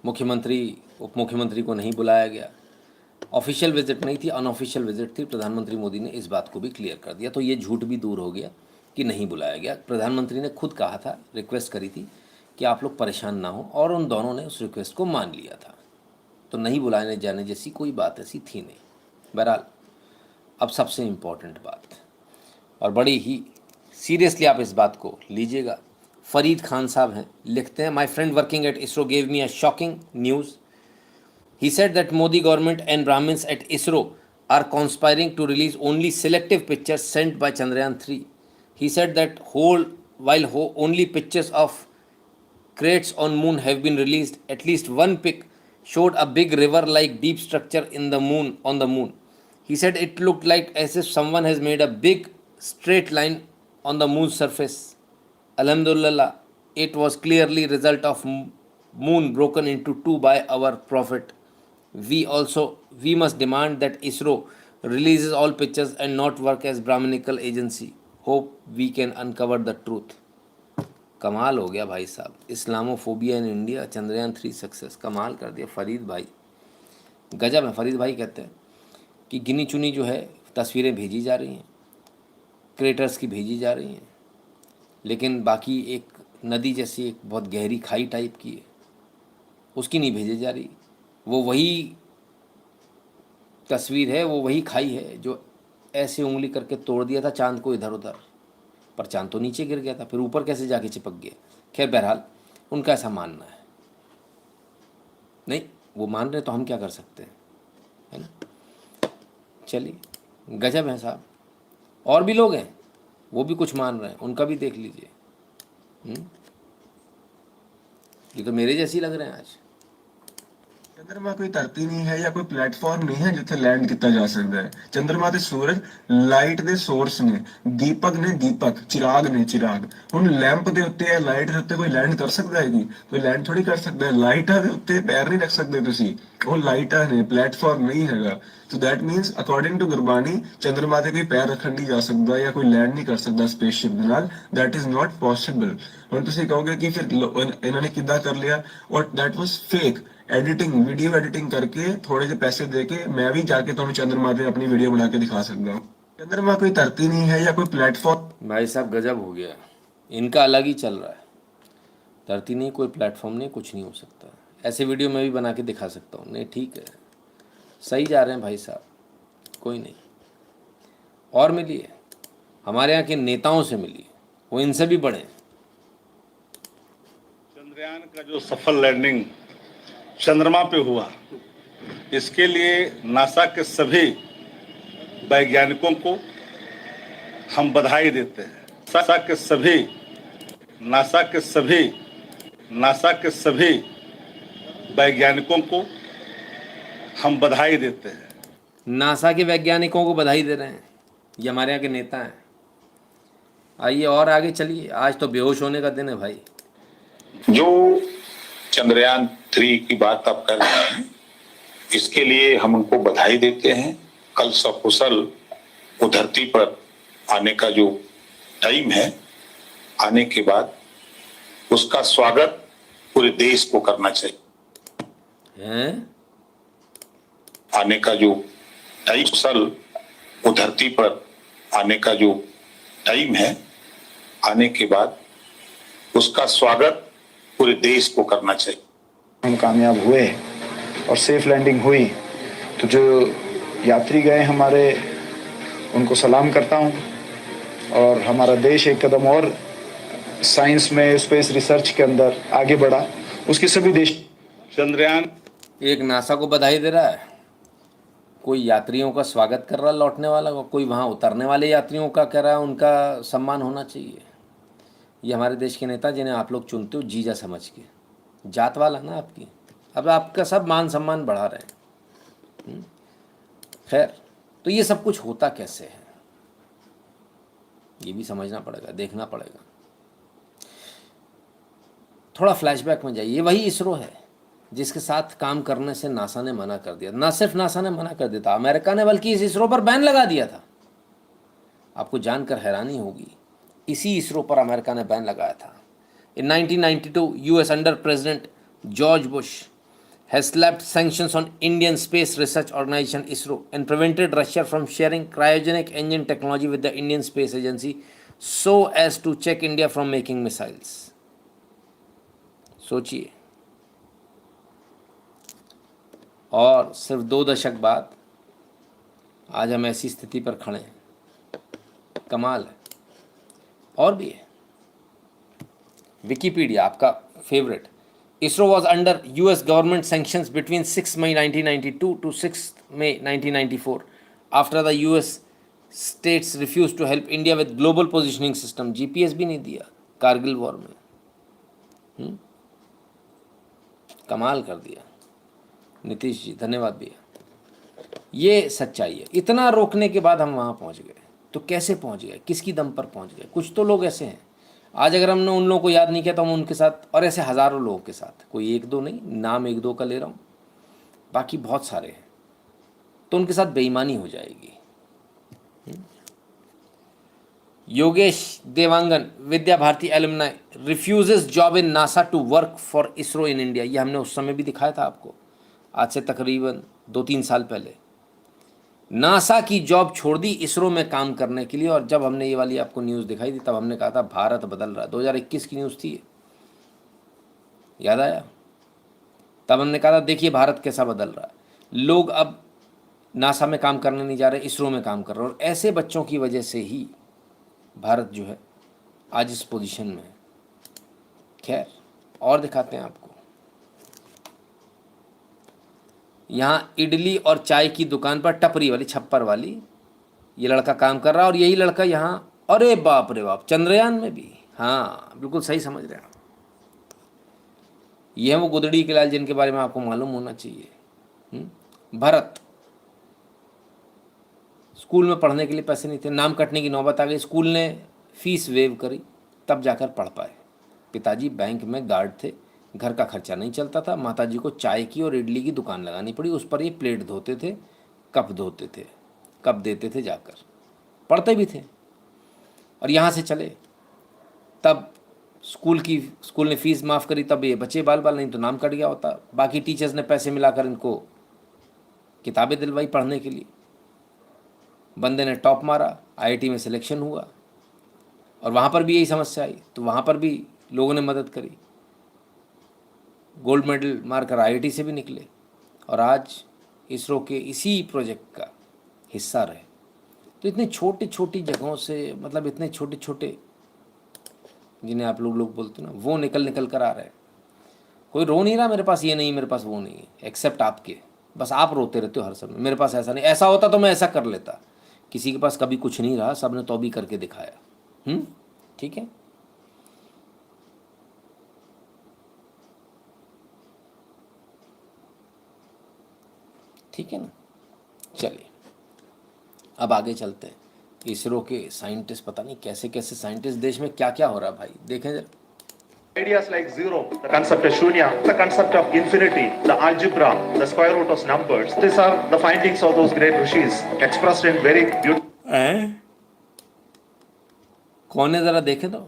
मुख्यमंत्री उप मुख्यमंत्री को नहीं बुलाया गया, ऑफिशियल विजिट नहीं थी, अनऑफिशियल विजिट थी। प्रधानमंत्री मोदी ने इस बात को भी क्लियर कर दिया, तो ये झूठ भी दूर हो गया कि नहीं बुलाया गया। प्रधानमंत्री ने खुद कहा था, रिक्वेस्ट करी थी कि आप लोग परेशान ना हो, और उन दोनों ने उस रिक्वेस्ट को मान लिया था। तो नहीं बुलाने जाने जैसी कोई बात ऐसी थी नहीं। बहरहाल अब सबसे इम्पोर्टेंट बात, और बड़ी ही सीरियसली आप इस बात को लीजिएगा। फरीद खान साहब हैं, लिखते हैं, my friend working at ISRO gave me a shocking news. He said that Modi government and Brahmins at ISRO are conspiring to release only selective pictures sent by Chandrayaan-3. He said that while only pictures of craters on moon have been released, at least one pic showed a big river-like deep structure on the moon. He said it looked like as if someone has made a big straight line on the moon's surface. Alhamdulillah, it was clearly result of moon broken into two by our prophet. We must demand that ISRO releases all pictures and not work as Brahminical agency. Hope we can uncover the truth. कमाल हो गया भाई साहब, Islamophobia in India, Chandrayaan-3 success, कमाल कर दिया फरीद भाई, गजब है। फरीद भाई कहते हैं कि गिनी चुनी जो है तस्वीरें भेजी जा रही हैं, क्रेटर्स की भेजी जा रही हैं, लेकिन बाकी एक नदी जैसी एक बहुत गहरी खाई टाइप की है, उसकी नहीं भेजी जा रही। वो वही तस्वीर है, वो वही खाई है जो ऐसे उंगली करके तोड़ दिया था चांद को इधर उधर, पर चांद तो नीचे गिर गया था, फिर ऊपर कैसे जाके चिपक गया। खैर बहरहाल उनका ऐसा मानना है, नहीं वो मान रहे तो हम क्या कर सकते हैं, है ना। चलिए गजब है साहब, और भी लोग हैं वो भी कुछ मान रहे हैं, उनका भी देख लीजिए। ये तो मेरे जैसी लग रहे हैं आज। चंद्रमा कोई धरती नहीं है या कोई प्लेटफॉर्म नहीं है जिथे लैंड किया जा सकता है। चंद्रमा ते सूरज लाइट दे सोर्स ने, दीपक चिराग ने चिराग। हुण लैंप दे उत्ते या लाइट दे उत्ते कोई लैंड कर सकता है जी? कोई लैंड थोड़ी कर सकता है। लाइटा दे उत्ते पैर नहीं रख सकते तुसी, वो लाइटा ने, प्लेटफॉर्म नहीं हैगा। तो that means according to Gurbani चंद्रमा ते कोई पैर रखन नहीं जा सकता या कोई लैंड नहीं कर सकता स्पेसशिप दे नाल। That is not possible. हुण तुसी कहोगे कि फिर इन्होंने किद्दां कर लिया, और that was fake editing, video editing करके थोड़े से पैसे देके मैं भी जाके तुहानू चंद्रमा पे अपनी वीडियो बना के दिखा सकता हूँ। चंद्रमा कोई धरती नहीं है या कोई प्लेटफॉर्म। भाई साहब गजब हो गया, इनका अलग ही चल रहा है। धरती नहीं, कोई प्लेटफॉर्म नहीं, कुछ नहीं हो सकता। ऐसे वीडियो मैं भी बना के दिखा सकता हूँ। नहीं ठीक है, सही जा रहे हैं भाई साहब, कोई नहीं। और मिलिए, हमारे यहाँ के नेताओं से मिलिए, वो इनसे भी बड़े हैं। चंद्रयान का जो सफल लैंडिंग चंद्रमा पे हुआ, इसके लिए नासा के सभी वैज्ञानिकों को हम बधाई देते हैं। नासा के सभी नासा के सभी वैज्ञानिकों को हम बधाई देते हैं। नासा के वैज्ञानिकों को बधाई दे रहे हैं, ये हमारे यहाँ के नेता हैं। आइए और आगे चलिए, आज तो बेहोश होने का दिन है भाई। जो चंद्रयान 3 की बात आप कर रहे हैं, इसके लिए हम उनको बधाई देते हैं। कल सकुशल वो धरती पर आने का जो टाइम है, आने के बाद उसका स्वागत पूरे देश को करना चाहिए। आने का जो टाइम, कुशल वो धरती पर आने का जो टाइम है, आने के बाद उसका स्वागत पूरे देश को करना चाहिए। हम कामयाब हुए और सेफ लैंडिंग हुई, तो जो यात्री गए हमारे, उनको सलाम करता हूं। और हमारा देश एक कदम और साइंस में, स्पेस रिसर्च के अंदर आगे बढ़ा, उसके सभी देश। चंद्रयान एक नासा को बधाई दे रहा है, कोई यात्रियों का स्वागत कर रहा है लौटने वाला को, कोई वहाँ उतरने वाले यात्रियों का कह रहा है उनका सम्मान होना चाहिए। ये हमारे देश के नेता जिन्हें आप लोग चुनते हो जीजा समझ के, जात वाला ना आपकी, अब आपका सब मान सम्मान बढ़ा रहे हैं। खैर, तो ये सब कुछ होता कैसे है, ये भी समझना पड़ेगा, देखना पड़ेगा। थोड़ा फ्लैशबैक में जाइए। वही इसरो है जिसके साथ काम करने से नासा ने मना कर दिया। ना सिर्फ नासा ने मना कर दिया था, अमेरिका ने बल्कि इस इसरो पर बैन लगा दिया था। आपको जानकर हैरानी होगी, इसी इसरो पर अमेरिका ने बैन लगाया था। इन 1992 US under president George Bush has slapped sanctions on Indian Space Research Organization ISRO and prevented Russia from sharing cryogenic engine technology with the Indian Space Agency so as to check India from making missiles. सोचिए, और सिर्फ 2 दशक बाद आज हम ऐसी स्थिति पर खड़े हैं। कमाल है। और भी है, विकिपीडिया आपका favourite. ISRO was under US government sanctions between 6 May 1992 to 6 May 1994 after the US states refused to help India with global positioning system. GPS भी नहीं दिया कारगिल वॉर में। कमाल कर दिया नीतीश जी, धन्यवाद भैया। ये सच्चाई है। इतना रोकने के बाद हम वहाँ पहुँच गए, तो कैसे पहुँच गए, किसकी दम पर पहुँच गए? कुछ तो लोग ऐसे हैं, आज अगर हमने उन लोगों को याद नहीं किया तो हम उनके साथ, और ऐसे हज़ारों लोगों के साथ, कोई 1-2 नहीं, नाम 1-2 का ले रहा हूँ, बाकी बहुत सारे हैं, तो उनके साथ बेईमानी हो जाएगी। Yogesh Dewangan, Vidya Bharati alumni, refuses job in NASA to work for ISRO in India. ये हमने उस समय भी दिखाया था आपको, आज से तकरीबन 2-3 साल पहले। नासा की जॉब छोड़ दी इसरो में काम करने के लिए। और जब हमने ये वाली आपको न्यूज़ दिखाई थी, तब हमने कहा था भारत बदल रहा है। 2021 की न्यूज़ थी, याद आया? तब हमने कहा था देखिए भारत कैसा बदल रहा है, लोग अब नासा में काम करने नहीं जा रहे, इसरो में काम कर रहे हैं। और ऐसे बच्चों की वजह से ही भारत जो है आज इस पोजीशन में है। खैर, और दिखाते हैं आपको। यहाँ इडली और चाय की दुकान पर टपरी वाली, छप्पर वाली, ये लड़का काम कर रहा है। और यही लड़का यहाँ, अरे बाप रे बाप, चंद्रयान में भी। हाँ, बिल्कुल सही समझ रहे हैं आप। ये है वो गुदड़ी के लाल जिनके बारे में आपको मालूम होना चाहिए। भरत, स्कूल में पढ़ने के लिए पैसे नहीं थे, नाम कटने की नौबत आ गई, स्कूल ने फीस वेव करी, तब जाकर पढ़ पाए। पिताजी बैंक में गार्ड थे, घर का खर्चा नहीं चलता था, माताजी को चाय की और इडली की दुकान लगानी पड़ी। उस पर ये प्लेट धोते थे, कप धोते थे, कप देते थे जाकर, पढ़ते भी थे। और यहाँ से चले, तब स्कूल ने फीस माफ़ करी, तब ये बचे बाल बाल, नहीं तो नाम कट गया होता। बाकी टीचर्स ने पैसे मिलाकर इनको किताबें दिलवाई पढ़ने के लिए। बंदे ने टॉप मारा, IIT में सिलेक्शन हुआ, और वहाँ पर भी यही समस्या आई, तो वहाँ पर भी लोगों ने मदद करी, गोल्ड मेडल मारकर IIT से भी निकले, और आज इसरो के इसी प्रोजेक्ट का हिस्सा रहे। तो इतने छोटी छोटी जगहों से, मतलब इतने छोटे छोटे, जिन्हें आप लोग बोलते ना, वो निकल कर आ रहे हैं। कोई रो नहीं रहा मेरे पास ये नहीं, मेरे पास वो नहीं है, एक्सेप्ट आपके। बस आप रोते रहते हो हर समय, मेरे पास ऐसा नहीं, ऐसा होता तो मैं ऐसा कर लेता। किसी के पास कभी कुछ नहीं रहा, सब ने तो भी करके दिखाया। ठीक है। ठीक है ना। चलिए अब आगे चलते हैं। इसरो के साइंटिस्ट, पता नहीं कैसे कैसे साइंटिस्ट, देश में क्या क्या हो रहा है भाई, देखें जरा। Ideas like zero, the concept of shunya, the concept of infinity, the algebra, the square root of numbers. These are the findings of those great rishis, expressed in very beautiful. कौन है जरा देखे तो,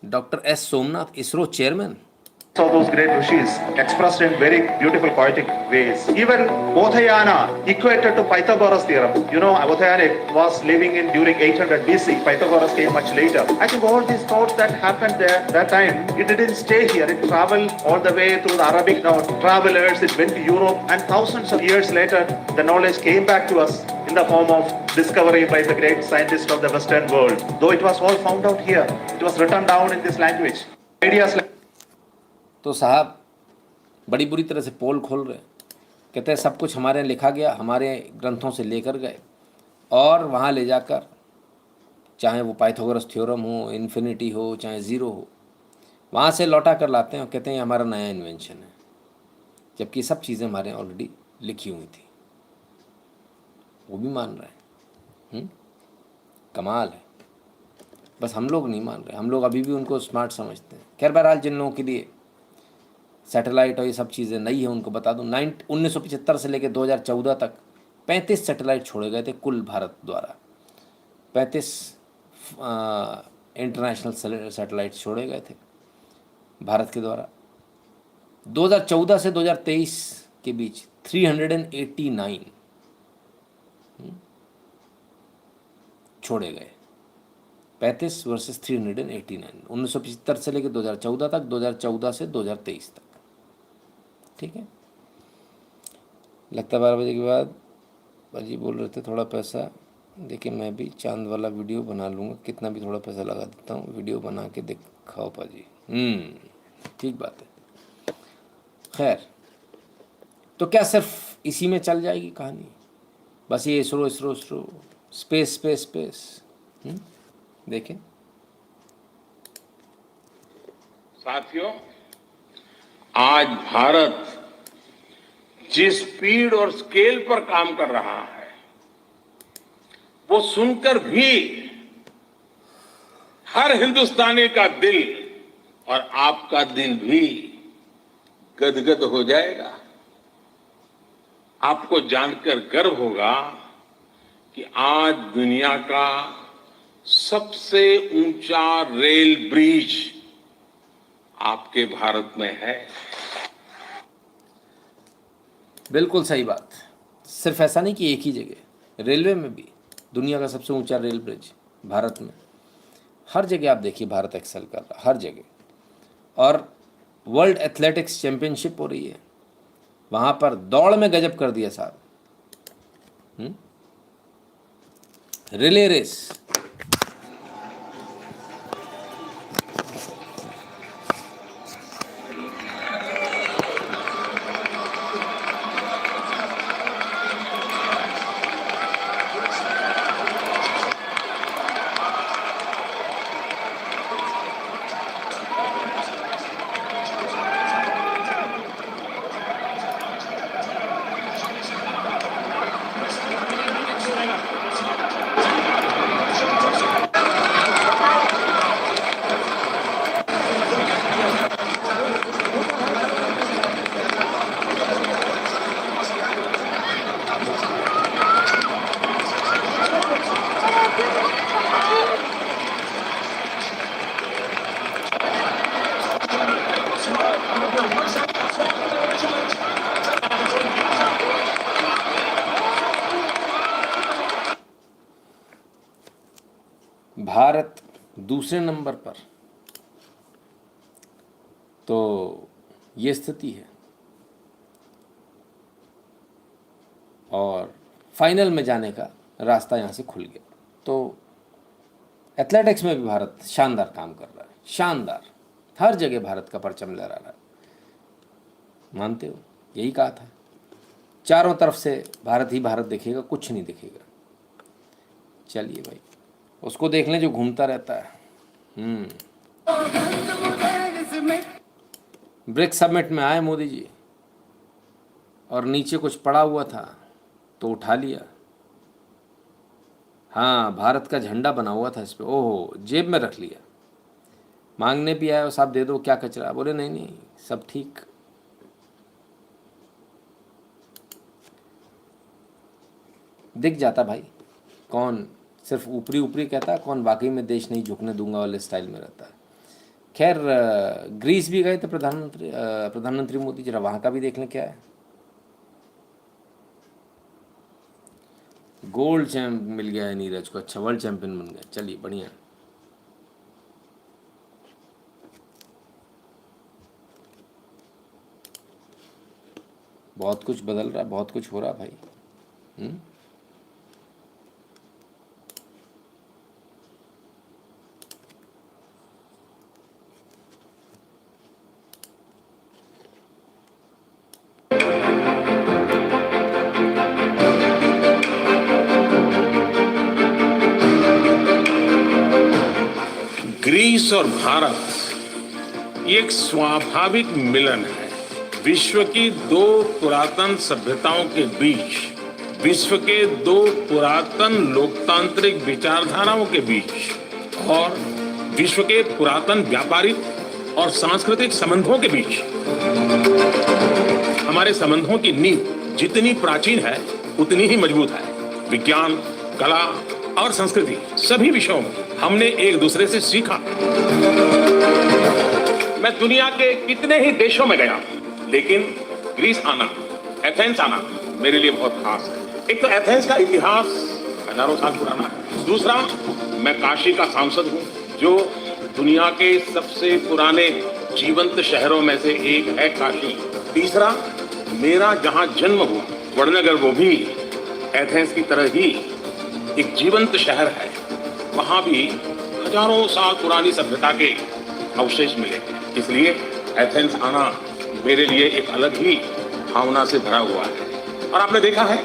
doctor S Somnath, ISRO chairman. Of those great rishis, expressed in very beautiful poetic ways. Even Bodhayana equated to Pythagoras theorem. You know, Bodhayana was living in during 800 BC. Pythagoras came much later. I think all these thoughts that happened there that time, it didn't stay here. It traveled all the way through the Arabic travelers. It went to Europe, and thousands of years later, the knowledge came back to us in the form of discovery by the great scientists of the Western world. Though it was all found out here, it was written down in this language. Ideas like तो साहब बड़ी बुरी तरह से पोल खोल रहे, कहते हैं सब कुछ हमारे यहाँ लिखा गया, हमारे ग्रंथों से लेकर गए और वहाँ ले जाकर, चाहे वो पाइथागोरस थ्योरम हो, इन्फिनिटी हो, चाहे ज़ीरो हो, वहाँ से लौटा कर लाते हैं और कहते हैं ये हमारा नया इन्वेंशन है, जबकि सब चीज़ें हमारे यहाँ ऑलरेडी लिखी हुई थी। वो भी मान रहे हैं। कमाल है। बस हम लोग नहीं मान रहे, हम लोग अभी भी उनको स्मार्ट समझते हैं। खैर बहरहाल, जिन लोगों के लिए सैटेलाइट और ये सब चीज़ें नई है उनको बता दूं, 1975 से लेकर 2014 तक 35 सैटेलाइट छोड़े गए थे कुल भारत द्वारा। 35 इंटरनेशनल सैटेलाइट छोड़े गए थे भारत के द्वारा। 2014 से 2023 के बीच 389 छोड़े गए। 35 वर्सेस 389, 1975 से लेकर 2014 तक, 2014 से 2023 तक। ठीक है, लगता 12 बजे के बाद भाजी बोल रहे थे थोड़ा पैसा, देखिए मैं भी चांद वाला वीडियो बना लूँगा, कितना भी थोड़ा पैसा लगा देता हूँ, वीडियो बना के दिखाओ पाजी। ठीक बात है। खैर, तो क्या सिर्फ इसी में चल जाएगी कहानी? बस ये ISRO ISRO ISRO, space space space. देखें साथियों, आज भारत जिस स्पीड और स्केल पर काम कर रहा है, वो सुनकर भी हर हिंदुस्तानी का दिल और आपका दिल भी गदगद हो जाएगा। आपको जानकर गर्व होगा कि आज दुनिया का सबसे ऊंचा रेल ब्रिज आपके भारत में है। बिल्कुल सही बात। सिर्फ ऐसा नहीं कि एक ही जगह, रेलवे में भी दुनिया का सबसे ऊंचा रेल ब्रिज भारत में। हर जगह आप देखिए भारत एक्सेल कर रहा, हर जगह। और वर्ल्ड एथलेटिक्स चैंपियनशिप हो रही है, वहाँ पर दौड़ में गजब कर दिया साहब। रिले रेस, भारत दूसरे नंबर पर। तो ये स्थिति है और फाइनल में जाने का रास्ता यहाँ से खुल गया। तो एथलेटिक्स में भी भारत शानदार काम कर रहा है, शानदार। हर जगह भारत का परचम लहरा रहा है। मानते हो? यही कहा था, चारों तरफ से भारत ही भारत दिखेगा, कुछ नहीं दिखेगा। चलिए भाई, उसको देख लें जो घूमता रहता है। ब्रिक्स समिट में आए मोदी जी और नीचे कुछ पड़ा हुआ था, तो उठा लिया। हाँ, भारत का झंडा बना हुआ था इस पे। ओहो, जेब में रख लिया। मांगने भी आया, साहब दे दो, क्या कचरा। बोले नहीं नहीं, सब ठीक। दिख जाता भाई कौन सिर्फ ऊपरी ऊपरी कहता है, कौन वाकई में देश नहीं झुकने दूंगा वाले स्टाइल में रहता है। खैर, ग्रीस भी गए थे प्रधानमंत्री मोदी, जरा वहाँ का भी देख लें क्या है। गोल्ड चैंप मिल गया है नीरज को। अच्छा, वर्ल्ड चैंपियन बन गया, चलिए बढ़िया। बहुत कुछ बदल रहा है, बहुत कुछ हो रहा है भाई। ग्रीस और भारत ये एक स्वाभाविक मिलन है। विश्व की दो पुरातन सभ्यताओं के बीच, विश्व के दो पुरातन लोकतांत्रिक विचारधाराओं के बीच, और विश्व के पुरातन व्यापारिक और सांस्कृतिक संबंधों के बीच। हमारे संबंधों की नींव जितनी प्राचीन है उतनी ही मजबूत है। विज्ञान, कला और संस्कृति, सभी विषयों में हमने एक दूसरे से सीखा। मैं दुनिया के कितने ही देशों में गया, लेकिन ग्रीस आना, एथेंस आना मेरे लिए बहुत खास है। एक तो एथेंस का इतिहास हजारों साल पुराना है। दूसरा, मैं काशी का सांसद हूँ, जो दुनिया के सबसे पुराने जीवंत शहरों में से एक है काशी। तीसरा, मेरा जहाँ जन्म हुआ वडनगर, वो भी एथेंस की तरह ही एक जीवंत शहर है। वहाँ भी हजारों साल पुरानी सभ्यता के अवशेष मिले। इसलिए एथेंस आना मेरे लिए एक अलग ही भावना से भरा हुआ है। और आपने देखा है,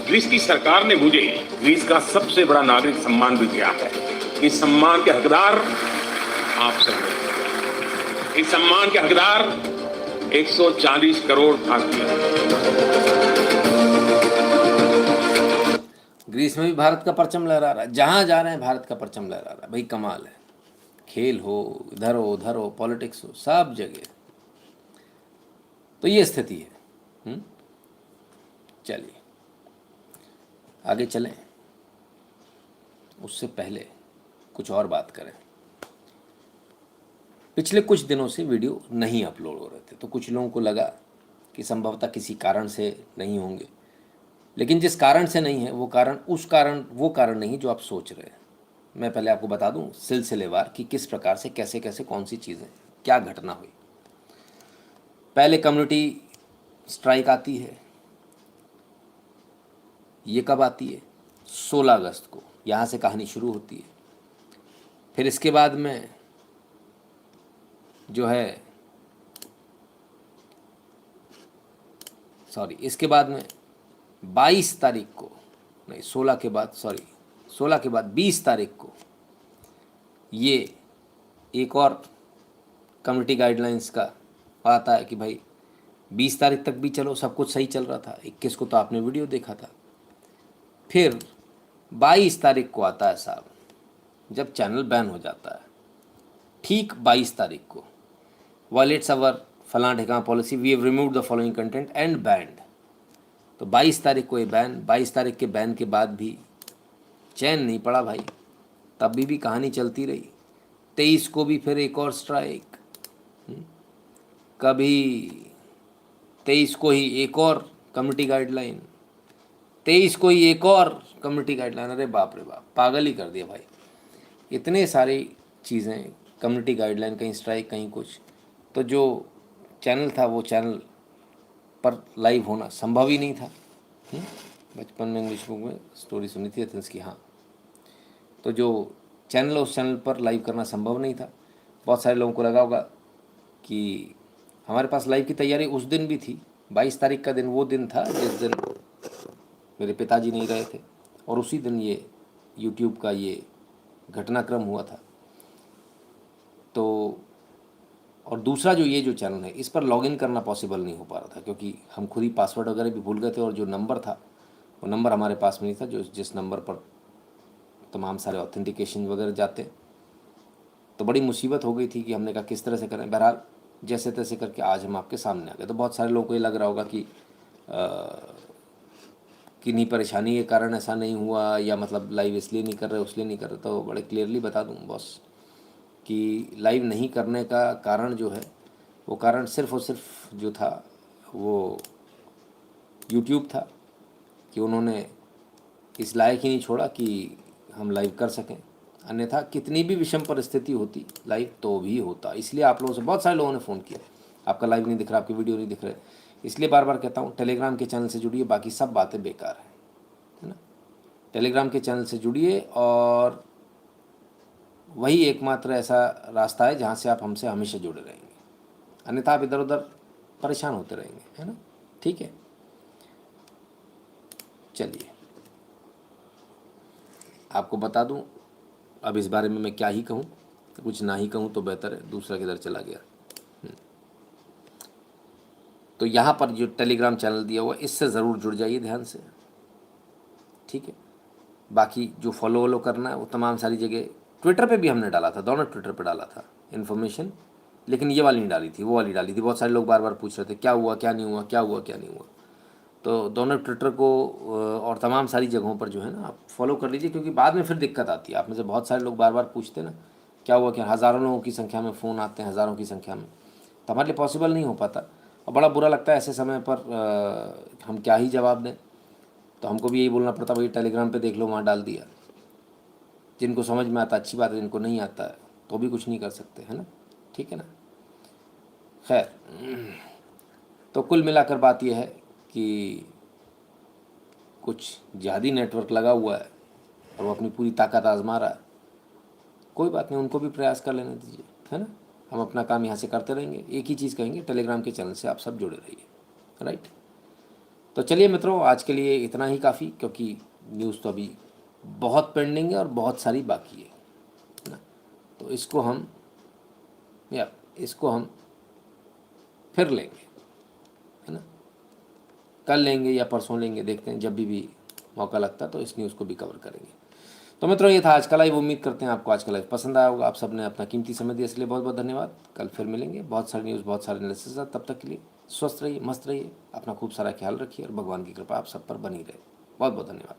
ग्रीस की सरकार ने मुझे ग्रीस का सबसे बड़ा नागरिक सम्मान भी दिया है। इस सम्मान के हकदार आप सब हैं। इस सम्मान के हकदार 140 करोड़ भारतीय। ग्रीस में भी भारत का परचम लहरा रहा है, जहाँ जा रहे हैं भारत का परचम लहरा रहा है। भाई कमाल है। खेल हो, इधर हो उधर हो, पॉलिटिक्स हो, सब जगह। तो ये स्थिति है। चलिए आगे चलें। उससे पहले कुछ और बात करें। पिछले कुछ दिनों से वीडियो नहीं अपलोड हो रहे थे, तो कुछ लोगों को लगा कि संभवतः किसी कारण से नहीं होंगे। लेकिन जिस कारण से नहीं है वो कारण नहीं जो आप सोच रहे हैं। मैं पहले आपको बता दूं सिलसिलेवार कि किस प्रकार से कैसे कैसे कौन सी चीज़ें, क्या घटना हुई। पहले कम्युनिटी स्ट्राइक आती है। ये कब आती है? 16 अगस्त को। यहाँ से कहानी शुरू होती है। फिर इसके बाद में जो है इसके बाद में 22 तारीख को, नहीं 16 के बाद, 16 के बाद 20 तारीख को ये एक और कम्युनिटी गाइडलाइंस का आता है कि भाई 20 तारीख तक भी चलो, सब कुछ सही चल रहा था। 21 को तो आपने वीडियो देखा था। फिर 22 तारीख को आता है साहब, जब चैनल बैन हो जाता है। ठीक 22 तारीख को, वायलेट्स अवर फलां ढिकां policy, we have removed the following content and banned. तो 22 तारीख को ये बैन। 22 तारीख के बैन के बाद भी चैन नहीं पड़ा भाई, तब भी कहानी चलती रही। 23 को भी फिर एक और स्ट्राइक, कभी 23 को ही एक और कम्युनिटी गाइडलाइन, 23 को ही एक और कम्युनिटी गाइडलाइन। अरे बाप रे बाप, पागल ही कर दिया भाई। इतने सारी चीज़ें, कम्युनिटी गाइडलाइन, कहीं स्ट्राइक कहीं कुछ। तो जो चैनल था वो चैनल पर लाइव होना संभव ही नहीं था। बचपन में इंग्लिश बुक में स्टोरी सुनी थी एथेंस की। हाँ, तो जो चैनल, उस चैनल पर लाइव करना संभव नहीं था। बहुत सारे लोगों को लगा होगा कि हमारे पास लाइव की तैयारी उस दिन भी थी। 22 तारीख का दिन वो दिन था जिस दिन मेरे पिताजी नहीं रहे थे, और उसी दिन ये यूट्यूब का ये घटनाक्रम हुआ था। तो और दूसरा जो चैनल है, इस पर लॉगिन करना पॉसिबल नहीं हो पा रहा था, क्योंकि हम खुद ही पासवर्ड वगैरह भी भूल गए थे, और जो नंबर था वो नंबर हमारे पास में नहीं था, जो जिस नंबर पर तमाम सारे ऑथेंटिकेशन वगैरह जाते। तो बड़ी मुसीबत हो गई थी कि हमने कहा किस तरह से करें। बहरहाल जैसे तैसे करके आज हम आपके सामने आ गए। तो बहुत सारे लोगों को ये लग रहा होगा कि किन्हीं परेशानी के कारण ऐसा नहीं हुआ, या मतलब लाइव इसलिए नहीं कर रहे उसलिए नहीं कर रहे। तो बड़े क्लियरली बता दूं बॉस कि लाइव नहीं करने का कारण जो है, वो कारण सिर्फ़ और सिर्फ जो था वो यूट्यूब था कि उन्होंने इस लायक ही नहीं छोड़ा कि हम लाइव कर सकें। अन्यथा कितनी भी विषम परिस्थिति होती लाइव तो भी होता। इसलिए आप लोगों से बहुत सारे लोगों ने फ़ोन किया, आपका लाइव नहीं दिख रहा, आपकी वीडियो नहीं दिख रहे। इसलिए बार बार कहता हूँ टेलीग्राम के चैनल से जुड़िए, बाकी सब बातें बेकार है ना। टेलीग्राम के चैनल से जुड़िए और वही एकमात्र ऐसा रास्ता है जहाँ से आप हमसे हमेशा जुड़े रहेंगे, अन्यथा आप इधर उधर परेशान होते रहेंगे, है ना। ठीक है, चलिए आपको बता दूं अब इस बारे में मैं क्या ही कहूं, कुछ ना ही कहूं तो बेहतर है, दूसरा किधर चला गया। तो यहाँ पर जो टेलीग्राम चैनल दिया हुआ इससे ज़रूर जुड़ जाइए ध्यान से, ठीक है। बाकी जो फॉलो करना है वो तमाम सारी जगह, ट्विटर पे भी हमने डाला था, दोनों ट्विटर पे डाला था इन्फॉर्मेशन, लेकिन ये वाली नहीं डाली थी, वो वाली डाली थी। बहुत सारे लोग बार बार पूछ रहे थे क्या हुआ क्या नहीं हुआ, क्या हुआ क्या नहीं हुआ। तो दोनों ट्विटर को और तमाम सारी जगहों पर जो है ना आप फॉलो कर लीजिए, क्योंकि बाद में फिर दिक्कत आती है। आप में से बहुत सारे लोग बार बार पूछते हैं ना क्या हुआ क्या, हज़ारों लोगों की संख्या में फ़ोन आते हैं, हज़ारों की संख्या में, तो हमारे लिए पॉसिबल नहीं हो पाता और बड़ा बुरा लगता है ऐसे समय पर हम क्या ही जवाब दें। तो हमको भी यही बोलना पड़ता, भाई टेलीग्राम पे देख लो, वहाँ डाल दिया। जिनको समझ में आता अच्छी बात है, जिनको नहीं आता है तो भी कुछ नहीं कर सकते, है ना, ठीक है ना। खैर, तो कुल मिलाकर बात यह है कि कुछ ज़्यादा नेटवर्क लगा हुआ है और वो अपनी पूरी ताकत आजमा रहा है। कोई बात नहीं, उनको भी प्रयास कर लेने दीजिए, है ना। हम अपना काम यहाँ से करते रहेंगे। एक ही चीज़ कहेंगे, टेलीग्राम के चैनल से आप सब जुड़े रहिए, राइट। तो चलिए मित्रों, आज के लिए इतना ही काफ़ी, क्योंकि न्यूज़ तो अभी बहुत पेंडिंग है और बहुत सारी बाकी है ना। तो इसको हम फिर लेंगे, है ना, कल लेंगे या परसों लेंगे, देखते हैं, जब भी मौका लगता तो इस न्यूज़ को भी कवर करेंगे। तो मित्रों, ये था आज का लाइव। उम्मीद करते हैं आपको आज का लाइव पसंद आया होगा। आप सबने अपना कीमती समय दिया, इसलिए बहुत बहुत धन्यवाद। कल फिर मिलेंगे बहुत सारी न्यूज़, बहुत सारे एनालिसिस। तब तक के लिए स्वस्थ रहिए, मस्त रहिए, अपना खूब सारा ख्याल रखिए और भगवान की कृपा आप सब पर बनी रहे। बहुत बहुत धन्यवाद।